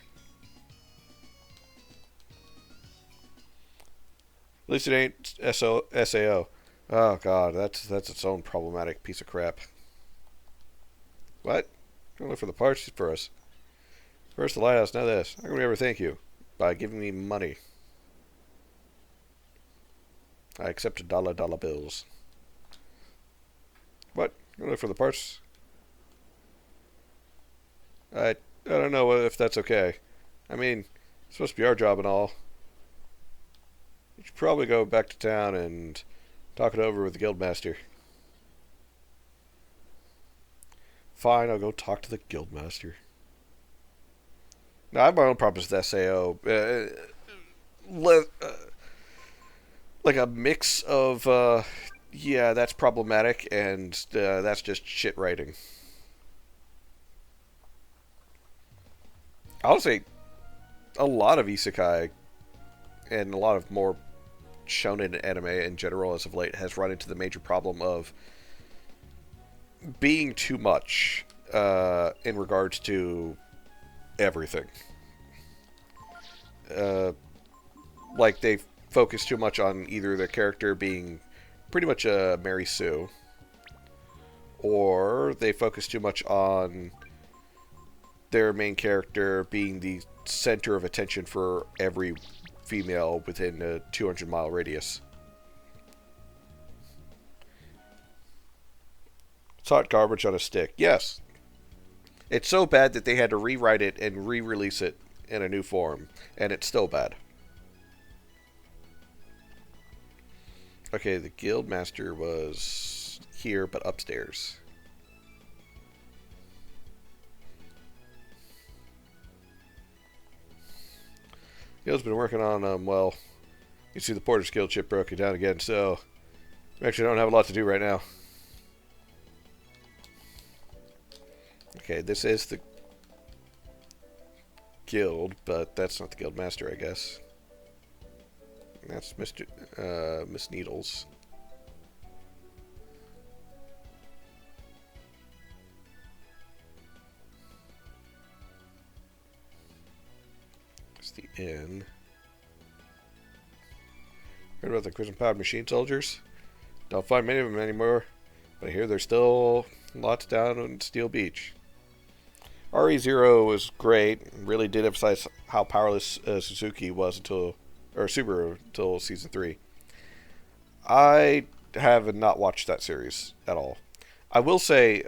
At least it ain't SAO. Oh god, that's its own problematic piece of crap. What? Don't look for the parts for us. First the lighthouse, now this. How can we ever thank you? By giving me money. I accept dollar bills. What? You look for the parts? I don't know if that's okay. I mean, it's supposed to be our job and all. We should probably go back to town and talk it over with the guildmaster. Fine, I'll go talk to the guildmaster. Now, I have my own problems with SAO. Like a mix of, yeah, that's problematic, and that's just shit writing. I would say a lot of isekai and a lot of more shonen anime in general as of late has run into the major problem of being too much in regards to everything. Like they focus too much on either the character being pretty much a Mary Sue, or they focus too much on their main character being the center of attention for every female within a 200-mile radius. It's hot garbage on a stick. Yes. It's so bad that they had to rewrite it and re-release it in a new form, and it's still bad. Okay, the Guildmaster was here, but upstairs. Guild's been working on, well, you see the Porter's Guild ship broken down again, so we actually don't have a lot to do right now. Okay, this is the Guild, but that's not the Guildmaster, I guess. That's Miss Needles. It's the inn. Heard about the Crimson-Powered machine soldiers? Don't find many of them anymore, but I hear there's still lots down on Steel Beach. RE0 was great. Really did emphasize how powerless Suzuki was until Subaru until season 3. I have not watched that series at all. I will say,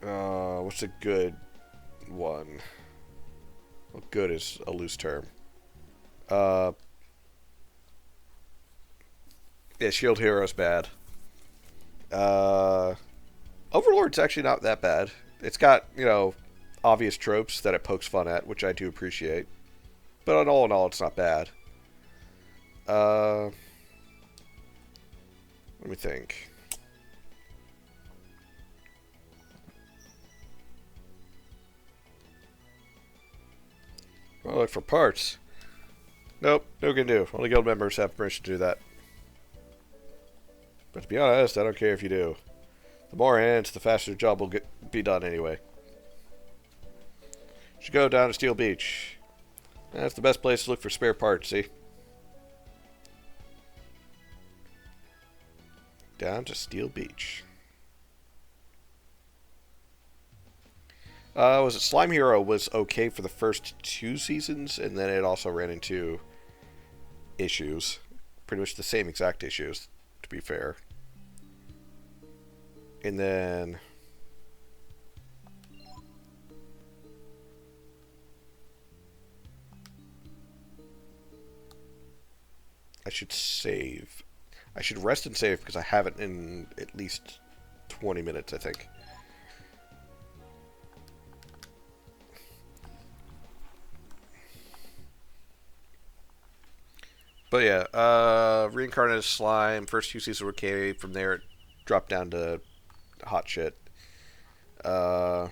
what's a good one? Well, good is a loose term. Yeah, Shield Hero's bad. Overlord's actually not that bad. It's got, obvious tropes that it pokes fun at, which I do appreciate. But on all in all, it's not bad. Let me think. Well, look for parts. Nope, no can do. Only guild members have permission to do that. But to be honest, I don't care if you do. The more hands, the faster the job will be done anyway. Should go down to Steel Beach. That's the best place to look for spare parts, see? Down to Steel Beach. Was it Slime Hero was okay for the first 2 seasons, and then it also ran into issues. Pretty much the same exact issues, to be fair. And then I should save. I should rest and save because I haven't in at least 20 minutes, I think. But yeah, Reincarnated Slime, first 2 seasons were okay. From there, it dropped down to hot shit. So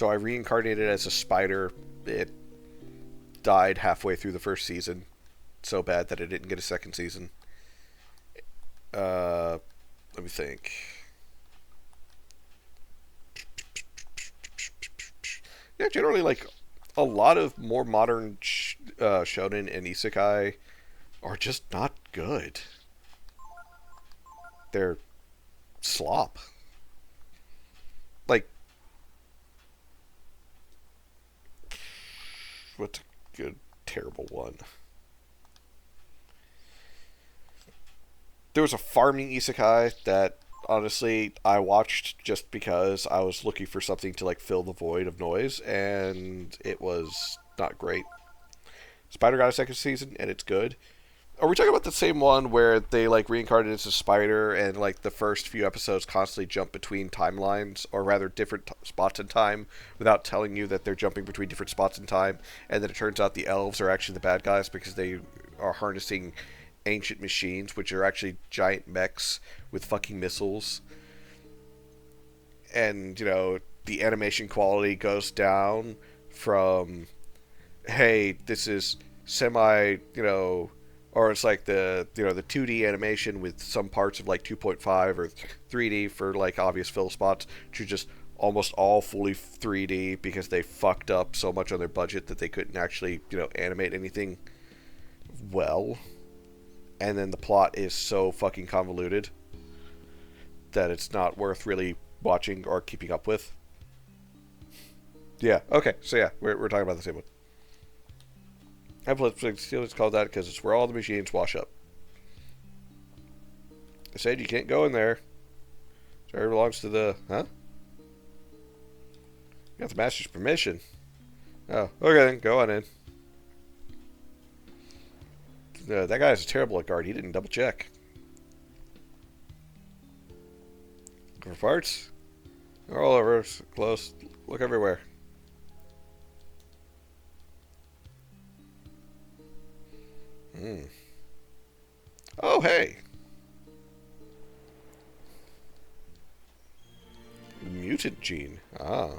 I reincarnated as a spider. It died halfway through the first season. So bad that it didn't get a second season. Let me think. Yeah, generally, like, a lot of more modern shonen and isekai are just not good. They're slop. Like, what's a good, terrible one? There was a farming isekai that, honestly, I watched just because I was looking for something to, like, fill the void of noise, and it was not great. Spider got a second season, and it's good. Are we talking about the same one where they, like, reincarnated as a spider, and, like, the first few episodes constantly jump between timelines, or rather different spots in time, without telling you that they're jumping between different spots in time, and then it turns out the elves are actually the bad guys because they are harnessing ancient machines, which are actually giant mechs with fucking missiles. And, the animation quality goes down from, hey, this is semi, or it's like the 2D animation with some parts of like 2.5 or 3D for like obvious fill spots, to just almost all fully 3D because they fucked up so much on their budget that they couldn't actually, animate anything well. And then the plot is so fucking convoluted that it's not worth really watching or keeping up with. Yeah, okay, so yeah, we're talking about the same one. It's called that because it's where all the machines wash up. I said you can't go in there. Sorry, it belongs to the... Huh? You got the master's permission. Oh, okay then, go on in. That guy's a terrible at guard. He didn't double check. For parts? They're all over. It's close. Look everywhere. Oh, hey. Mutant gene. Ah.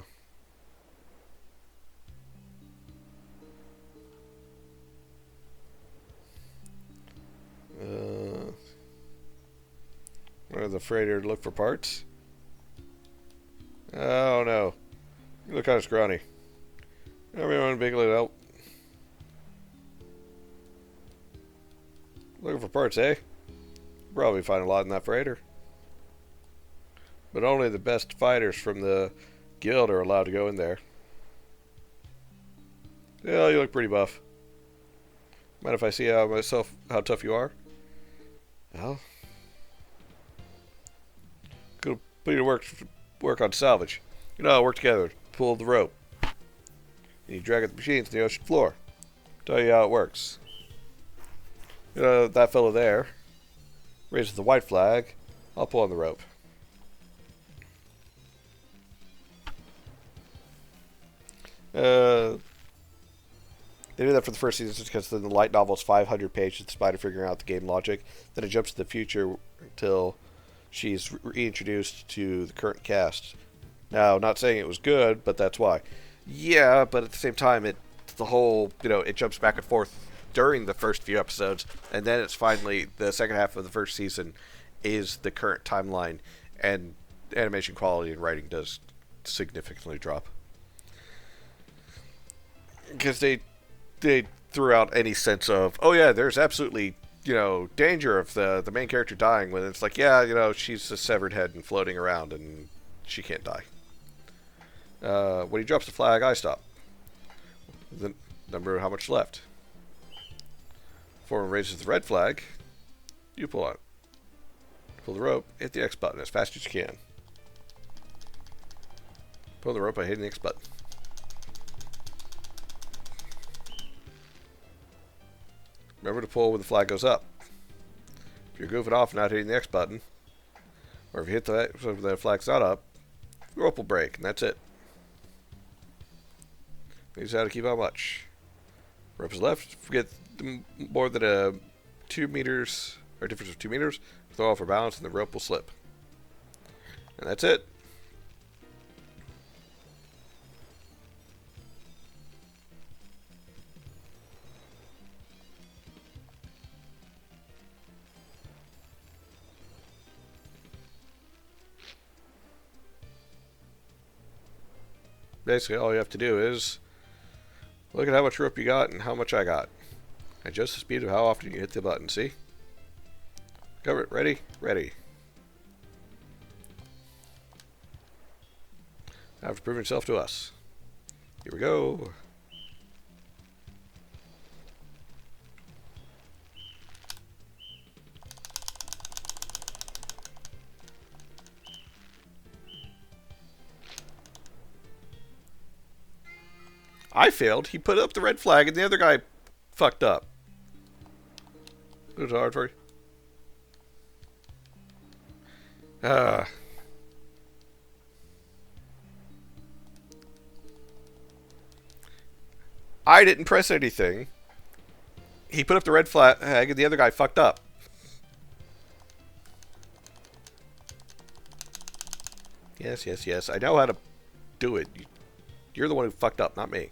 Where's the freighter to look for parts? Oh no. You look kind of scrawny. Everyone big little help. Looking for parts, eh? Probably find a lot in that freighter. But only the best fighters from the guild are allowed to go in there. Yeah, you look pretty buff. Mind if I see how tough you are? Well, could put you to work on salvage. Work together, pull the rope. And you drag at the machines to the ocean floor. Tell you how it works. That fellow there raises the white flag. I'll pull on the rope. They do that for the first season because then the light novel is 500 pages, Spider figuring out the game logic. Then it jumps to the future until she's reintroduced to the current cast. Now, not saying it was good, but that's why. Yeah, but at the same time, it jumps back and forth during the first few episodes, and then it's finally the second half of the first season is the current timeline, and animation quality and writing does significantly drop. Because they threw out any sense of, oh yeah, there's absolutely, danger of the main character dying, when it's like, yeah, she's a severed head and floating around and she can't die. When he drops the flag, I stop. The number, how much left. Foreman raises the red flag, you pull on it. Pull the rope, hit the X button as fast as you can. Pull the rope by hitting the X button. Remember to pull when the flag goes up. If you're goofing off and not hitting the X button, or if you hit the flag's not up, the rope will break, and that's it. Here's how to keep how much. Rope is left. Forget more than 2 meters, or difference of 2 meters. Throw off for balance, and the rope will slip. And that's it. Basically, all you have to do is look at how much rope you got and how much I got. Adjust the speed of how often you hit the button, see? Cover it. Ready? Ready. Have to prove yourself to us. Here we go. I failed. He put up the red flag and the other guy fucked up. It was hard for you. I didn't press anything. He put up the red flag and the other guy fucked up. Yes, yes, yes. I know how to do it. You're the one who fucked up, not me.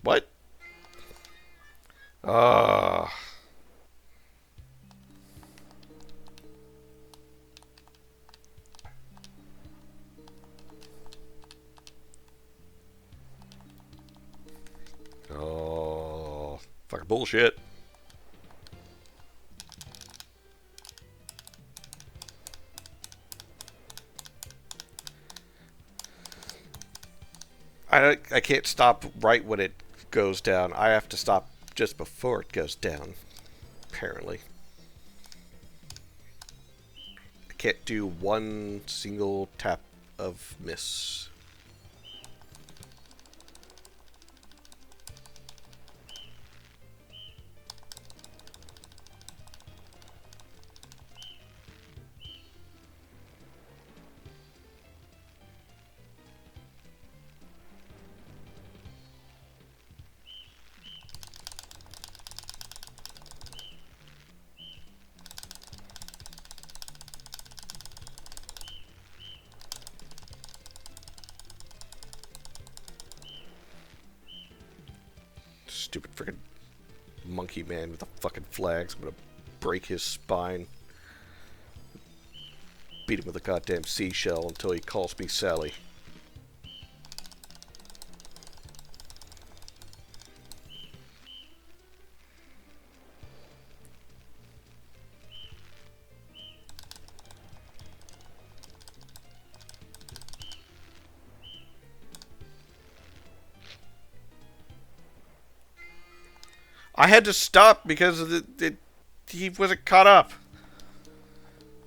What? Ah. Oh. Fucking bullshit. I can't stop right when it goes down. I have to stop just before it goes down, apparently. I can't do one single tap of miss. Stupid freaking monkey man with the fucking flags. I'm gonna break his spine. Beat him with a goddamn seashell until he calls me Sally. I had to stop because of he wasn't caught up.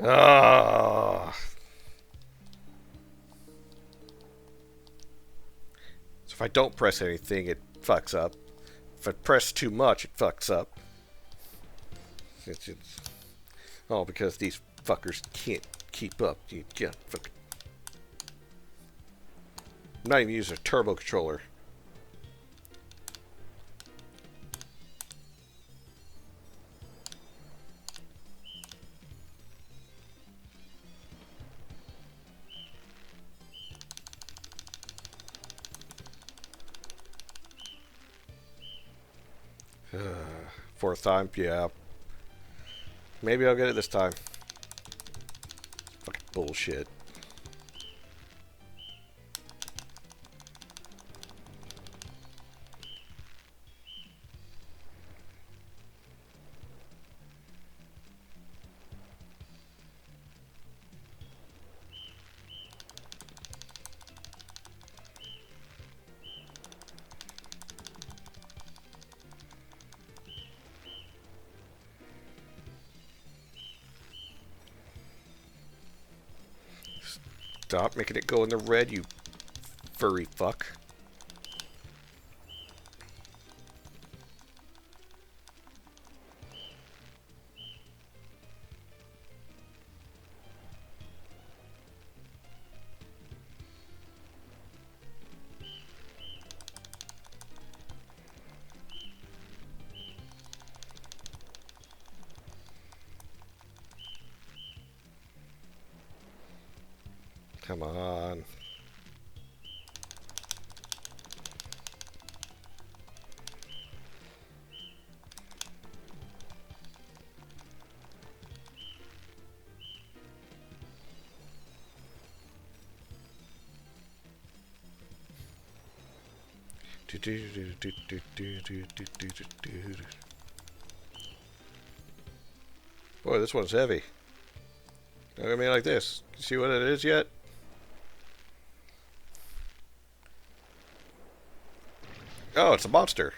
Ah. So if I don't press anything, it fucks up. If I press too much, it fucks up. It's all because these fuckers can't keep up. You get fucking. I'm not even using a turbo controller. Fourth time, yeah. Maybe I'll get it this time. Fucking bullshit. Stop making it go in the red, you furry fuck. Come on. Boy, this one's heavy. Look at me like this. You see what it is yet? Oh, it's a monster.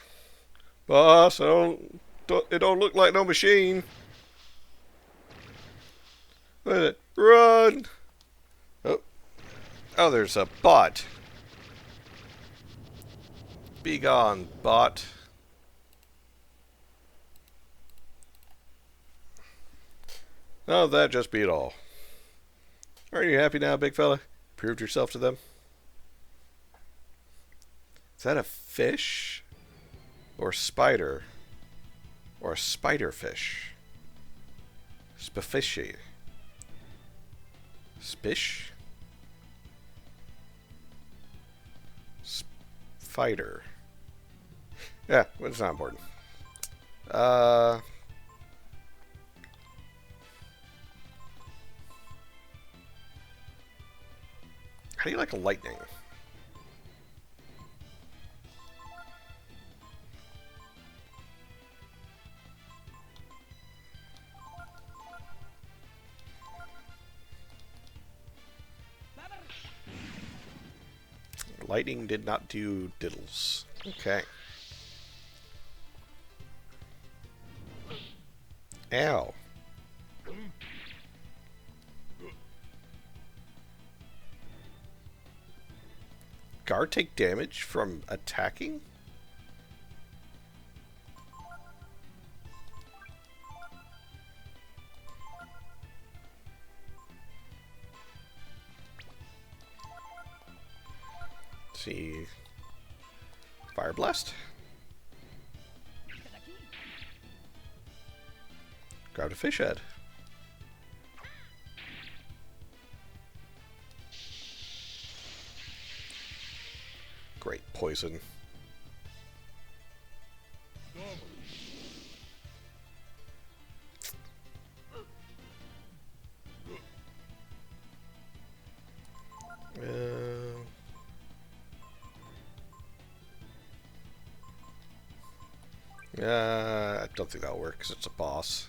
Boss, it don't look like no machine. What is it? Run! Oh, oh, there's a bot. Be gone, bot. Oh, that just beat all. Are you happy now, big fella? Proved yourself to them? Is that a fish? Or spider? Or a spiderfish? Spifishy. Spish? Spider. Yeah, but it's not important. How do you like lightning? Lightning did not do diddles. Okay. Ow. Gar take damage from attacking? Let's see. Fire Blast. Grabbed a fish head. Great poison. I don't think that'll work because it's a boss.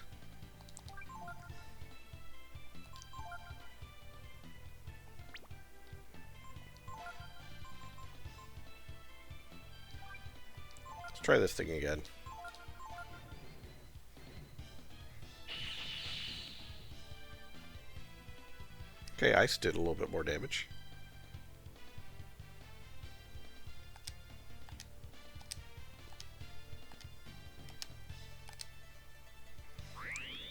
Let's try this thing again. Okay, ice did a little bit more damage.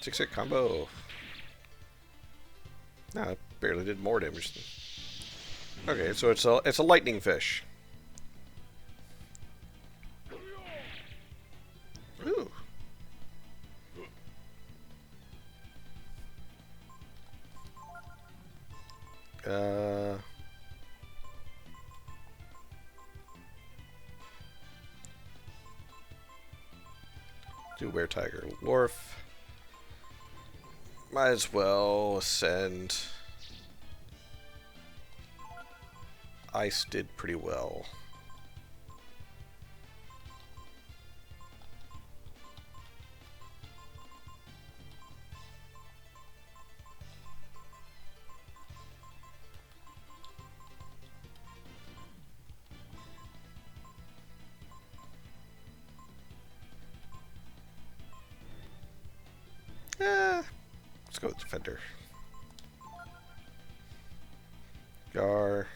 Six-hit combo. No, it barely did more damage. Okay, so it's a lightning fish. Ooh. Do Were-Tiger Lorf. Might as well ascend. Ice did pretty well. Let's go with Defender. Gar.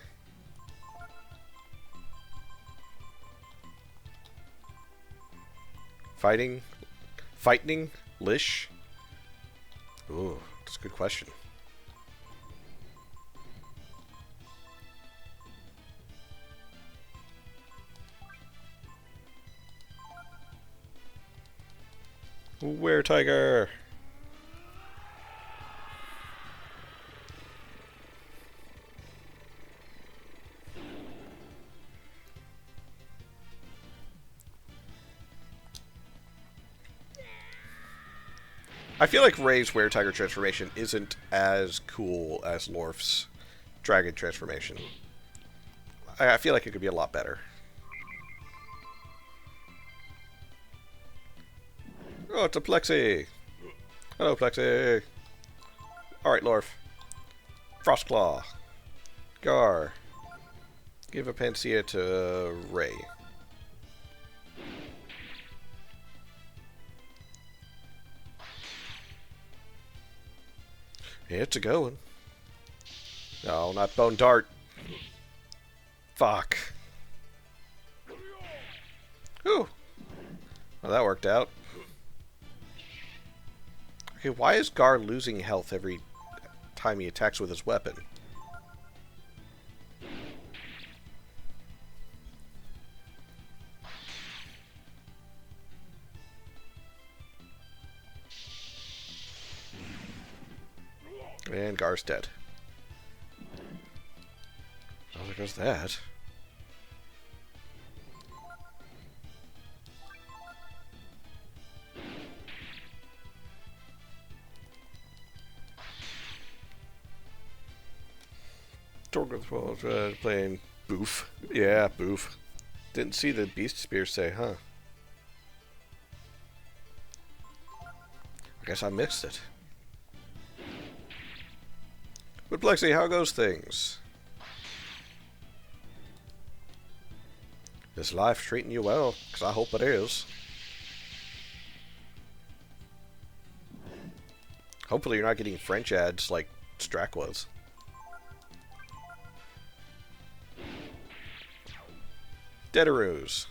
Fighting? Lish? Ooh, that's a good question. Were-Tiger! I feel like Ray's Were-Tiger transformation isn't as cool as Lorf's Dragon transformation. I feel like it could be a lot better. Oh, it's a Plexi! Hello, Plexi! Alright, Lorf. Frostclaw. Gar. Give a Panacea to Ray. It's a going. No, not Bone Dart. Fuck. Ooh. Well, that worked out. Okay, why is Gar losing health every time he attacks with his weapon? And Gar's dead. Oh, there goes that. Playing Boof. Yeah, Boof. Didn't see the Beast Spear say, huh? I guess I missed it. But Plexi, how goes things? Is life treating you well? Because I hope it is. Hopefully you're not getting French ads like Strack was. Deadaroos.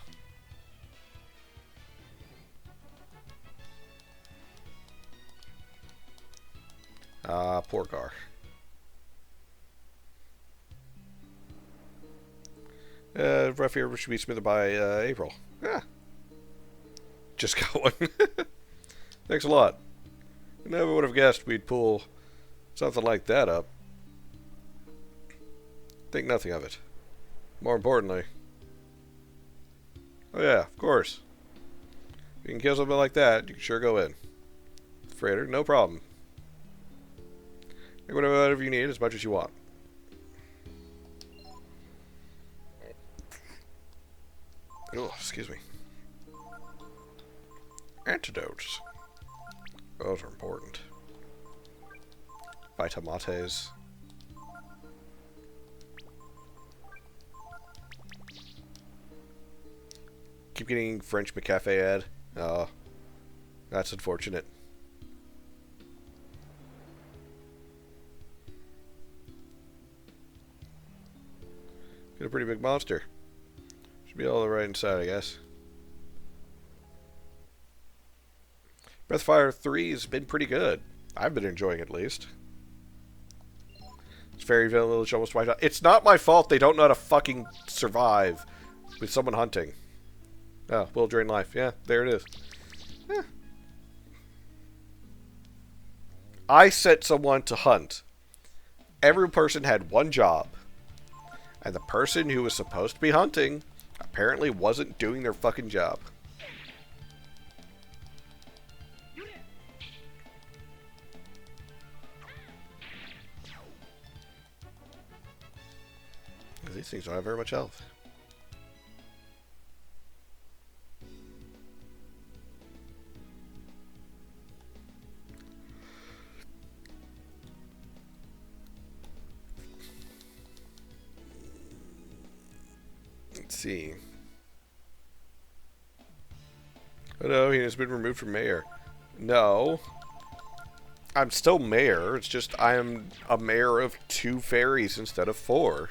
Poor Gar. Rough here should be smoothed by April. Yeah. Just going. Thanks a lot. Never would have guessed we'd pull something like that up. Think nothing of it. More importantly. Oh yeah, of course. If you can kill something like that, you can sure go in. Freighter, no problem. Take whatever you need as much as you want. Oh, excuse me. Antidotes. Those are important. Vitamates. Keep getting French McCafe ad. Oh, that's unfortunate. Get a pretty big monster. Should be all the right inside, I guess. Breath of Fire 3 has been pretty good. I've been enjoying it, at least. It's Fairy Village almost wiped out. It's not my fault they don't know how to fucking survive with someone hunting. Oh, will drain life. Yeah, there it is. Eh. I set someone to hunt. Every person had one job. And the person who was supposed to be hunting apparently wasn't doing their fucking job. These things don't have very much health. Let's see. Oh no, he has been removed from mayor. No. I'm still mayor. It's just I am a mayor of 2 fairies instead of 4.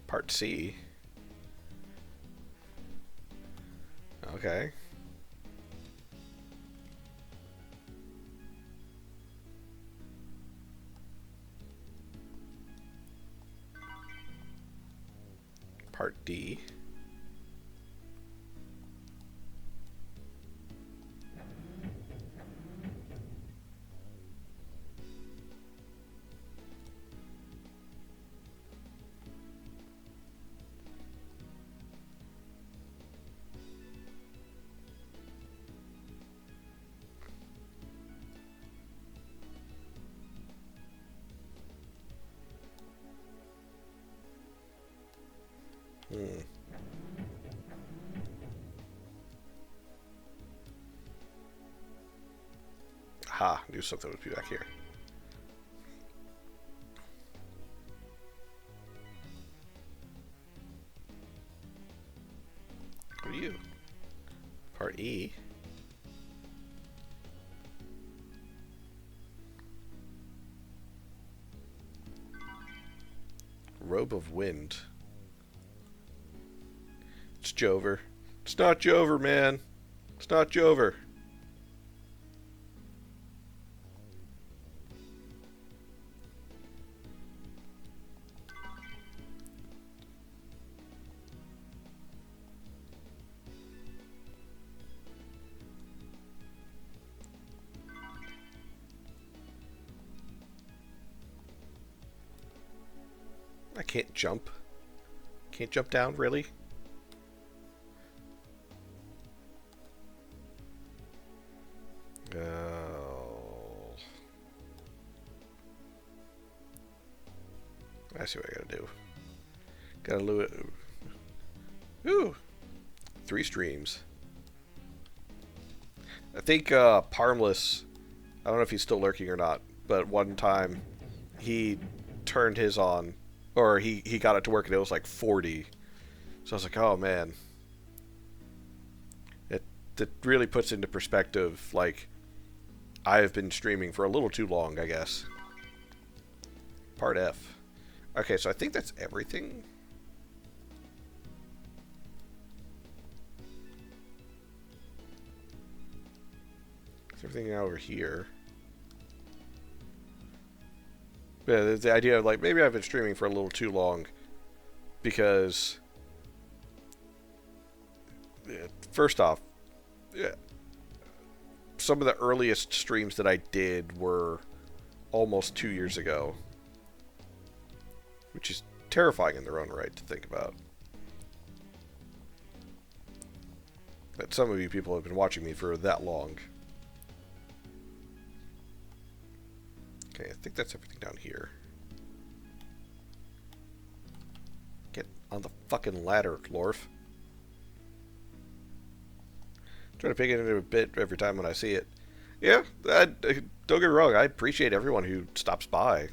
Part C. Okay. Part D. Ha, knew something would be back here. What are you? Part E. Robe of Wind. It's Jover. It's not Jover, man. It's not Jover. I can't jump. Can't jump down, really? Oh. I see what I gotta do. Gotta do it. Ooh. 3 streams. I think Parmless, I don't know if he's still lurking or not, but one time he turned his on, or he got it to work and it was like 40. So I was like, oh man. It really puts into perspective, like, I have been streaming for a little too long, I guess. Part F. Okay, so I think that's everything. Is everything over here? Yeah, the idea of, like, maybe I've been streaming for a little too long because, first off, some of the earliest streams that I did were almost 2 years ago, which is terrifying in their own right to think about. That some of you people have been watching me for that long. Okay, I think that's everything down here. Get on the fucking ladder, Lorf. Trying to pick it into a bit every time when I see it. Yeah, don't get me wrong, I appreciate everyone who stops by.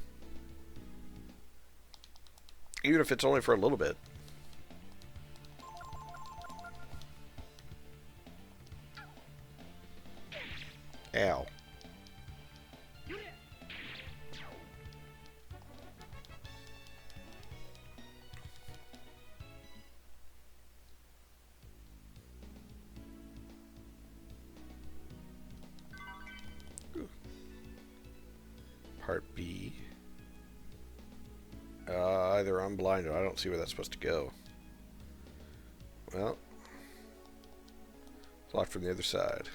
Even if it's only for a little bit. Ow. Part B. Either I'm blind or I don't see where that's supposed to go. Well, it's locked from the other side.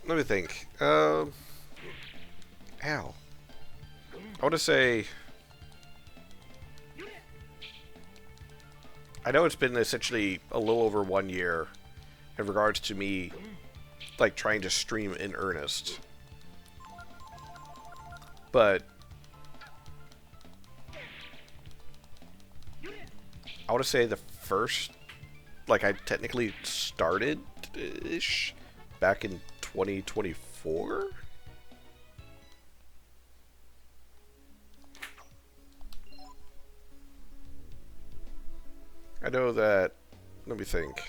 Let me think. Ow. I want to say... I know it's been essentially a little over 1 year in regards to me, like, trying to stream in earnest. But I want to say the first, like, I technically started-ish back in 2024? I know that, let me think.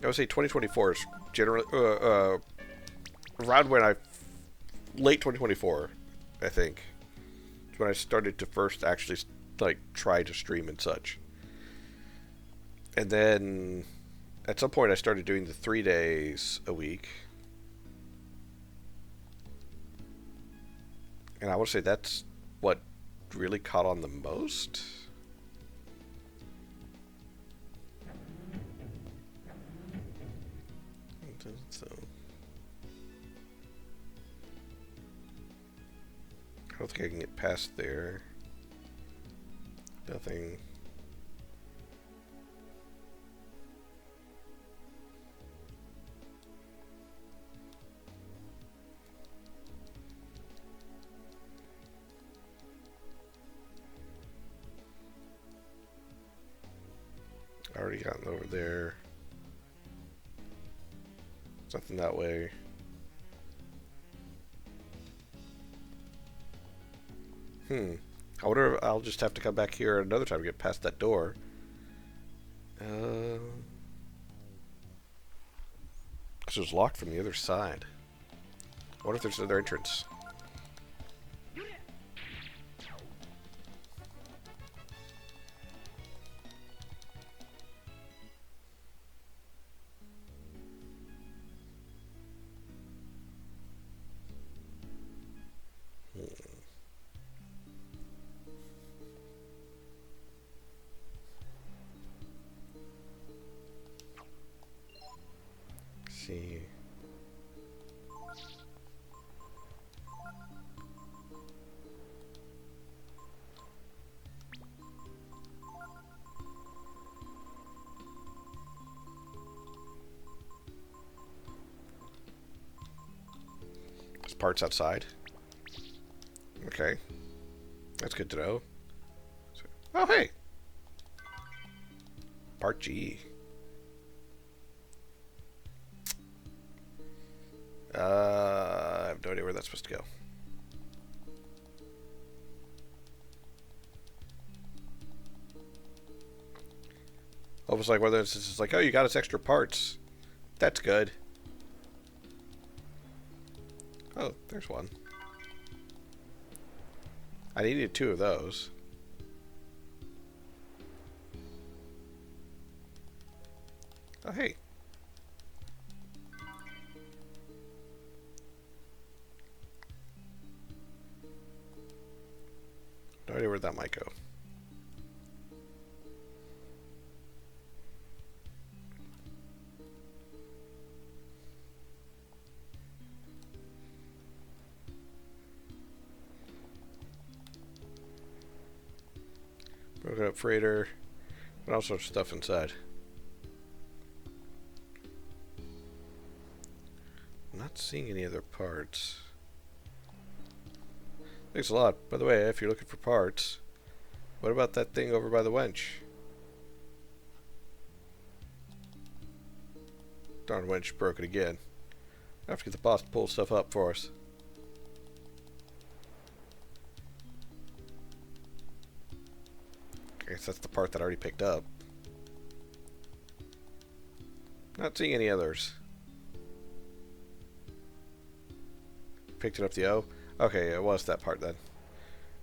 I would say 2024 is generally, around when late 2024, I think, is when I started to first actually, like, try to stream and such. And then, at some point I started doing the 3 days a week. And I would say that's what really caught on the most. So, I don't think I can get past there. Nothing. Already gotten over there. Nothing that way. I wonder if I'll just have to come back here another time to get past that door. This was locked from the other side. I wonder if there's another entrance. parts outside. Okay. That's good to know. Oh, hey! Part G. I have no idea where that's supposed to go. Almost like whether it's just like, oh, you got us extra parts. That's good. Oh, there's one. I needed 2 of those. Oh, hey. No idea where that might go. Broken up freighter. And all sorts of stuff inside. I'm not seeing any other parts. Thanks a lot. By the way, if you're looking for parts, what about that thing over by the wench? Darn wench broke it again. I have to get the boss to pull stuff up for us. I guess that's the part that I already picked up. Not seeing any others. Picked it up the O? Okay, it was that part then.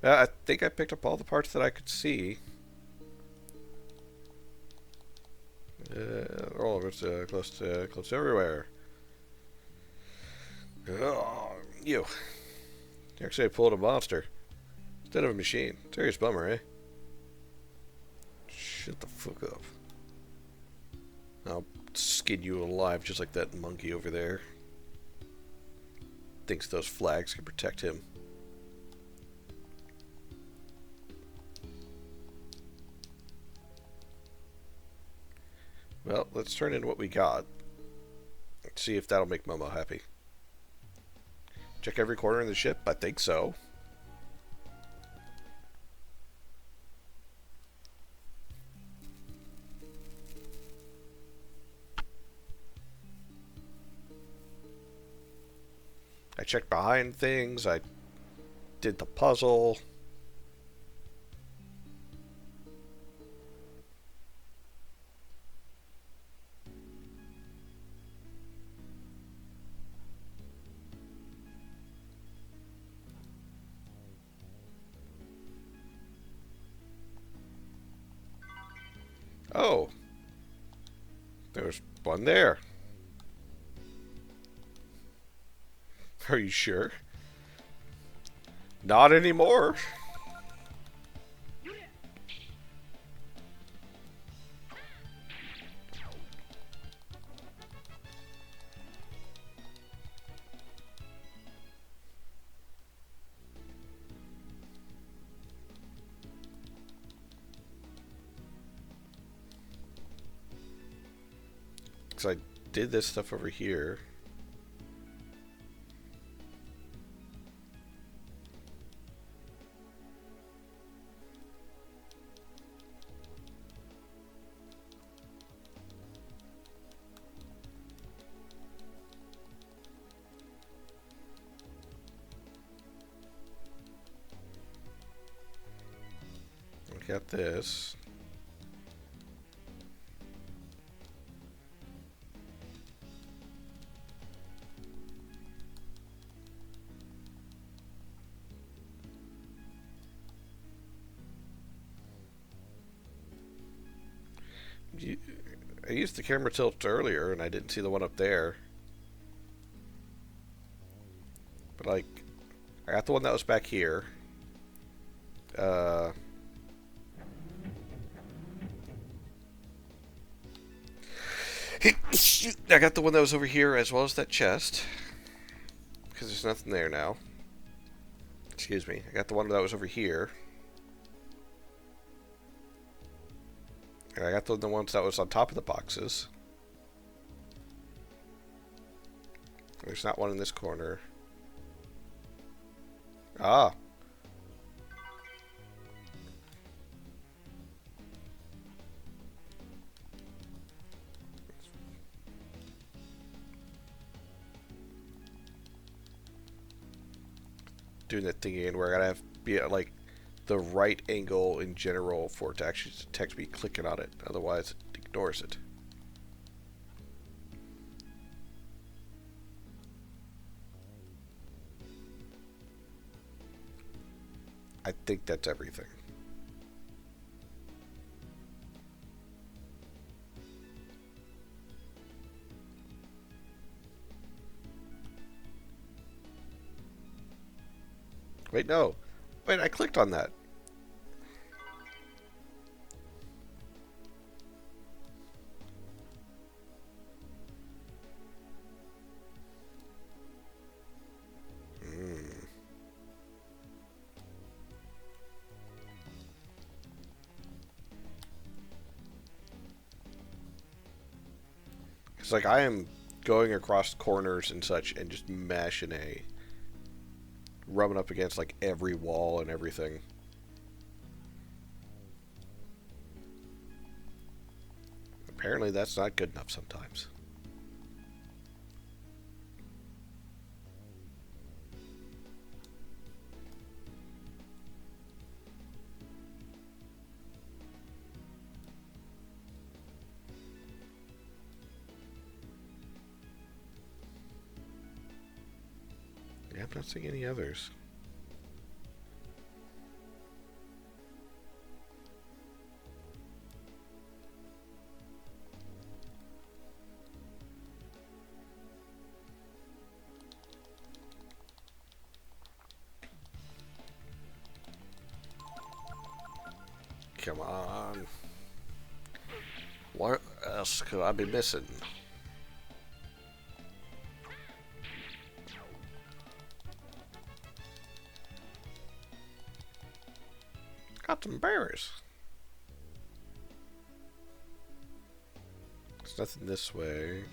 I think I picked up all the parts that I could see. All of it's close to everywhere. Oh, you actually pulled a monster instead of a machine. Serious bummer, eh? Shut the fuck up. I'll skin you alive just like that monkey over there. Thinks those flags can protect him. Well, let's turn in what we got. Let's see if that'll make Momo happy. Check every corner in the ship? I think so. I checked behind things. I did the puzzle. Oh, there's one there. Are you sure? Not anymore. Because I did this stuff over here. I got this. I used the camera tilt earlier and I didn't see the one up there. But like, I got the one that was back here. I got the one that was over here as well as that chest. Because there's nothing there now. Excuse me. I got the one that was over here. And I got the ones that was on top of the boxes. There's not one in this corner. Ah. Doing that thing again where I gotta have be at like the right angle in general for it to actually detect me clicking on it. Otherwise, it ignores it. I think that's everything. Wait, no. Wait, I clicked on that. It's like I am going across corners and such and just mashing A. Rubbing up against like every wall and everything. Apparently that's not good enough sometimes. Yeah, I'm not seeing any others. Come on. What else could I be missing? Got some berries. There's nothing this way.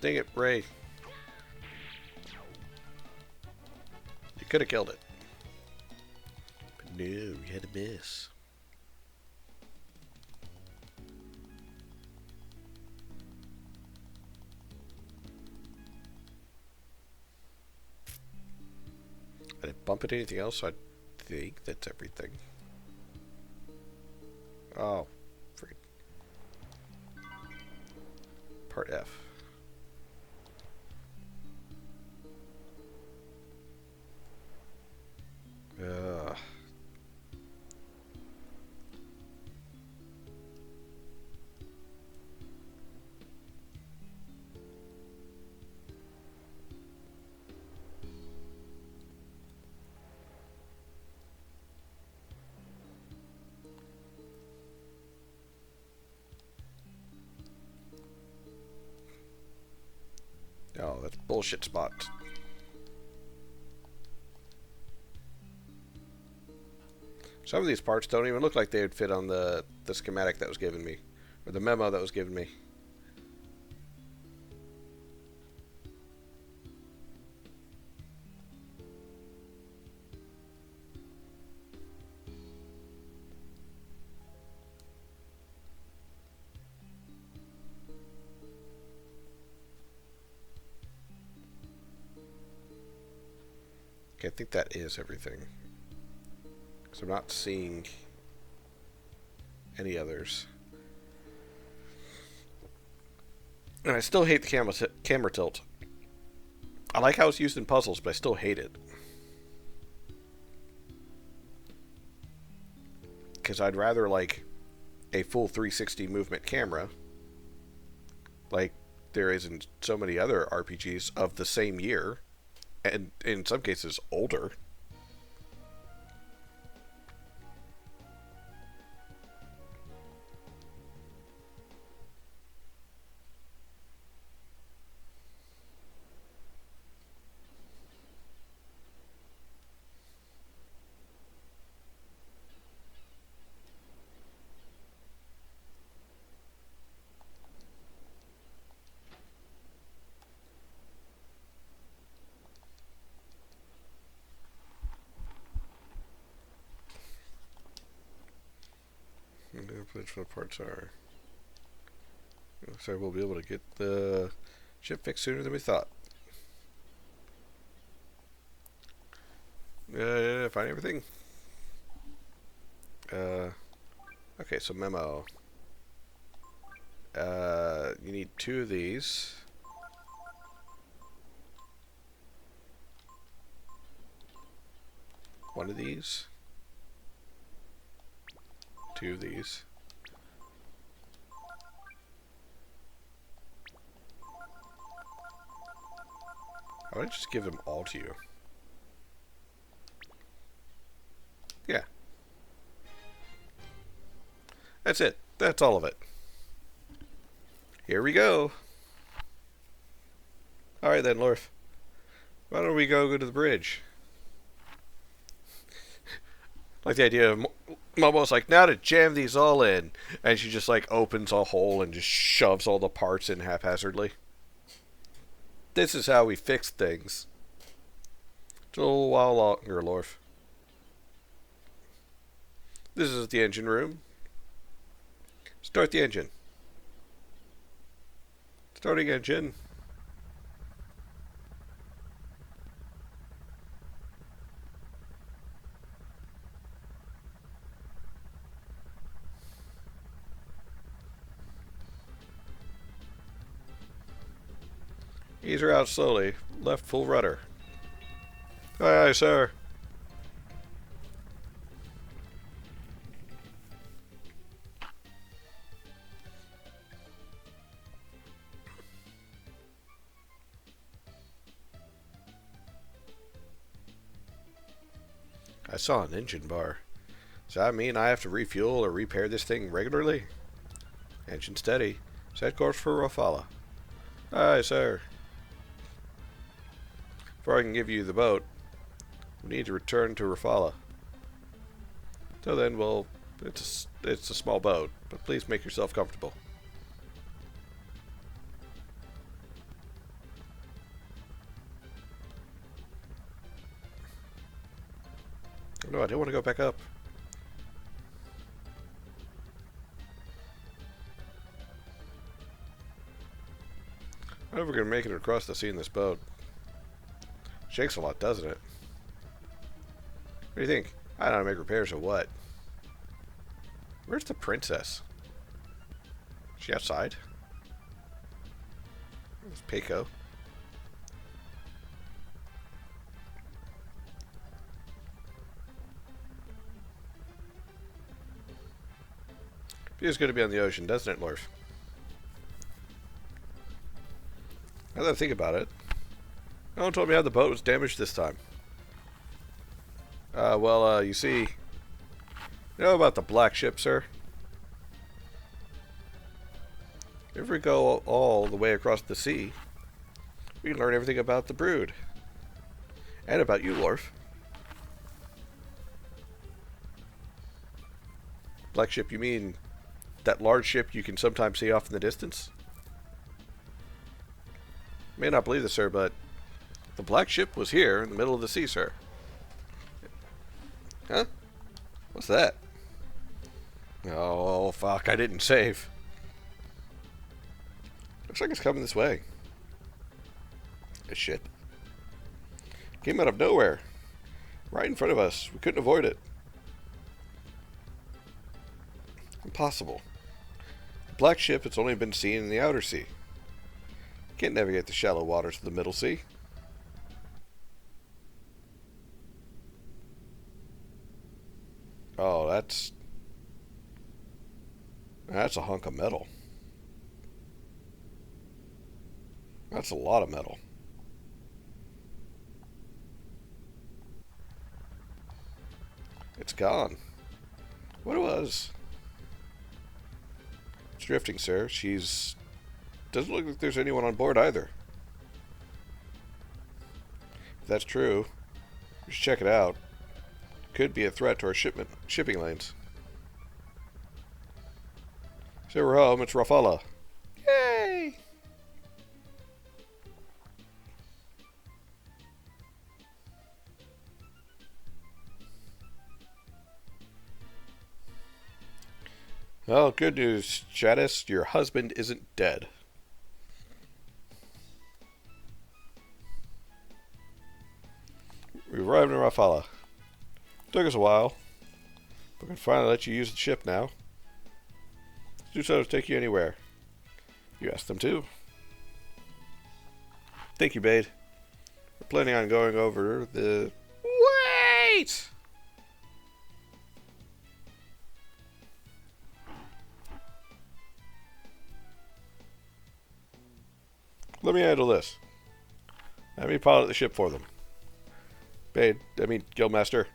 Dang it, Ray. You could have killed it. But no, you had to miss. I didn't bump into anything else, so I think that's everything. Oh, freaking. Part F. Ugh. Oh, that's bullshit spot. Some of these parts don't even look like they would fit on the schematic that was given me. Or the memo that was given me. Okay, I think that is everything. Because I'm not seeing any others. And I still hate the camera tilt. I like how it's used in puzzles, but I still hate it. Because I'd rather like a full 360 movement camera, like there is in so many other RPGs of the same year, and in some cases older. Which one parts are? So we'll be able to get the ship fixed sooner than we thought. Find everything. Okay, so memo. You need 2 of these. One of these. 2 of these. How about I just give them all to you? Yeah. That's it. That's all of it. Here we go. Alright then, Lorf. Why don't we go to the bridge? Like the idea of Momo's like, now to jam these all in. And she just like opens a hole and just shoves all the parts in haphazardly. This is how we fix things. It's a little while longer, Lorf. This is the engine room. Start the engine. Starting engine. Ease her out slowly. Left full rudder. Aye, aye, sir. I saw an engine bar. Does that mean I have to refuel or repair this thing regularly? Engine steady. Set course for Rafala. Aye, sir. Before I can give you the boat, we need to return to Rafala. Till then, well, it's a small boat, but please make yourself comfortable. No, I don't want to go back up. I don't know if we're going to make it across the sea in this boat. Shakes a lot, doesn't it? What do you think? I don't know how to make repairs or what. Where's the princess? Is she outside? Where's Peiko? Feels good to be on the ocean, doesn't it, Lorf? Now that I think about it, no one told me how the boat was damaged this time. You see, you know about the black ship, sir? If we go all the way across the sea, we can learn everything about the brood. And about you, Lorf. Black ship, you mean that large ship you can sometimes see off in the distance? You may not believe this, sir, but the black ship was here in the middle of the sea, sir. Huh? What's that? Oh, fuck, I didn't save. Looks like it's coming this way. Shit. Came out of nowhere. Right in front of us. We couldn't avoid it. Impossible. The black ship has only been seen in the outer sea. Can't navigate the shallow waters of the middle sea. Oh, that's a hunk of metal. That's a lot of metal. It's gone. What it was? It's drifting, sir. Doesn't look like there's anyone on board either. If that's true, we should check it out. Could be a threat to our shipping lanes. So we're home. It's Rafala. Yay! Well, good news, Jadis. Your husband isn't dead. We arrived in Rafala. Took us a while, but we can finally let you use the ship now. Do so to take you anywhere. You asked them to. Thank you, Bade. We're planning on going over the... Wait! Let me handle this. Have me pilot the ship for them. Guildmaster.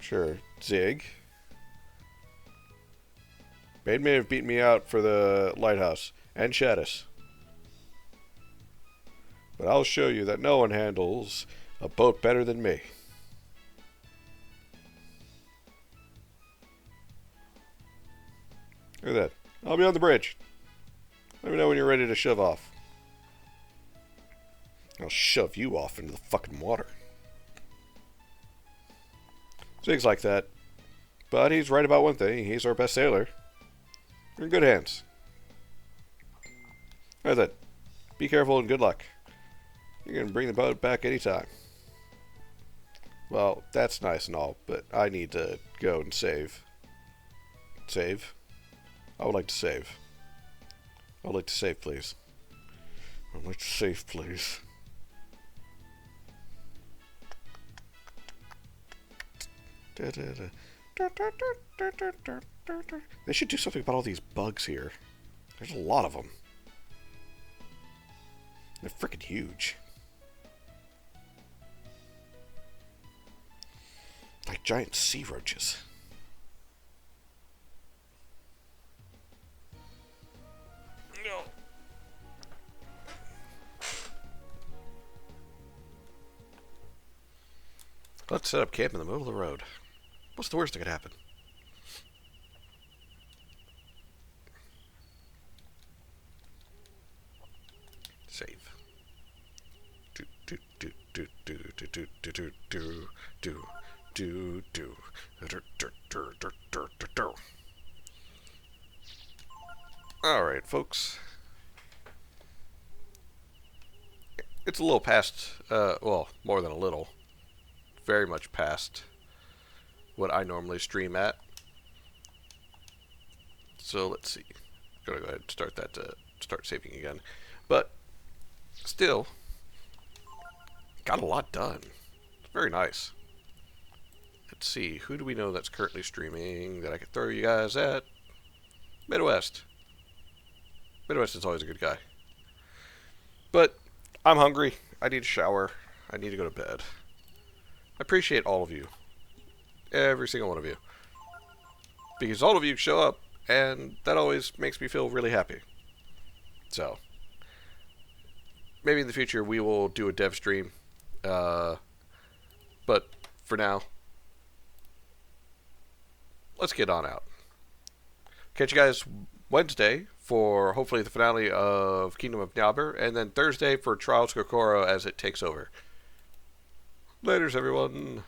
Sure, Zig. Bade may have beaten me out for the lighthouse and Shadis. But I'll show you that no one handles a boat better than me. Look at that. I'll be on the bridge. Let me know when you're ready to shove off. I'll shove you off into the fucking water. Zig's like that. But he's right about one thing. He's our best sailor. You're in good hands. Alright then. Be careful and good luck. You can bring the boat back anytime. Well, that's nice and all, but I need to go and save. Save? I would like to save. I would like to save, please. I would like to save, please. They should do something about all these bugs here. There's a lot of them. They're freaking huge. Like giant sea roaches. No. Let's set up camp in the middle of the road. What's the worst that could happen? Save. Alright, folks. It's a little past, well, more than a little. Very much past what I normally stream at. So let's see. I'm gonna go ahead and start that to start saving again. But still, got a lot done. It's very nice. Let's see, who do we know that's currently streaming that I could throw you guys at? Midwest. Midwest is always a good guy. But I'm hungry. I need a shower. I need to go to bed. I appreciate all of you. Every single one of you. Because all of you show up, and that always makes me feel really happy. So, maybe in the future we will do a dev stream. But for now, let's get on out. Catch you guys Wednesday for hopefully the finale of Kingdom of Nyabur, and then Thursday for Trials Kokoro as it takes over. Laters, everyone.